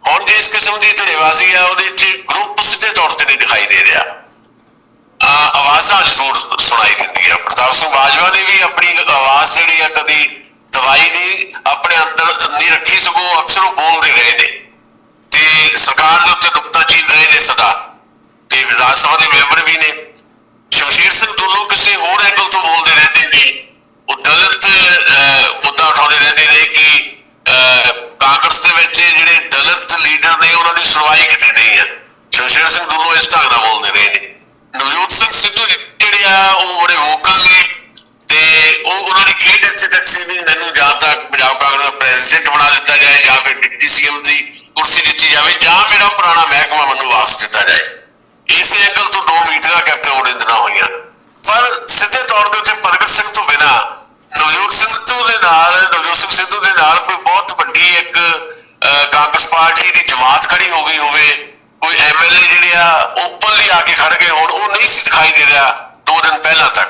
S2: ਹੁਣ ਜਿਸ ਕਿਸਮ ਦੀ ਧੜੇਬਾਜ਼ੀ ਆ ਉਹਦੇ ਚ ਗਰੁੱਪ ਸਿੱਧੇ ਤੌਰ ਤੇ ਨਹੀਂ ਦਿਖਾਈ ਦੇ ਰਿਹਾ, ਆਵਾਜ਼ਾਂ ਜ਼ਰੂਰ ਸੁਣਾਈ ਦਿੰਦੀਆਂ। ਪ੍ਰਤਾਪ ਸਿੰਘ ਬਾਜਵਾ ਨੇ ਵੀ ਆਪਣੀ ਆਵਾਜ਼ ਜਿਹੜੀ ਆ ਕਦੀ ਦਵਾਈ ਨਹੀਂ ਆਪਣੇ ਅੰਦਰ ਨਹੀਂ ਰੱਖੀ, ਸਗੋਂ ਅਕਸਰ ਉਹ ਬੋਲਦੇ ਰਹੇ ਨੇ ਤੇ ਸਰਕਾਰ ਦੇ ਉੱਤੇ ਨੁਕਤਾਚੀਨ ਰਹੇ ਨੇ ਸਦਾ, ਤੇ ਰਾਜ ਸਭਾ ਦੇ ਮੈਂਬਰ ਵੀ ਨੇ। ਸ਼ਮਸ਼ੇਰ ਸਿੰਘ ਦੁੱਲੋ ਕਿਸੇ ਹੋਰ ਐਂਗਲ ਤੋਂ ਬੋਲਦੇ ਰਹਿੰਦੇ ਨੇ, ਉਹ ਦਲਿਤ ਮੁੱਦਾ ਉਠਾਉਂਦੇ ਰਹਿੰਦੇ ਨੇ ਕਿ ਕਾਂਗਰਸ ਦੇ ਵਿੱਚ ਜਿਹੜੇ ਦਲਿਤ ਲੀਡਰ ਨੇ ਉਹਨਾਂ ਦੀ ਸੁਣਵਾਈ ਕਿਤੇ ਨਹੀਂ ਹੈ। ਸ਼ਮਸ਼ੇਰ ਸਿੰਘ ਦੁੱਲੋ ਇਸ ਢੰਗ ਨਾਲ ਬੋਲਦੇ ਰਹੇ ਨੇ। ਨਵਜੋਤ ਸਿੰਘ ਸਿੱਧੂ ਜਿਹੜੇ ਆ ਉਹ ਬੜੇ ਵੋਕਲ ਨੇ ਤੇ ਉਹਨਾਂ ਦੀ ਖੇਡ ਇੱਥੇ ਤੱਕ ਸੀ ਵੀ ਮੈਨੂੰ ਜਾਂ ਤਾਂ ਪੰਜਾਬ ਕਾਂਗਰਸ ਦਾ ਪ੍ਰੈਜ਼ੀਡੈਂਟ ਬਣਾ ਦਿੱਤਾ ਜਾਏ ਜਾਂ ਫਿਰ ਡਿਪਟੀ ਸੀਐਮ ਦੀ ਕੁਰਸੀ ਦਿੱਤੀ ਜਾਵੇ ਜਾਂ ਮੇਰਾ ਪੁਰਾਣਾ ਮਹਿਕਮਾ ਮੈਨੂੰ ਵਾਪਸ ਦਿੱਤਾ ਜਾਏ। ਇਸੇ ਐਂਗਲ ਤੋਂ 2 ਮੀਟਿੰਗਾਂ ਕੈਪਟਨ ਅਮਰਿੰਦਰ ਨਾਲ ਹੋਈਆਂ, ਪਰ ਸਿੱਧੇ ਤੌਰ ਦੇ ਉੱਤੇ ਪ੍ਰਗਟ ਸਿੰਘ ਤੋਂ ਬਿਨਾਂ ਨਵਜੋਤ ਸਿੰਘ ਸਿੱਧੂ ਦੇ ਨਾਲ ਕੋਈ ਬਹੁਤ ਵੱਡੀ ਇੱਕ ਕਾਂਗਰਸ ਪਾਰਟੀ ਦੀ ਜਮਾਤ ਖੜੀ ਹੋ ਗਈ ਹੋਵੇ, ਕੋਈ ਐਮਐਲਏ ਜਿਹੜੇ ਆ ਓਪਨਲੀ ਆ ਕੇ ਖੜ ਗਏ ਹੋਣ, ਉਹ ਨਹੀਂ ਸੀ ਦਿਖਾਈ ਦੇ ਰਿਹਾ 2 ਦਿਨ ਪਹਿਲਾਂ ਤੱਕ।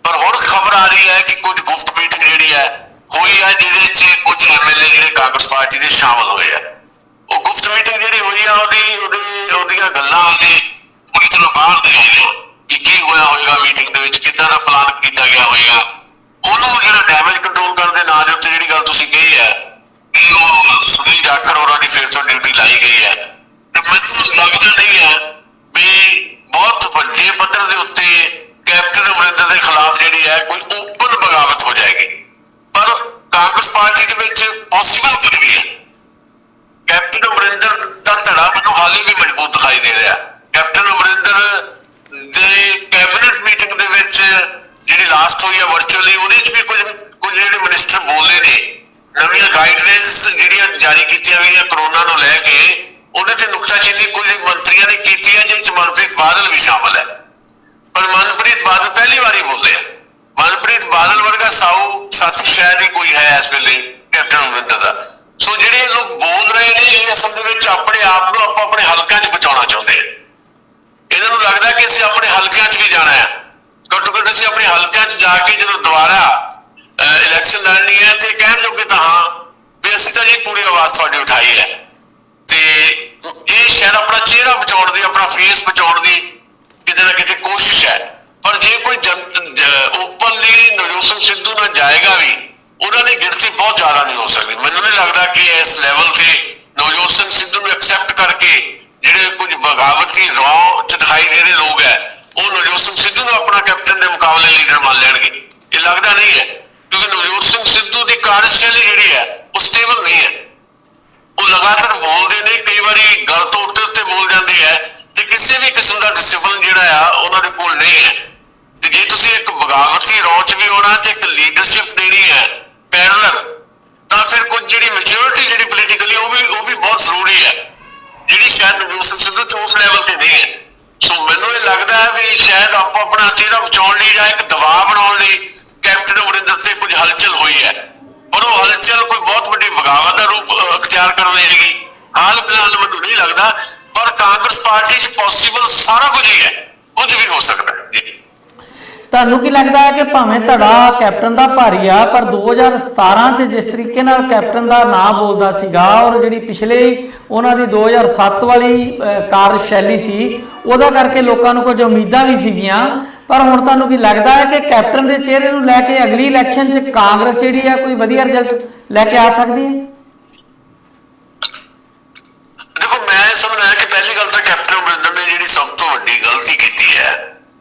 S2: ਪਰ ਹੁਣ ਖਬਰ ਆ ਰਹੀ ਹੈ ਕਿ ਕੁਝ ਗੁਪਤ ਮੀਟਿੰਗ ਜਿਹੜੀ ਹੈ ਹੋਈ ਹੈ ਜਿਹਦੇ ਚ ਕੁਝ ਐਮਐਲਏ ਜਿਹੜੇ ਕਾਂਗਰਸ ਪਾਰਟੀ ਦੇ ਸ਼ਾਮਲ ਹੋਏ ਆ। ਉਹ ਗੁਪਤ ਮੀਟਿੰਗ ਜਿਹੜੀ ਹੋਈ ਆ ਉਹਦੀਆਂ ਗੱਲਾਂ ਪੂਰੀ ਤਰ੍ਹਾਂ ਬਾਹਰ ਦੇ ਆਏ ਨੇ ਕਿ ਕੀ ਹੋਇਆ ਹੋਏਗਾ ਮੀਟਿੰਗ ਦੇ ਵਿੱਚ, ਕਿੱਦਾਂ ਦਾ ਪਲਾਨ ਕੀਤਾ ਗਿਆ ਹੋਏਗਾ। ਉਹਨੂੰ ਜਿਹੜਾ ਡੈਮੇਜ ਕੰਟਰੋਲ ਕਰਨ ਦੇ ਨਾਂ ਦੇ ਉੱਤੇ ਜਿਹੜੀ ਗੱਲ ਤੁਸੀਂ ਕਹੀ ਹੈ ਕਿ ਉਹ ਸੁਨੀਲ ਜਾਖੜ ਹੋਰਾਂ ਦੀ ਫਿਰ ਤੋਂ ਡਿਊਟੀ ਲਾਈ ਗਈ ਹੈ, ਤੇ ਮੈਨੂੰ ਲੱਗਦਾ ਨਹੀਂ ਹੈ ਵੀ ਬਹੁਤ ਵੱਡੇ ਪੱਧਰ ਦੇ ਉੱਤੇ ਕੈਪਟਨ ਅਮਰਿੰਦਰ ਦੇ ਖਿਲਾਫ ਜਿਹੜੀ ਹੈ ਕੋਈ ਓਪਨ ਬਗਾਵਤ ਹੋ ਜਾਏਗੀ। ਪਰ ਕਾਂਗਰਸ ਪਾਰਟੀ ਦੇ ਵਿੱਚ ਪੋਸੀਬਲ ਕੁਝ ਵੀ ਹੈ। ਕੈਪਟਨ ਅਮਰਿੰਦਰ ਦਾ ਧੜਾ ਮੈਨੂੰ ਹਾਲੇ ਵੀ ਮਜ਼ਬੂਤ ਦਿਖਾਈ ਦੇ ਰਿਹਾ। ਕੈਪਟਨ ਅਮਰਿੰਦਰ ਦੇ ਕੈਬਨਿਟ ਮੀਟਿੰਗ ਦੇ ਵਿੱਚ ਜਿਹੜੀ ਲਾਸਟ ਹੋਈ ਹੈ ਵਰਚੁਅਲੀ, ਉਹਦੇ ਚ ਵੀ ਕੁਝ ਜਿਹੜੇ ਮਿਨਿਸਟਰ ਬੋਲੇ ਨੇ, ਨਵੀਆਂ ਗਾਈਡਲਾਈਨਸ ਜਿਹੜੀਆਂ ਜਾਰੀ ਕੀਤੀਆਂ ਗਈਆਂ ਕਰੋਨਾ ਨੂੰ ਲੈ ਕੇ, ਉਹਦੇ ਤੇ ਨੁਕਤਾਚੀਨੀ ਕੁਝ ਮੰਤਰੀਆਂ ਨੇ ਕੀਤੀ ਹੈ ਜਿਹਦੇ ਚ ਮਨਪ੍ਰੀਤ ਬਾਦਲ ਵੀ ਸ਼ਾਮਲ ਹੈ। ਪਰ ਮਨਪ੍ਰੀਤ ਬਾਦਲ ਪਹਿਲੀ ਵਾਰੀ ਬੋਲੇ ਆ। ਮਨਪ੍ਰੀਤ ਬਾਦਲ ਵਰਗਾ ਸਾਊ ਸਾਥੀ ਸ਼ਾਇਦ ਹੀ ਕੋਈ ਹੈ ਇਸ ਵੇਲੇ ਕੈਪਟਨ ਅਮਰਿੰਦਰ ਦਾ। ਸੋ ਜਿਹੜੇ ਲੋਕ ਬੋਲ ਰਹੇ ਨੇ ਇਹ ਅਸਲ ਦੇ ਵਿੱਚ ਆਪਣੇ ਆਪ ਨੂੰ ਆਪਾਂ ਆਪਣੇ ਹਲਕਿਆਂ 'ਚ ਬਚਾਉਣਾ ਚਾਹੁੰਦੇ ਆ। ਇਹਨਾਂ ਨੂੰ ਲੱਗਦਾ ਕਿ ਅਸੀਂ ਆਪਣੇ ਹਲਕਿਆਂ 'ਚ ਵੀ ਜਾਣਾ ਹੈ, ਘੱਟੋ ਘੱਟ ਅਸੀਂ ਆਪਣੇ ਹਲਕਿਆਂ 'ਚ ਜਾ ਕੇ ਜਦੋਂ ਦੁਬਾਰਾ ਇਲੈਕਸ਼ਨ ਲੜਨੀ ਹੈ ਤੇ ਕਹਿਣ ਜੋਗੇ ਤਾਂ ਹਾਂ ਵੀ ਅਸੀਂ ਤਾਂ ਜੀ ਪੂਰੀ ਆਵਾਜ਼ ਤੁਹਾਡੀ ਉਠਾਈ ਹੈ। ਤੇ ਇਹ ਸ਼ਾਇਦ ਆਪਣਾ ਚਿਹਰਾ ਬਚਾਉਣ ਦੀ, ਆਪਣਾ ਫੇਸ ਬਚਾਉਣ ਦੀ ਕਿਤੇ ਨਾ ਕਿਤੇ ਕੋਸ਼ਿਸ਼ ਹੈ। ਪਰ ਜੇ ਕੋਈ ਓਪਨਲੀ ਨਵਜੋਤ ਸਿੰਘ ਸਿੱਧੂ ਨਾਲ ਜਾਏਗਾ ਵੀ, ਉਹਨਾਂ ਦੀ ਗਿਣਤੀ ਬਹੁਤ ਜ਼ਿਆਦਾ ਨਹੀਂ ਹੋ ਸਕਦੀ। ਮੈਨੂੰ ਨਹੀਂ ਲੱਗਦਾ ਕਿ ਇਸ ਲੈਵਲ ਤੇ ਨਵਜੋਤ ਸਿੰਘ ਸਿੱਧੂ ਨੂੰ ਐਕਸੈਪਟ ਕਰਕੇ ਜਿਹੜੇ ਕੁਝ ਬਗਾਵਤੀ ਰੌ ਚ ਦਿਖਾਈ ਦੇ ਰਹੇ ਲੋਕ ਹੈ ਉਹ ਨਵਜੋਤ ਸਿੰਘ ਸਿੱਧੂ ਨੂੰ ਆਪਣਾ ਕੈਪਟਨ ਦੇ ਮੁਕਾਬਲੇ ਲੀਡਰ ਮੰਨ ਲੈਣਗੇ। ਇਹ ਲੱਗਦਾ ਨਹੀਂ ਹੈ, ਕਿਉਂਕਿ ਨਵਜੋਤ ਸਿੰਘ ਸਿੱਧੂ ਦੀ ਕਾਰਜਸ਼ੈਲੀ ਜਿਹੜੀ ਹੈ ਉਹ ਸਟੇਬਲ ਨਹੀਂ ਹੈ। ਉਹ ਲਗਾਤਾਰ ਬੋਲਦੇ ਨੇ, ਕਈ ਵਾਰੀ ਗੱਲ ਤੋਂ ਉੱਤੇ ਬੋਲ ਜਾਂਦੇ ਹੈ ਤੇ ਕਿਸੇ ਵੀ ਕਿਸਮ ਦਾ ਡਿਸਿਪਲਿਨ ਜਿਹੜਾ ਆ ਉਹਨਾਂ ਦੇ ਕੋਲ ਨਹੀਂ ਹੈ। ਤੇ ਜੇ ਤੁਸੀਂ ਇੱਕ ਬਗਾਵਤੀ ਰੌ ਚ ਵੀ ਹੋਣਾ ਤੇ ਇੱਕ ਲੀਡਰਸ਼ਿਪ ਦੇਣੀ ਹੈ ਪੈਰਲਲ, ਤਾਂ ਫਿਰ ਕੁਝ ਜਿਹੜੀ ਮੈਚੁਰਿਟੀ ਜਿਹੜੀ ਪੋਲੀਟੀਕਲੀ ਉਹ ਵੀ ਬਹੁਤ ਜ਼ਰੂਰੀ ਹੈ, ਜਿਹੜੀ ਸ਼ਾਇਦ ਨਵਜੋਤ ਸਿੰਘ ਸਿੱਧੂ ਚ ਉਸ ਲੈਵਲ ਤੇ ਨਹੀਂ ਹੈ। ਸੋ ਮੈਨੂੰ ਇਹ ਲੱਗਦਾ ਹੈ ਵੀ ਸ਼ਾਇਦ ਆਪੋ ਆਪਣਾ ਚਿਹਰਾ ਬਚਾਉਣ ਲਈ ਜਾਂ ਇੱਕ ਦਬਾਅ ਬਣਾਉਣ ਲਈ ਕੈਪਟਨ ਅਮਰਿੰਦਰ ਤੇ ਕੁਝ ਹਲਚਲ ਹੋਈ ਹੈ, ਪਰ ਉਹ ਹਲਚਲ ਕੋਈ ਬਹੁਤ ਵੱਡੀ ਬਗਾਵਤ ਦਾ ਰੂਪ ਅਖਤਿਆਰ ਕਰ ਲਏਗੀ ਹਾਲ ਫਿਲਹਾਲ ਮੈਨੂੰ ਨਹੀਂ ਲੱਗਦਾ। ਪਰ ਕਾਂਗਰਸ ਪਾਰਟੀ ਚ ਪੋਸੀਬਲ ਸਾਰਾ ਕੁਝ ਹੀ ਹੈ, ਕੁਝ ਵੀ ਹੋ ਸਕਦਾ ਹੈ ਜੀ।
S1: ਤੁਹਾਨੂੰ ਕੀ ਲੱਗਦਾ ਹੈ ਕਿ ਭਾਵੇਂ ਧੜਾ ਕੈਪਟਨ ਦਾ ਭਾਰੀ ਆ, ਪਰ 2017 ਚ ਜਿਸ ਤਰੀਕੇ ਨਾਲ ਕੈਪਟਨ ਦਾ ਨਾਂ ਬੋਲਦਾ ਸੀਗਾ ਔਰ ਜਿਹੜੀ ਪਿਛਲੇ ਉਹਨਾਂ ਦੀ 2007 ਵਾਲੀ ਕਾਰਜਸ਼ੈਲੀ ਸੀ ਉਹਦਾ ਕਰਕੇ ਲੋਕਾਂ ਨੂੰ ਕੁਝ ਉਮੀਦਾਂ ਵੀ ਸੀਗੀਆਂ, ਪਰ ਹੁਣ ਤੁਹਾਨੂੰ ਕੀ ਲੱਗਦਾ ਹੈ ਕਿ ਕੈਪਟਨ ਦੇ ਚਿਹਰੇ ਨੂੰ ਲੈ ਕੇ ਅਗਲੀ ਇਲੈਕਸ਼ਨ 'ਚ ਕਾਂਗਰਸ ਜਿਹੜੀ ਆ ਕੋਈ ਵਧੀਆ ਰਿਜ਼ਲਟ ਲੈ ਕੇ ਆ ਸਕਦੀ ਹੈ?
S2: ਦੇਖੋ, ਮੈਂ ਸਮਝਦਾ ਕਿ ਪਹਿਲੀ ਗੱਲ ਤਾਂ ਕੈਪਟਨ ਅਮਰਿੰਦਰ ਨੇ ਜਿਹੜੀ ਸਭ ਤੋਂ ਵੱਡੀ ਗਲਤੀ ਕੀਤੀ ਹੈ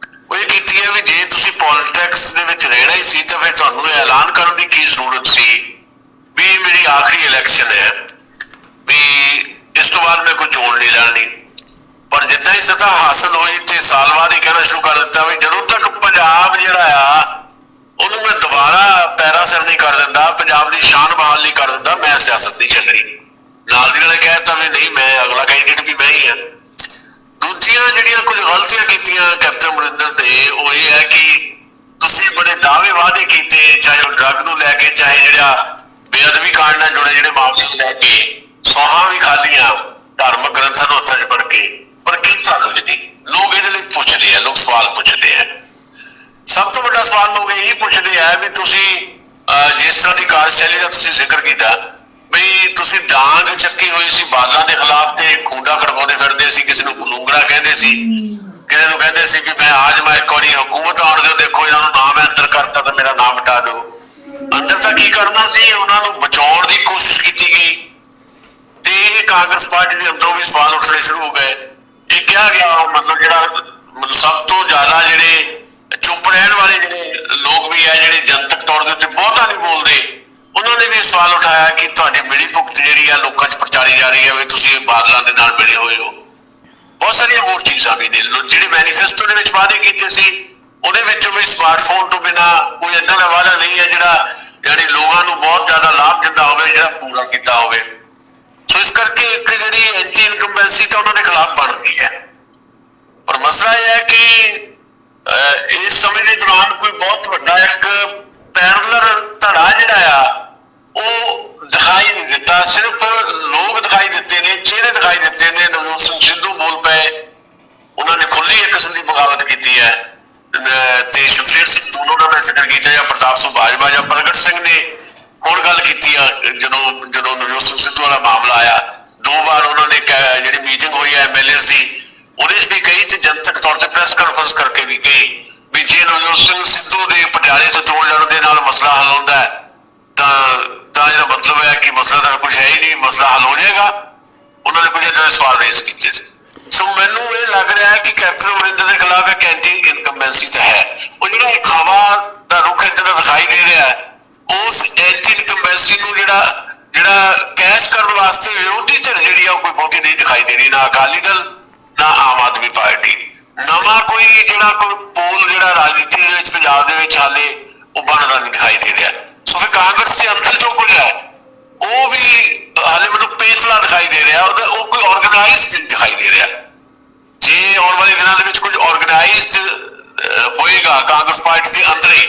S2: ਉਹ ਇਹ ਕੀਤੀ ਹੈ ਵੀ ਜੇ ਤੁਸੀਂ ਪੋਲਿਟਿਕਸ ਦੇ ਵਿੱਚ ਰਹਿਣਾ ਹੀ ਸੀ ਤਾਂ ਫਿਰ ਤੁਹਾਨੂੰ ਇਹ ਐਲਾਨ ਕਰਨ ਦੀ ਕੀ ਜ਼ਰੂਰਤ ਸੀ ਵੀ ਇਹ ਮੇਰੀ ਆਖਰੀ ਇਲੈਕਸ਼ਨ ਹੈ, ਵੀ ਇਸ ਤੋਂ ਬਾਅਦ ਮੈਂ ਕੋਈ ਚੋਣ ਨਹੀਂ ਲੜਨੀ। ਪਰ ਜਿੱਦਾਂ ਹੀ ਸੱਤਾ ਹਾਸਲ ਹੋਈ ਤੇ ਸਾਲ ਬਾਅਦ ਹੀ ਕਹਿਣਾ ਸ਼ੁਰੂ ਕਰ ਦਿੱਤਾ ਵੀ ਜਦੋਂ ਤੱਕ ਪੰਜਾਬ ਜਿਹੜਾ ਆ ਉਹਨੂੰ ਮੈਂ ਦੁਬਾਰਾ ਪੈਰਾ ਸਿਰ ਨਹੀਂ ਕਰ ਦਿੰਦਾ, ਪੰਜਾਬ ਦੀ ਸ਼ਾਨ ਬਹਾਲ ਨਹੀਂ ਕਰ ਦਿੰਦਾ, ਮੈਂ ਸਿਆਸਤ ਨਹੀਂ ਛੱਡਣੀ। ਨਾਲ ਦੀ ਨਾਲੇ ਕਹਿ ਦਿੱਤਾ ਵੀ ਨਹੀਂ, ਮੈਂ ਅਗਲਾ ਕੈਂਡੀਡੇਟ ਵੀ ਮੈਂ ਹੀ ਹਾਂ। ਦੂਜੀਆਂ ਜਿਹੜੀਆਂ ਕੁਝ ਗਲਤੀਆਂ ਕੀਤੀਆਂ ਕੈਪਟਨ ਅਮਰਿੰਦਰ ਨੇ ਉਹ ਇਹ ਹੈ ਕਿ ਤੁਸੀਂ ਬੜੇ ਦਾਅਵੇ ਵਾਅਦੇ ਕੀਤੇ, ਚਾਹੇ ਉਹ ਡਰੱਗ ਨੂੰ ਲੈ ਕੇ, ਚਾਹੇ ਜਿਹੜਾ ਬੇਅਦਬੀ ਕਾਂਡ ਨਾਲ ਜੁੜੇ ਜਿਹੜੇ ਮਾਮਲੇ ਨੂੰ ਲੈ ਕੇ, ਸੌਹਾਂ ਵੀ ਖਾਧੀਆਂ ਧਾਰਮਿਕ ਗ੍ਰੰਥਾਂ ਨੂੰ ਹੱਥਾਂ 'ਚ ਫੜ ਕੇ, ਪਰ ਕੀਤਾ ਕੁਝ ਨਹੀਂ। ਲੋਕ ਇਹਦੇ ਲਈ ਪੁੱਛਦੇ ਆ, ਲੋਕ ਸਵਾਲ ਪੁੱਛਦੇ ਆ। ਸਭ ਤੋਂ ਵੱਡਾ ਸਵਾਲ ਲੋਕ ਇਹੀ ਪੁੱਛਦੇ ਆ ਵੀ ਤੁਸੀਂ ਜਿਸ ਤਰ੍ਹਾਂ ਦੀ ਕਾਰਜਸ਼ੈਲੀ ਦਾ ਤੁਸੀਂ ਜ਼ਿਕਰ ਕੀਤਾ ਬਈ ਤੁਸੀਂ ਡਾਂਗ ਚੱਕੀ ਹੋਈ ਸੀ ਬਾਦਲਾਂ ਦੇ ਖਿਲਾਫ ਤੇ ਖੂੰਡਾ ਖੜਕਾਉਂਦੇ ਫਿਰਦੇ ਸੀ, ਕਿਸੇ ਨੂੰ ਬਲੂੰਗੜਾ ਕਹਿੰਦੇ ਸੀ, ਕਿਸੇ ਨੂੰ ਕਹਿੰਦੇ ਸੀ ਕਿ ਮੈਂ ਆਜਮਾ ਇੱਕ ਵਾਰੀ ਹਕੂਮਤ ਆਉਣ ਦਿਓ, ਦੇਖੋ ਇਹਨਾਂ ਨੂੰ ਨਾਮ ਅੰਦਰ ਕਰਤਾ ਤਾਂ ਮੇਰਾ ਨਾਮ ਹਟਾ ਦਿਓ। ਅੰਦਰ ਤਾਂ ਕੀ ਕਰਨਾ ਸੀ, ਉਹਨਾਂ ਨੂੰ ਬਚਾਉਣ ਦੀ ਕੋਸ਼ਿਸ਼ ਕੀਤੀ ਗਈ ਤੇ ਇਹ ਕਾਂਗਰਸ ਪਾਰਟੀ ਦੇ ਅੰਦਰੋਂ ਵੀ ਸਵਾਲ ਉੱਠਣੇ ਸ਼ੁਰੂ ਹੋ ਗਏ। ਇਹ ਕਿਹਾ ਗਿਆ ਮਤਲਬ ਜਿਹੜਾ ਸਭ ਤੋਂ ਜ਼ਿਆਦਾ ਜਿਹੜੇ ਚੁੱਪ ਰਹਿਣ ਵਾਲੇ ਜਿਹੜੇ ਲੋਕ ਵੀ ਹੈ, ਜਿਹੜੇ ਜਨਤਕ ਤੌਰ ਦੇ ਉੱਤੇ ਬਹੁਤਾ ਨਹੀਂ ਬੋਲਦੇ, ਉਹਨਾਂ ਨੇ ਵੀ ਸਵਾਲ ਉਠਾਇਆ ਕਿ ਤੁਹਾਡੀ ਮਿਲੀ ਭੁਗਤ ਜਿਹੜੀ ਆ ਲੋਕਾਂ 'ਚ ਪ੍ਰਚਾਰੀ ਜਾ ਰਹੀ ਹੈ ਵੀ ਤੁਸੀਂ ਬਾਦਲਾਂ ਦੇ ਨਾਲ ਮਿਲੇ ਹੋਏ ਹੋ। ਬਹੁਤ ਸਾਰੀਆਂ ਹੋਰ ਚੀਜ਼ਾਂ ਵੀ ਨੇ, ਜਿਹੜੇ ਮੈਨੀਫੈਸਟੋ ਦੇ ਵਿੱਚ ਵਾਅਦੇ ਕੀਤੇ ਸੀ ਉਹਦੇ ਵਿੱਚੋਂ ਵੀ ਸਮਾਰਟਫੋਨ ਤੋਂ ਬਿਨਾਂ ਕੋਈ ਏਦਾਂ ਦਾ ਵਾਅਦਾ ਨਹੀਂ ਹੈ ਜਿਹੜਾ ਯਾਨੀ ਲੋਕਾਂ ਨੂੰ ਬਹੁਤ ਜ਼ਿਆਦਾ ਲਾਭ ਦਿੰਦਾ ਹੋਵੇ, ਜਿਹੜਾ ਪੂਰਾ ਕੀਤਾ ਹੋਵੇ। ਸੋ ਇਸ ਕਰਕੇ ਇੱਕ ਜਿਹੜੀ ਐਂਟੀ ਇਨਕੰਬੈਂਸੀ ਤਾਂ ਉਹਨਾਂ ਦੇ ਖਿਲਾਫ ਬਣਦੀ ਹੈ। ਪਰ ਮਸਲਾ ਇਹ ਹੈ ਕਿ ਇਸ ਸਮੇਂ ਦੇ ਦੌਰਾਨ ਕੋਈ ਬਹੁਤ ਵੱਡਾ ਇੱਕ ਪੈਰਲਲ ਧੜਾ ਜਿਹੜਾ ਆ ਉਹ ਦਿਖਾਈ ਨਹੀਂ ਦਿੱਤਾ, ਸਿਰਫ ਲੋਕ ਦਿਖਾਈ ਦਿੱਤੇ ਨੇ, ਚਿਹਰੇ ਦਿਖਾਈ ਦਿੱਤੇ ਨੇ। ਨਵਜੋਤ ਸਿੰਘ ਸਿੱਧੂ ਬੋਲ ਪਏ, ਉਹਨਾਂ ਨੇ ਖੁੱਲੀ ਇੱਕ ਕਿਸਮ ਦੀ ਬਗਾਵਤ ਕੀਤੀ ਹੈ ਤੇ ਸ਼ਮਸ਼ੇਰ ਸਿੰਘ ਦੂਨੋਂ ਦਾ ਜ਼ਿਕਰ ਕੀਤਾ ਜਾਂ ਪ੍ਰਤਾਪ ਸਿੰਘ ਬਾਜਵਾ ਜਾਂ ਪ੍ਰਗਟ ਸਿੰਘ ਨੇ ਹੁਣ ਗੱਲ ਕੀਤੀ ਆ। ਜਦੋਂ ਨਵਜੋਤ ਸਿੰਘ ਸਿੱਧੂ ਵਾਲਾ ਮਾਮਲਾ ਆਇਆ, 2 ਵਾਰ ਉਹਨਾਂ ਨੇ ਜਿਹੜੀ ਮੀਟਿੰਗ ਹੋਈ ਹੈ MLAs ਦੀ ਉਹਦੇ 'ਚ ਵੀ ਕਹੀ ਤੇ ਜਨਤਕ ਤੌਰ ਤੇ ਪ੍ਰੈਸ ਕਾਨਫਰੰਸ ਕਰਕੇ ਵੀ ਕਹੀ ਵੀ ਜੇ ਨਵਜੋਤ ਸਿੰਘ ਸਿੱਧੂ ਦੇ ਪਟਿਆਲੇ ਤੋਂ ਚੋਣ ਲੜਨ ਦੇ ਨਾਲ ਮਸਲਾ ਹੱਲ ਹੁੰਦਾ ਹੈ ਤਾਂ ਇਹਦਾ ਮਤਲਬ ਹੈ ਕਿ ਮਸਲਾ ਤਾਂ ਕੁਛ ਹੈ ਹੀ ਨਹੀਂ, ਮਸਲਾ ਹੱਲ ਹੋ ਜਾਏਗਾ। ਉਹਨਾਂ ਨੇ ਕੁਝ ਏਦਾਂ ਦੇ ਸਵਾਲ ਰੇਜ਼ ਕੀਤੇ ਸੀ। ਸੋ ਮੈਨੂੰ ਇਹ ਲੱਗ ਰਿਹਾ ਹੈ ਕਿ ਕੈਪਟਨ ਅਮਰਿੰਦਰ ਦੇ ਖਿਲਾਫ ਇੱਕ ਐਂਟੀ ਇਨਕੰਬੈਂਸੀ ਤਾਂ ਹੈ। ਉਹ ਜਿਹੜਾ ਇੱਕ ਹਵਾ ਦਾ ਰੁੱਖ ਏਦਾਂ ਦਾ ਦਿਖਾਈ ਦੇ ਰਿਹਾ ਹੈ, ਉਸ ਐਂਟੀ ਇਨਕੰਬੈਂਸੀ ਨੂੰ ਜਿਹੜਾ ਕੈਸ਼ ਕਰਨ ਵਾਸਤੇ ਵਿਰੋਧੀ ਧਿਰ ਜਿਹੜੀ ਆ ਉਹ ਕੋਈ ਬਹੁਤੀ ਨਹੀਂ ਦਿਖਾਈ ਦੇ ਰਹੀ, ਨਾ ਅਕਾਲੀ ਦਲ ਨਾ ਆਮ ਆਦਮੀ ਪਾਰਟੀ। ਨਵਾਂ ਕੋਈ ਜਿਹੜਾ ਕੋਈ ਪੋਲ ਜਿਹੜਾ ਰਾਜਨੀਤੀ ਦੇ ਵਿੱਚ ਪੰਜਾਬ ਦੇ ਵਿੱਚ ਹਾਲੇ ਉਹ ਬਣਦਾ ਨਹੀਂ ਦਿਖਾਈ ਦੇ ਰਿਹਾ। ਸੋ ਫਿਰ ਕਾਂਗਰਸ ਦੇ ਅੰਦਰ ਜੋ ਕੁਝ ਹੈ ਉਹ ਵੀ ਹਾਲੇ ਮੈਨੂੰ ਪੇਚਲਾ ਦਿਖਾਈ ਦੇ ਰਿਹਾ, ਉਹ ਕੋਈ ਆਰਗੇਨਾਈਜ਼ਡ ਨਹੀਂ ਦਿਖਾਈ ਦੇ ਰਿਹਾ। ਜੇ ਆਉਣ ਵਾਲੇ ਦਿਨਾਂ ਦੇ ਵਿੱਚ ਕੁਝ ਆਰਗੇਨਾਈਜ਼ਡ ਹੋਏਗਾ ਕਾਂਗਰਸ ਪਾਰਟੀ ਦੇ ਅੰਦਰ ਹੀ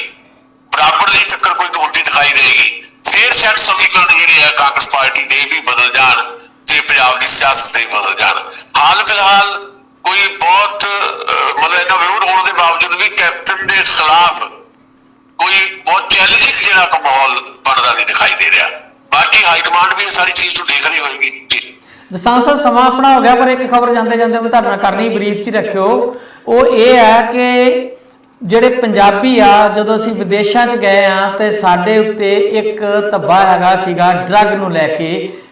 S2: ਬਰਾਬਰ ਦੀ ਟੱਕਰ ਕੋਈ ਹੁੰਦੀ ਦਿਖਾਈ ਦੇਗੀ, ਫਿਰ ਸ਼ਾਇਦ ਸਮੀਕਰਨ ਜਿਹੜੇ ਆ ਕਾਂਗਰਸ ਪਾਰਟੀ ਦੇ ਵੀ ਬਦਲ ਜਾਣ ਤੇ ਪੰਜਾਬ ਦੀ ਸਿਆਸਤ ਵੀ ਬਦਲ ਜਾਣ। ਹਾਲ ਫਿਲਹਾਲ ਕੋਈ ਬਹੁਤ ਮਤਲਬ ਇਹਨਾਂ ਵਿਰੋਧ ਹੋਣ ਦੇ ਬਾਵਜੂਦ ਵੀ ਕੈਪਟਨ ਦੇ ਖਿਲਾਫ ਕੋਈ ਬਹੁਤ ਚੈਲੰਜਿੰਗ ਜਿਹੜਾ ਮਾਹੌਲ ਬਣਦਾ ਨਹੀਂ ਦਿਖਾਈ ਦੇ ਰਿਹਾ। ਬਾਕੀ ਹਾਈਕਮਾਂਡ ਵੀ ਸਾਰੀ ਚੀਜ਼ ਨੂੰ ਦੇਖ ਰਹੀ ਹੋਏਗੀ ਜੀ।
S1: ਦਸਾਂਝ ਸਾਹਿਬ ਸਮਾਂ ਆਪਣਾ ਹੋ ਗਿਆ, ਪਰ ਇੱਕ ਖਬਰ ਜਾਂਦੇ ਜਾਂਦੇ ਮੈਂ ਤੁਹਾਡੇ ਨਾਲ ਕਰਨੀ ਬਰੀਫ 'ਚ ਰੱਖਿਓ। ਉਹ ਇਹ ਹੈ ਕਿ ਜਿਹੜੇ ਪੰਜਾਬੀ ਆ ਜਦੋਂ ਅਸੀਂ ਵਿਦੇਸ਼ਾਂ 'ਚ ਗਏ ਆ ਤੇ ਸਾਡੇ ਉੱਤੇ ਇੱਕ ਧੱਬਾ ਹੈਗਾ ਸੀਗਾ ਡਰੱਗ ਨੂੰ ਲੈ ਕੇ,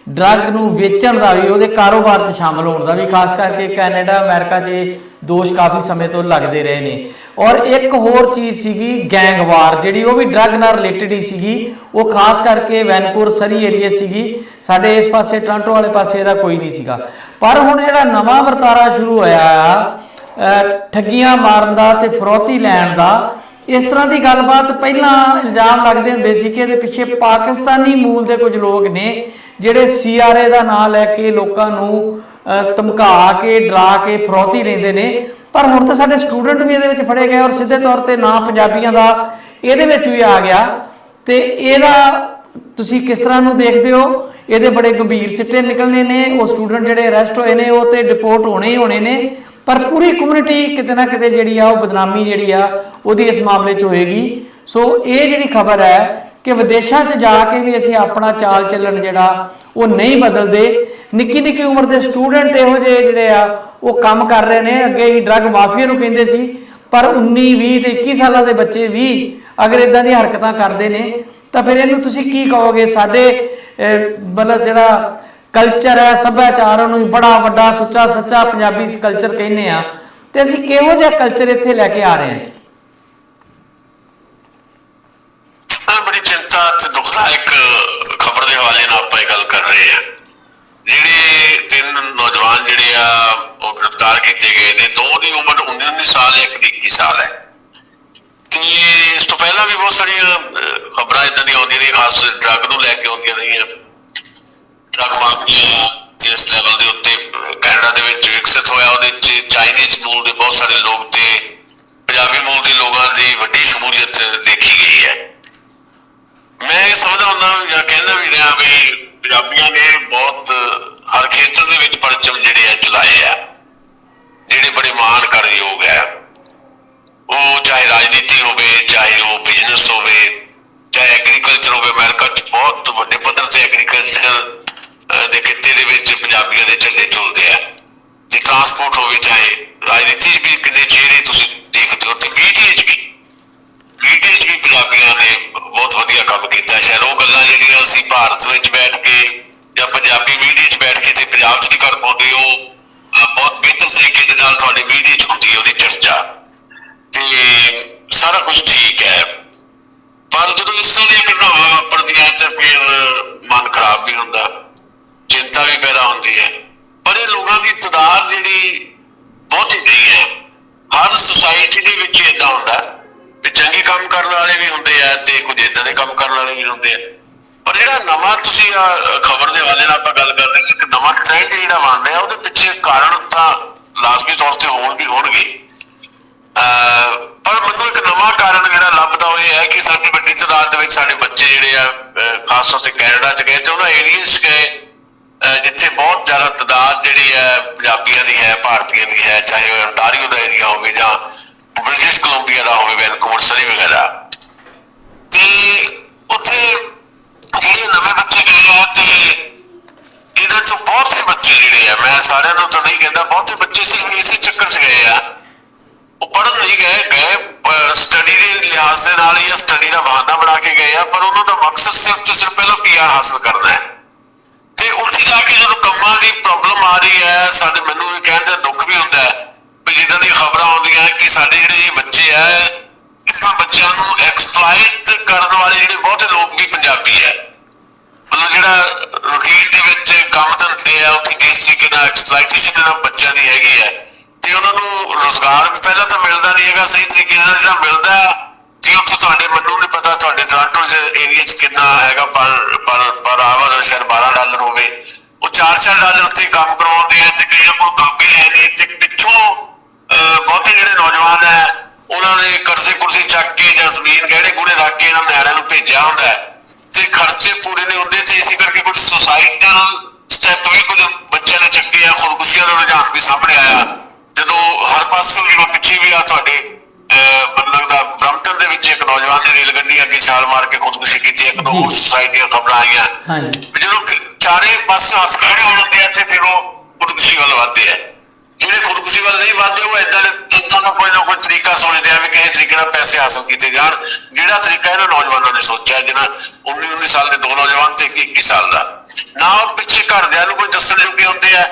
S1: ਡਰੱਗ ਨੂੰ ਵੇਚਣ ਦਾ ਵੀ, ਉਹਦੇ ਕਾਰੋਬਾਰ 'ਚ ਸ਼ਾਮਲ ਹੋਣ ਦਾ ਵੀ, ਖਾਸ ਕਰਕੇ ਕੈਨੇਡਾ ਅਮਰੀਕਾ 'ਚ ਦੋਸ਼ ਕਾਫੀ ਸਮੇਂ ਤੋਂ ਲੱਗਦੇ ਰਹੇ ਨੇ। ਔਰ ਇੱਕ ਹੋਰ ਚੀਜ਼ ਸੀਗੀ ਗੈਂਗਵਾਰ, ਜਿਹੜੀ ਉਹ ਵੀ ਡਰੱਗ ਨਾਲ ਰਿਲੇਟਡ ਹੀ ਸੀਗੀ। ਉਹ ਖਾਸ ਕਰਕੇ ਵੈਨਕੂਵਰ ਸਰੀ ਏਰੀਆ ਸੀਗੀ, ਸਾਡੇ ਇਸ ਪਾਸੇ ਟੋਰਾਂਟੋ ਵਾਲੇ ਪਾਸੇ ਇਹਦਾ ਕੋਈ ਨਹੀਂ ਸੀਗਾ। ਪਰ ਹੁਣ ਜਿਹੜਾ ਨਵਾਂ ਵਰਤਾਰਾ ਸ਼ੁਰੂ ਹੋਇਆ ਆ ਠੱਗੀਆਂ ਮਾਰਨ ਦਾ ਤੇ ਫਰੌਤੀ ਲੈਣ ਦਾ, ਇਸ ਤਰ੍ਹਾਂ ਦੀ ਗੱਲਬਾਤ ਪਹਿਲਾਂ ਇਲਜ਼ਾਮ ਲੱਗਦੇ ਹੁੰਦੇ ਸੀ ਕਿ ਇਹਦੇ ਪਿੱਛੇ ਪਾਕਿਸਤਾਨੀ ਮੂਲ ਦੇ ਕੁਝ ਲੋਕ ਨੇ ਜਿਹੜੇ CRA ਦਾ ਨਾਂ ਲੈ ਕੇ ਲੋਕਾਂ ਨੂੰ ਧਮਕਾ ਕੇ ਡਰਾ ਕੇ ਫਰੌਤੀ ਲੈਂਦੇ ਨੇ। ਪਰ ਹੁਣ ਤਾਂ ਸਾਡੇ ਸਟੂਡੈਂਟ ਵੀ ਇਹਦੇ ਵਿੱਚ ਫੜੇ ਗਏ ਔਰ ਸਿੱਧੇ ਤੌਰ ਤੇ ਨਾਂ ਪੰਜਾਬੀਆਂ ਦਾ ਇਹਦੇ ਵਿੱਚ ਵੀ ਆ ਗਿਆ। ਤੇ ਇਹਦਾ ਤੁਸੀਂ ਕਿਸ ਤਰ੍ਹਾਂ ਨੂੰ ਦੇਖਦੇ ਹੋ? ਇਹਦੇ ਬੜੇ ਗੰਭੀਰ ਸਿੱਟੇ ਨਿਕਲਣੇ ਨੇ। ਉਹ ਸਟੂਡੈਂਟ ਜਿਹੜੇ ਅਰੈਸਟ ਹੋਏ ਨੇ ਉਹ ਤੇ ਡਿਪੋਰਟ ਹੋਣੇ ਹੀ ਹੋਣੇ ਨੇ, ਪਰ ਪੂਰੀ ਕਮਿਊਨਿਟੀ ਕਿਤੇ ਨਾ ਕਿਤੇ ਜਿਹੜੀ ਆ ਉਹ ਬਦਨਾਮੀ ਜਿਹੜੀ ਆ ਉਹਦੀ ਇਸ ਮਾਮਲੇ 'ਚ ਹੋਏਗੀ। ਸੋ ਇਹ ਜਿਹੜੀ ਖਬਰ ਹੈ ਕਿ ਵਿਦੇਸ਼ਾਂ 'ਚ ਜਾ ਕੇ ਵੀ ਅਸੀਂ ਆਪਣਾ ਚਾਲ ਚੱਲਣ ਜਿਹੜਾ ਉਹ ਨਹੀਂ ਬਦਲਦੇ। ਨਿੱਕੀ ਨਿੱਕੀ ਉਮਰ ਦੇ ਸਟੂਡੈਂਟ ਇਹੋ ਜਿਹੇ ਜਿਹੜੇ ਆ ਉਹ ਕੰਮ ਕਰ ਰਹੇ ਨੇ। ਅੱਗੇ ਹੀ ਡਰੱਗ ਮਾਫੀਆ ਨੂੰ ਕਹਿੰਦੇ ਸੀ, ਪਰ 19, 20 ਤੇ 21 ਸਾਲਾਂ ਦੇ ਬੱਚੇ ਵੀ ਅਗਰ ਇਦਾਂ ਦੀਆਂ ਹਰਕਤਾਂ ਕਰਦੇ ਨੇ ਤਾਂ ਫਿਰ ਇਹਨੂੰ ਤੁਸੀਂ ਕੀ ਕਹੋਗੇ? ਸਾਡੇ ਮਤਲਬ ਜਿਹੜਾ ਕਲਚਰ ਹੈ, ਸੱਭਿਆਚਾਰ, ਉਹਨੂੰ ਬੜਾ ਵੱਡਾ ਸੁੱਚਾ ਸੱਚਾ ਪੰਜਾਬੀ ਕਲਚਰ ਕਹਿੰਦੇ ਆ, ਤੇ ਅਸੀਂ ਕਿਹੋ ਜਿਹਾ ਕਲਚਰ ਇੱਥੇ ਲੈ ਕੇ ਆ ਰਹੇ ਹਾਂ ਜੀ?
S2: ਬੜੀ ਚਿੰਤਾ ਤੇ ਦੁਖਦਾਇਕ ਖਬਰ ਦੇ ਹਵਾਲੇ ਨਾਲ ਆਪਾਂ ਇਹ ਗੱਲ ਕਰ ਰਹੇ ਹਾਂ। ਜਿਹੜੇ 3 ਨੌਜਵਾਨ ਜਿਹੜੇ ਆ ਉਹ ਗ੍ਰਿਫਤਾਰ ਕੀਤੇ ਗਏ ਨੇ, 2 ਦੀ ਉਮਰ 19 ਸਾਲ ਹੈ, 1 ਦੀ 21 ਸਾਲ ਹੈ। ਤੇ ਇਸ ਤੋਂ ਪਹਿਲਾਂ ਵੀ ਬਹੁਤ ਸਾਰੀਆਂ ਖਬਰਾਂ ਇਦਾਂ ਦੀਆਂ ਆਉਂਦੀਆਂ ਨੇ, ਖਾਸ ਡਰੱਗ ਨੂੰ ਲੈ ਕੇ ਆਉਂਦੀਆਂ ਰਹੀਆਂ। ਡਰੱਗ ਮਾਫੀਆ ਇਸ ਲੈਵਲ ਦੇ ਉੱਤੇ ਕੈਨੇਡਾ ਦੇ ਵਿੱਚ ਵਿਕਸਿਤ ਹੋਇਆ। ਉਹਦੇ 'ਚ ਚਾਈਨੀਜ਼ ਮੂਲ ਦੇ ਬਹੁਤ ਸਾਰੇ ਲੋਕ ਤੇ ਪੰਜਾਬੀ ਮੂਲ ਦੇ ਲੋਕਾਂ ਦੀ ਵੱਡੀ ਸ਼ਮੂਲੀਅਤ ਦੇਖੀ ਗਈ ਹੈ। ਮੈਂ ਇਹ ਸਮਝਦਾ ਹੁੰਦਾ ਜਾਂ ਕਹਿੰਦਾ ਵੀ ਰਿਹਾ ਵੀ ਪੰਜਾਬੀਆਂ ਨੇ ਬਹੁਤ ਹਰ ਖੇਤਰ ਦੇ ਵਿੱਚ ਪਰਚਮ ਜਿਹੜੇ ਆ ਚਲਾਏ ਆ, ਜਿਹੜੇ ਬੜੇ ਮਾਣ ਕਰਨਯੋਗ ਹੈ। ਉਹ ਚਾਹੇ ਰਾਜਨੀਤੀ ਹੋਵੇ, ਚਾਹੇ ਉਹ ਬਿਜ਼ਨਸ ਹੋਵੇ, ਚਾਹੇ ਐਗਰੀਕਲਚਰ ਹੋਵੇ। ਅਮਰੀਕਾ 'ਚ ਬਹੁਤ ਵੱਡੇ ਪੱਧਰ ਤੇ ਐਗਰੀਕਲਚਰ ਦੇ ਖਿੱਤੇ ਦੇ ਵਿੱਚ ਪੰਜਾਬੀਆਂ ਦੇ ਝੰਡੇ ਝੁਲਦੇ ਆ। ਤੇ ਟਰਾਂਸਪੋਰਟ ਹੋਵੇ, ਚਾਹੇ ਰਾਜਨੀਤੀ 'ਚ ਵੀ ਕਿੰਨੇ ਚਿਹਰੇ ਤੁਸੀਂ ਦੇਖਦੇ ਹੋ, ਤੇ ਮੀਡੀਆ 'ਚ ਵੀ ਪੰਜਾਬੀਆਂ ਨੇ ਬਹੁਤ ਵਧੀਆ ਕੰਮ ਕੀਤਾ। ਸ਼ਾਇਦ ਉਹ ਗੱਲਾਂ ਜਿਹੜੀਆਂ ਅਸੀਂ ਭਾਰਤ ਵਿੱਚ ਬੈਠ ਕੇ ਜਾਂ ਪੰਜਾਬੀ ਮੀਡੀਆ 'ਚ ਬੈਠ ਕੇ ਤੇ ਪੰਜਾਬ 'ਚ ਨਹੀਂ ਕਰ ਪਾਉਂਦੇ, ਉਹ ਬਹੁਤ ਬਿਹਤਰ ਤਰੀਕੇ ਦੇ ਨਾਲ ਤੁਹਾਡੇ ਮੀਡੀਆ 'ਚ ਹੁੰਦੀ ਹੈ ਉਹਦੀ ਚਰਚਾ। ਤੇ ਸਾਰਾ ਕੁਝ ਠੀਕ ਹੈ, ਪਰ ਜਦੋਂ ਇਸ ਤਰ੍ਹਾਂ ਦੀਆਂ ਘਟਨਾਵਾਂ ਵਾਪਰਦੀਆਂ ਤਾਂ ਫਿਰ ਮਨ ਖਰਾਬ ਵੀ ਹੁੰਦਾ, ਚਿੰਤਾ ਵੀ ਪੈਦਾ ਹੁੰਦੀ ਹੈ। ਪਰ ਇਹ ਲੋਕਾਂ ਦੀ ਤਾਦਾਦ ਜਿਹੜੀ ਬਹੁਤੀ ਨਹੀਂ ਹੈ। ਹਰ ਸੁਸਾਇਟੀ ਦੇ ਵਿੱਚ ਏਦਾਂ ਹੁੰਦਾ ਵੀ ਚੰਗੇ ਕੰਮ ਕਰਨ ਵਾਲੇ ਵੀ ਹੁੰਦੇ ਆ ਤੇ ਕੁਝ ਏਦਾਂ ਦੇ ਕੰਮ ਕਰਨ ਵਾਲੇ ਵੀ ਹੁੰਦੇ ਆ। ਪਰ ਜਿਹੜਾ ਨਵਾਂ ਤੁਸੀਂ ਖਬਰ ਦੇ ਹਵਾਲੇ ਨਾਲ ਆਪਾਂ ਗੱਲ ਕਰ ਰਹੇ ਕਿ ਨਵਾਂ ਟ੍ਰੈਂਡ ਜਿਹੜਾ ਬਣ ਰਿਹਾ, ਉਹਦੇ ਪਿੱਛੇ ਕਾਰਨ ਤਾਂ ਲਾਜ਼ਮੀ ਤੌਰ ਤੇ ਹੋਣਗੇ। ਪਰ ਮੈਨੂੰ ਇੱਕ ਨਵਾਂ ਕਾਰਨ ਜਿਹੜਾ ਲੱਭਦਾ ਉਹ ਇਹ ਹੈ ਕਿ ਸਾਡੀ ਵੱਡੀ ਤਾਦਾਦ ਦੇ ਵਿੱਚ ਸਾਡੇ ਬੱਚੇ ਜਿਹੜੇ ਆ ਖਾਸ ਤੌਰ ਤੇ ਕੈਨੇਡਾ 'ਚ ਗਏ ਤੇ ਉਹਨਾਂ ਏਰੀਏ 'ਚ ਗਏ ਜਿੱਥੇ ਬਹੁਤ ਜ਼ਿਆਦਾ ਤਾਦਾਦ ਜਿਹੜੀ ਹੈ ਪੰਜਾਬੀਆਂ ਦੀ ਹੈ, ਭਾਰਤੀਆਂ ਦੀ ਹੈ, ਚਾਹੇ ਉਹ ਅੰਟਾਰੀਓ ਦਾ ਏਰੀਆ ਹੋਵੇ ਜਾਂ ਬ੍ਰਿਟਿਸ਼ ਕੋਲੰਬੀਆ ਦਾ ਹੋਵੇ, ਵੈਨਕੂਵਰ ਸਰੀ ਵਗੈਰਾ। ਤੇ ਉੱਥੇ ਜਿਹੜੇ ਨਵੇਂ ਬੱਚੇ ਗਏ ਆ ਤੇ ਇਹਨਾਂ 'ਚੋਂ ਬਹੁਤੇ ਬੱਚੇ ਜਿਹੜੇ ਆ, ਮੈਂ ਸਾਰਿਆਂ ਨੂੰ ਤਾਂ ਨਹੀਂ ਕਹਿੰਦਾ, ਬਹੁਤੇ ਬੱਚੇ ਇਸੇ ਚੱਕਰ 'ਚ ਗਏ ਆ। ਉਹ ਪੜ੍ਹਨ ਨਹੀਂ ਗਏ ਸਟੱਡੀ ਦੇ ਲਿਹਾਜ਼ ਦੇ ਨਾਲ ਜਾਂ ਸਟੱਡੀ ਦਾ ਬਹਾਨਾ ਬਣਾ ਕੇ ਗਏ ਆ, ਪਰ ਉਹਨਾਂ ਦਾ ਮਕਸਦ ਸਿਰਫ ਤੇ ਸਿਰਫ ਪਹਿਲਾਂ PR ਹਾਸਲ ਕਰਨਾ ਹੈ। ਤੇ ਉੱਥੇ ਜਾ ਕੇ ਜਦੋਂ ਕੰਮਾਂ ਦੀ ਪ੍ਰੋਬਲਮ ਆ ਰਹੀ ਹੈ, ਮੈਨੂੰ ਵੀ ਕਹਿਣ ਦਾ ਦੁੱਖ ਵੀ ਹੁੰਦਾ ਹੈ ਵੀ ਜਿੱਦਾਂ ਦੀਆਂ ਖਬਰਾਂ ਆਉਂਦੀਆਂ ਕਿ ਸਾਡੇ ਜਿਹੜੇ ਬੱਚੇ ਆ, ਇਹਨਾਂ ਬੱਚਿਆਂ ਨੂੰ ਐਕਸਪਲਾਇਟ ਕਰਨ ਵਾਲੇ ਜਿਹੜੇ ਬਹੁਤੇ ਲੋਕ ਵੀ ਪੰਜਾਬੀ ਹੈ। ਮਤਲਬ ਜਿਹੜਾ ਰੂਟੀਨ ਦੇ ਵਿੱਚ ਕੰਮ ਧੰਦੇ ਆ, ਉੱਥੇ ਜਿਸ ਤਰੀਕੇ ਨਾਲ ਐਕਸਪਲਾਇਟੇਸ਼ਨ ਇਹਨਾਂ ਬੱਚਿਆਂ ਦੀ ਹੈਗੀ ਹੈ ਤੇ ਉਹਨਾਂ ਨੂੰ ਰੁਜ਼ਗਾਰ ਵੀ ਪਹਿਲਾਂ ਤਾਂ ਮਿਲਦਾ ਨਹੀਂ ਹੈਗਾ ਸਹੀ ਤਰੀਕੇ ਨਾਲ। ਜਿਹੜਾ ਮਿਲਦਾ ਜੀ ਉੱਥੇ ਤੁਹਾਡੇ ਮੈਨੂੰ ਨਹੀਂ ਪਤਾ ਤੁਹਾਡੇ ਟੋਰਾਂਟੋ ਏਰੀਆ 'ਚ ਕਿੰਨਾ ਹੈਗਾ, ਪਰ ਆਵਰ ਸ਼ਾਇਦ $12 ਹੋਵੇ। ਉਹ $4 ਤੇ ਕੰਮ ਕਰਵਾਉਂਦੇ ਆ ਤੇ ਕਈਆਂ ਕੋਲ ਕੰਮ ਵੀ ਹੈ ਨਹੀਂ। ਤੇ ਪਿੱਛੋਂ ਬਹੁਤੇ ਜਿਹੜੇ ਨੌਜਵਾਨ ਹੈ ਉਹਨਾਂ ਨੇ ਕਰਜ਼ੇ ਕੁਰਜ਼ੇ ਚੱਕ ਕੇ ਜਾਂ ਜ਼ਮੀਨ ਗਹਿਣੇ ਗੁਣੇ ਰੱਖ ਕੇ ਇਹਨਾਂ ਨਿਆਣਿਆਂ ਨੂੰ ਭੇਜਿਆ ਹੁੰਦਾ ਹੈ। ਤੇ ਖਰਚੇ ਪੂਰੇ ਨਹੀਂ ਹੁੰਦੇ, ਤੇ ਇਸੇ ਕਰਕੇ ਕੁਝ ਸੁਸਾਈਡਲ ਸਟੈਪ ਵੀ ਕੁਝ ਬੱਚਿਆਂ ਨੇ ਚੱਕੇ ਆ। ਖੁਦਕੁਸ਼ੀਆਂ ਦਾ ਰੁਝਾਨ ਵੀ ਸਾਹਮਣੇ ਆਇਆ, ਜਦੋਂ ਹਰ ਪਾਸੋਂ ਜਿਵੇਂ ਪਿੱਛੇ ਵੀ ਆ ਤੁਹਾਡੇ ਮੈਨੂੰ ਲੱਗਦਾ ਬ੍ਰੈਂਪਟਨ ਦੇ ਵਿੱਚ ਇੱਕ ਨੌਜਵਾਨ ਨੇ ਰੇਲ ਗੱਡੀ ਅੱਗੇ ਛਾਲ ਮਾਰ ਕੇ ਖੁਦਕੁਸ਼ੀ ਕੀਤੀ, ਇੱਕ ਦੋ ਹੋਰ ਸੁਸਾਈਡ ਦੀਆਂ ਖਬਰਾਂ ਆਈਆਂ। ਜਦੋਂ ਚਾਰੇ ਪਾਸੇ ਹੱਥ ਖੜੇ ਹੋ ਜਾਂਦੇ ਆ ਤੇ ਫਿਰ ਉਹ ਖੁਦਕੁਸ਼ੀ ਵੱਲ ਵੱਧਦੇ ਆ। ਜਿਹੜੇ ਖੁਦਕੁਸ਼ੀ ਵੱਲ ਨਹੀਂ ਵੱਧਦੇ ਉਹ ਏਦਾਂ ਦਾ ਕੋਈ ਨਾ ਕੋਈ ਤਰੀਕਾ ਸੋਚਦੇ ਆ ਵੀ ਕਿਸੇ ਤਰੀਕੇ ਨਾਲ ਪੈਸੇ ਹਾਸਲ ਕੀਤੇ ਜਾਣ। ਜਿਹੜਾ ਤਰੀਕਾ ਇਹਨਾਂ ਨੌਜਵਾਨਾਂ ਨੇ ਸੋਚਿਆ, ਜਿਹਨਾਂ 19 ਸਾਲ ਦੇ 2 ਨੌਜਵਾਨ ਤੇ 21 ਸਾਲ ਦਾ, ਨਾ ਉਹ ਪਿੱਛੇ ਘਰਦਿਆਂ ਨੂੰ ਕੋਈ ਦੱਸਣ ਜੋਗੇ ਹੁੰਦੇ ਆ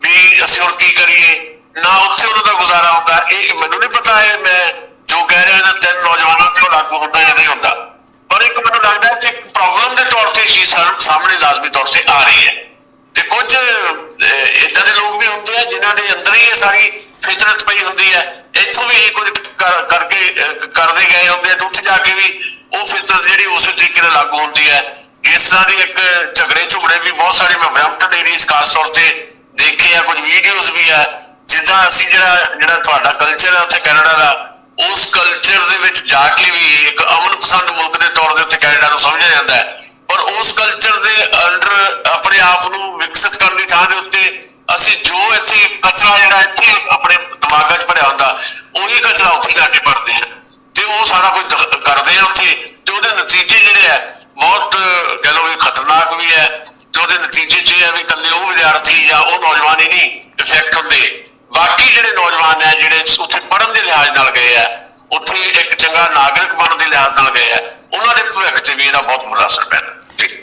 S2: ਵੀ ਅਸੀਂ ਹੁਣ ਕੀ ਕਰੀਏ, ਨਾ ਉੱਥੇ ਉਹਨਾਂ ਦਾ ਗੁਜ਼ਾਰਾ ਹੁੰਦਾ। ਇਹ ਮੈਨੂੰ ਨਹੀਂ ਪਤਾ ਹੈ, ਮੈਂ ਜੋ ਕਹਿ ਰਿਹਾ ਇਹਨਾਂ 3 ਨੌਜਵਾਨਾਂ ਤੇ ਉਹ ਲਾਗੂ ਹੁੰਦਾ ਜਾਂ ਨਹੀਂ ਹੁੰਦਾ, ਪਰ ਇੱਕ ਮੈਨੂੰ ਲੱਗਦਾ ਕਿ ਇੱਕ ਪ੍ਰੋਬਲਮ ਦੇ ਤੌਰ ਤੇ ਚੀਜ਼ ਸਾਹਮਣੇ ਲਾਜ਼ਮੀ ਤੌਰ ਤੇ ਆ ਰਹੀ ਹੈ। ਤੇ ਕੁਝ ਏਦਾਂ ਦੇ ਲੋਕ ਵੀ ਹੁੰਦੇ ਆ ਜਿਨ੍ਹਾਂ ਦੇ ਅੰਦਰ ਹੀ ਇਹ ਸਾਰੀ ਫਿਤਰਤ ਪਈ ਹੁੰਦੀ ਹੈ, ਇੱਥੋਂ ਵੀ ਇਹ ਕੁਝ ਕਰਕੇ ਕਰਦੇ ਗਏ ਹੁੰਦੇ ਆ, ਤੇ ਉੱਥੇ ਜਾ ਕੇ ਵੀ ਉਹ ਫਿਤਰਤ ਜਿਹੜੀ ਉਸੇ ਤਰੀਕੇ ਨਾਲ ਲਾਗੂ ਹੁੰਦੀ ਹੈ। ਇਸ ਤਰ੍ਹਾਂ ਦੀ ਇੱਕ ਝਗੜੇ ਵੀ ਬਹੁਤ ਸਾਰੇ ਮੈਂ ਬ੍ਰੈਂਪਟਨ ਏਰੀਆ 'ਚ ਖਾਸ ਤੌਰ ਤੇ ਦੇਖੇ ਆ, ਕੁਝ ਵੀਡੀਓਜ਼ ਵੀ ਆ। ਜਿੱਦਾਂ ਅਸੀਂ ਜਿਹੜਾ ਤੁਹਾਡਾ ਕਲਚਰ ਹੈ ਉੱਥੇ ਕੈਨੇਡਾ ਦਾ, ਉਸ ਕਲਚਰ ਦੇ ਵਿੱਚ ਜਾ ਕੇ ਵੀ ਇੱਕ ਅਮਨ ਪਸੰਦ ਮੁਲਕ ਦੇ ਤੌਰ ਦੇ ਉੱਤੇ ਕੈਨੇਡਾ ਨੂੰ ਸਮਝਿਆ ਜਾਂਦਾ ਹੈ, ਪਰ ਉਸ ਕਲਚਰ ਦੇ ਅੰਡਰ ਆਪਣੇ ਆਪ ਨੂੰ ਵਿਕਸਿਤ ਕਰਨ ਦੀ ਥਾਂ ਦੇ ਉੱਤੇ ਅਸੀਂ ਜੋ ਇੱਥੇ ਕਚਰਾ ਜਿਹੜਾ ਇੱਥੇ ਆਪਣੇ ਦਿਮਾਗਾਂ 'ਚ ਭਰਿਆ ਹੁੰਦਾ, ਉਹੀ ਕਚਰਾ ਉੱਥੇ ਜਾ ਕੇ ਭਰਦੇ ਆ ਤੇ ਉਹ ਸਾਰਾ ਕੁਝ ਕਰਦੇ ਆ ਉੱਥੇ, ਤੇ ਉਹਦੇ ਨਤੀਜੇ ਜਿਹੜੇ ਆ ਬਹੁਤ ਕਹਿ ਲਓ ਵੀ ਖਤਰਨਾਕ ਵੀ ਹੈ। ਤੇ ਉਹਦੇ ਨਤੀਜੇ 'ਚ ਇਹ ਹੈ ਵੀ ਇਕੱਲੇ ਉਹ ਵਿਦਿਆਰਥੀ ਜਾਂ ਉਹ ਨੌਜਵਾਨ ਹੀ ਨਹੀਂ ਇਫੈਕਟ ਹੁੰਦੇ, ਬਾਕੀ ਜਿਹੜੇ ਨੌਜਵਾਨ ਹੈ ਜਿਹੜੇ ਉੱਥੇ ਪੜ੍ਹਨ ਦੇ ਲਿਹਾਜ਼ ਨਾਲ ਗਏ ਆ, ਉੱਥੇ ਇੱਕ ਚੰਗਾ ਨਾਗਰਿਕ ਬਣਨ ਦੇ ਲਿਹਾਜ਼ ਨਾਲ ਗਏ ਆ, ਉਹਨਾਂ ਦੇ ਭਵਿੱਖ ਤੇ ਵੀ ਇਹਦਾ ਬਹੁਤ ਬੁਰਾ ਅਸਰ ਪੈਂਦਾ।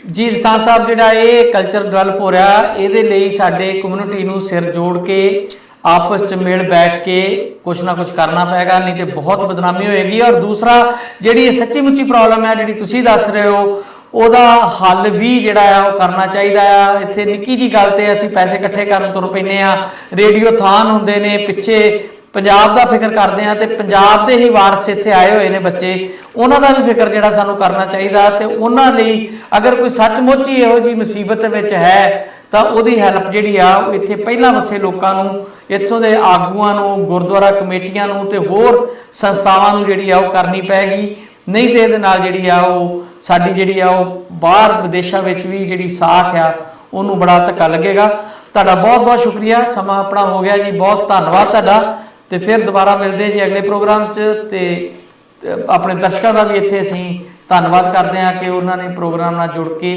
S1: ਜੀ ਦਸਾਂਝ ਸਾਹਿਬ, ਜਿਹੜਾ ਇਹ ਕਲਚਰ ਡਿਵੈਲਪ ਹੋ ਰਿਹਾ, ਇਹਦੇ ਲਈ ਸਾਡੇ ਕਮਿਊਨਿਟੀ ਨੂੰ ਸਿਰ ਜੋੜ ਕੇ ਆਪਸ 'ਚ ਮਿਲ ਬੈਠ ਕੇ ਕੁਛ ਨਾ ਕੁਛ ਕਰਨਾ ਪਏਗਾ, ਨਹੀਂ ਤੇ ਬਹੁਤ ਬਦਨਾਮੀ ਹੋਏਗੀ। ਔਰ ਦੂਸਰਾ, ਜਿਹੜੀ ਇਹ ਸੱਚੀ ਮੁੱਚੀ ਪ੍ਰੋਬਲਮ ਹੈ ਜਿਹੜੀ ਤੁਸੀਂ ਦੱਸ ਰਹੇ ਹੋ, ਉਹਦਾ ਹੱਲ ਵੀ ਜਿਹੜਾ ਆ ਉਹ ਕਰਨਾ ਚਾਹੀਦਾ ਆ। ਇੱਥੇ ਨਿੱਕੀ ਜੀ ਗੱਲ ਤੇ ਅਸੀਂ ਪੈਸੇ ਇਕੱਠੇ ਕਰਨ ਤੁਰ ਪੈਂਦੇ ਆ, ਰੇਡੀਓ ਥਾਨ ਹੁੰਦੇ ਨੇ, ਪਿੱਛੇ ਪੰਜਾਬ ਦਾ ਫਿਕਰ ਕਰਦੇ ਆ, ਤੇ ਪੰਜਾਬ ਦੇ ਹੀ ਵਾਰਸ ਇੱਥੇ ਆਏ ਹੋਏ ਨੇ ਬੱਚੇ, ਉਹਨਾਂ ਦਾ ਵੀ ਫਿਕਰ ਜਿਹੜਾ ਸਾਨੂੰ ਕਰਨਾ ਚਾਹੀਦਾ। ਤੇ ਉਹਨਾਂ ਲਈ ਅਗਰ ਕੋਈ ਸੱਚਮੁੱਚ ਹੀ ਇਹੋ ਜਿਹੀ ਮੁਸੀਬਤ ਵਿੱਚ ਹੈ ਤਾਂ ਉਹਦੀ ਹੈਲਪ ਜਿਹੜੀ ਆ ਉਹ ਇੱਥੇ ਪਹਿਲਾਂ ਵਸੇ ਲੋਕਾਂ ਨੂੰ, ਇੱਥੋਂ ਦੇ ਆਗੂਆਂ ਨੂੰ, ਗੁਰਦੁਆਰਾ ਕਮੇਟੀਆਂ ਨੂੰ ਤੇ ਹੋਰ ਸੰਸਥਾਵਾਂ ਨੂੰ ਜਿਹੜੀ ਆ ਉਹ ਕਰਨੀ ਪੈਗੀ। ਨਹੀਂ ਤੇ ਇਹਦੇ ਨਾਲ ਜਿਹੜੀ ਆ ਉਹ ਸਾਡੀ ਜਿਹੜੀ ਆ ਉਹ ਬਾਹਰ ਵਿਦੇਸ਼ਾਂ ਵਿੱਚ ਵੀ ਜਿਹੜੀ ਸਾਖ ਆ ਉਹਨੂੰ ਬੜਾ ਧੱਕਾ ਲੱਗੇਗਾ। ਤੁਹਾਡਾ ਬਹੁਤ ਬਹੁਤ ਸ਼ੁਕਰੀਆ, ਸਮਾਂ ਆਪਣਾ ਹੋ ਗਿਆ ਜੀ, ਬਹੁਤ ਧੰਨਵਾਦ ਤੁਹਾਡਾ। ਤੇ ਫਿਰ ਦੁਬਾਰਾ ਮਿਲਦੇ ਜੀ ਅਗਲੇ ਪ੍ਰੋਗਰਾਮ 'ਚ। ਤੇ ਆਪਣੇ ਦਰਸ਼ਕਾਂ ਦਾ ਵੀ ਇੱਥੇ ਅਸੀਂ ਧੰਨਵਾਦ ਕਰਦੇ ਹਾਂ ਕਿ ਉਹਨਾਂ ਨੇ ਪ੍ਰੋਗਰਾਮ ਨਾਲ ਜੁੜ ਕੇ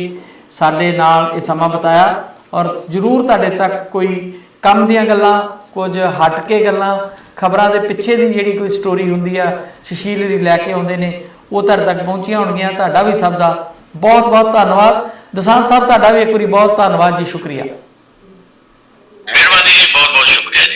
S1: ਸਾਡੇ ਨਾਲ ਇਹ ਸਮਾਂ ਬਿਤਾਇਆ। ਔਰ ਜ਼ਰੂਰ ਤੁਹਾਡੇ ਤੱਕ ਕੋਈ ਕੰਮ ਦੀਆਂ ਗੱਲਾਂ, ਕੁਝ ਹਟ ਕੇ ਗੱਲਾਂ, ਖਬਰਾਂ ਦੇ ਪਿੱਛੇ ਦੀ ਜਿਹੜੀ ਕੋਈ ਸਟੋਰੀ ਹੁੰਦੀ ਆ, ਸੁਸ਼ੀਲਰੀ ਲੈ ਕੇ ਆਉਂਦੇ ਨੇ, ਉਹ ਤੁਹਾਡੇ ਤੱਕ ਪਹੁੰਚੀਆਂ ਹੋਣਗੀਆਂ। ਤੁਹਾਡਾ ਵੀ ਸਭ ਦਾ ਬਹੁਤ ਬਹੁਤ ਧੰਨਵਾਦ। ਦਸਾਂਝ ਸਾਹਿਬ, ਤੁਹਾਡਾ ਵੀ ਇੱਕ ਵਾਰੀ ਬਹੁਤ ਧੰਨਵਾਦ ਜੀ, ਸ਼ੁਕਰੀਆ।
S2: ਮਿਹਰਬਾਨੀ ਜੀ, ਬਹੁਤ ਬਹੁਤ ਸ਼ੁਕਰੀਆ ਜੀ।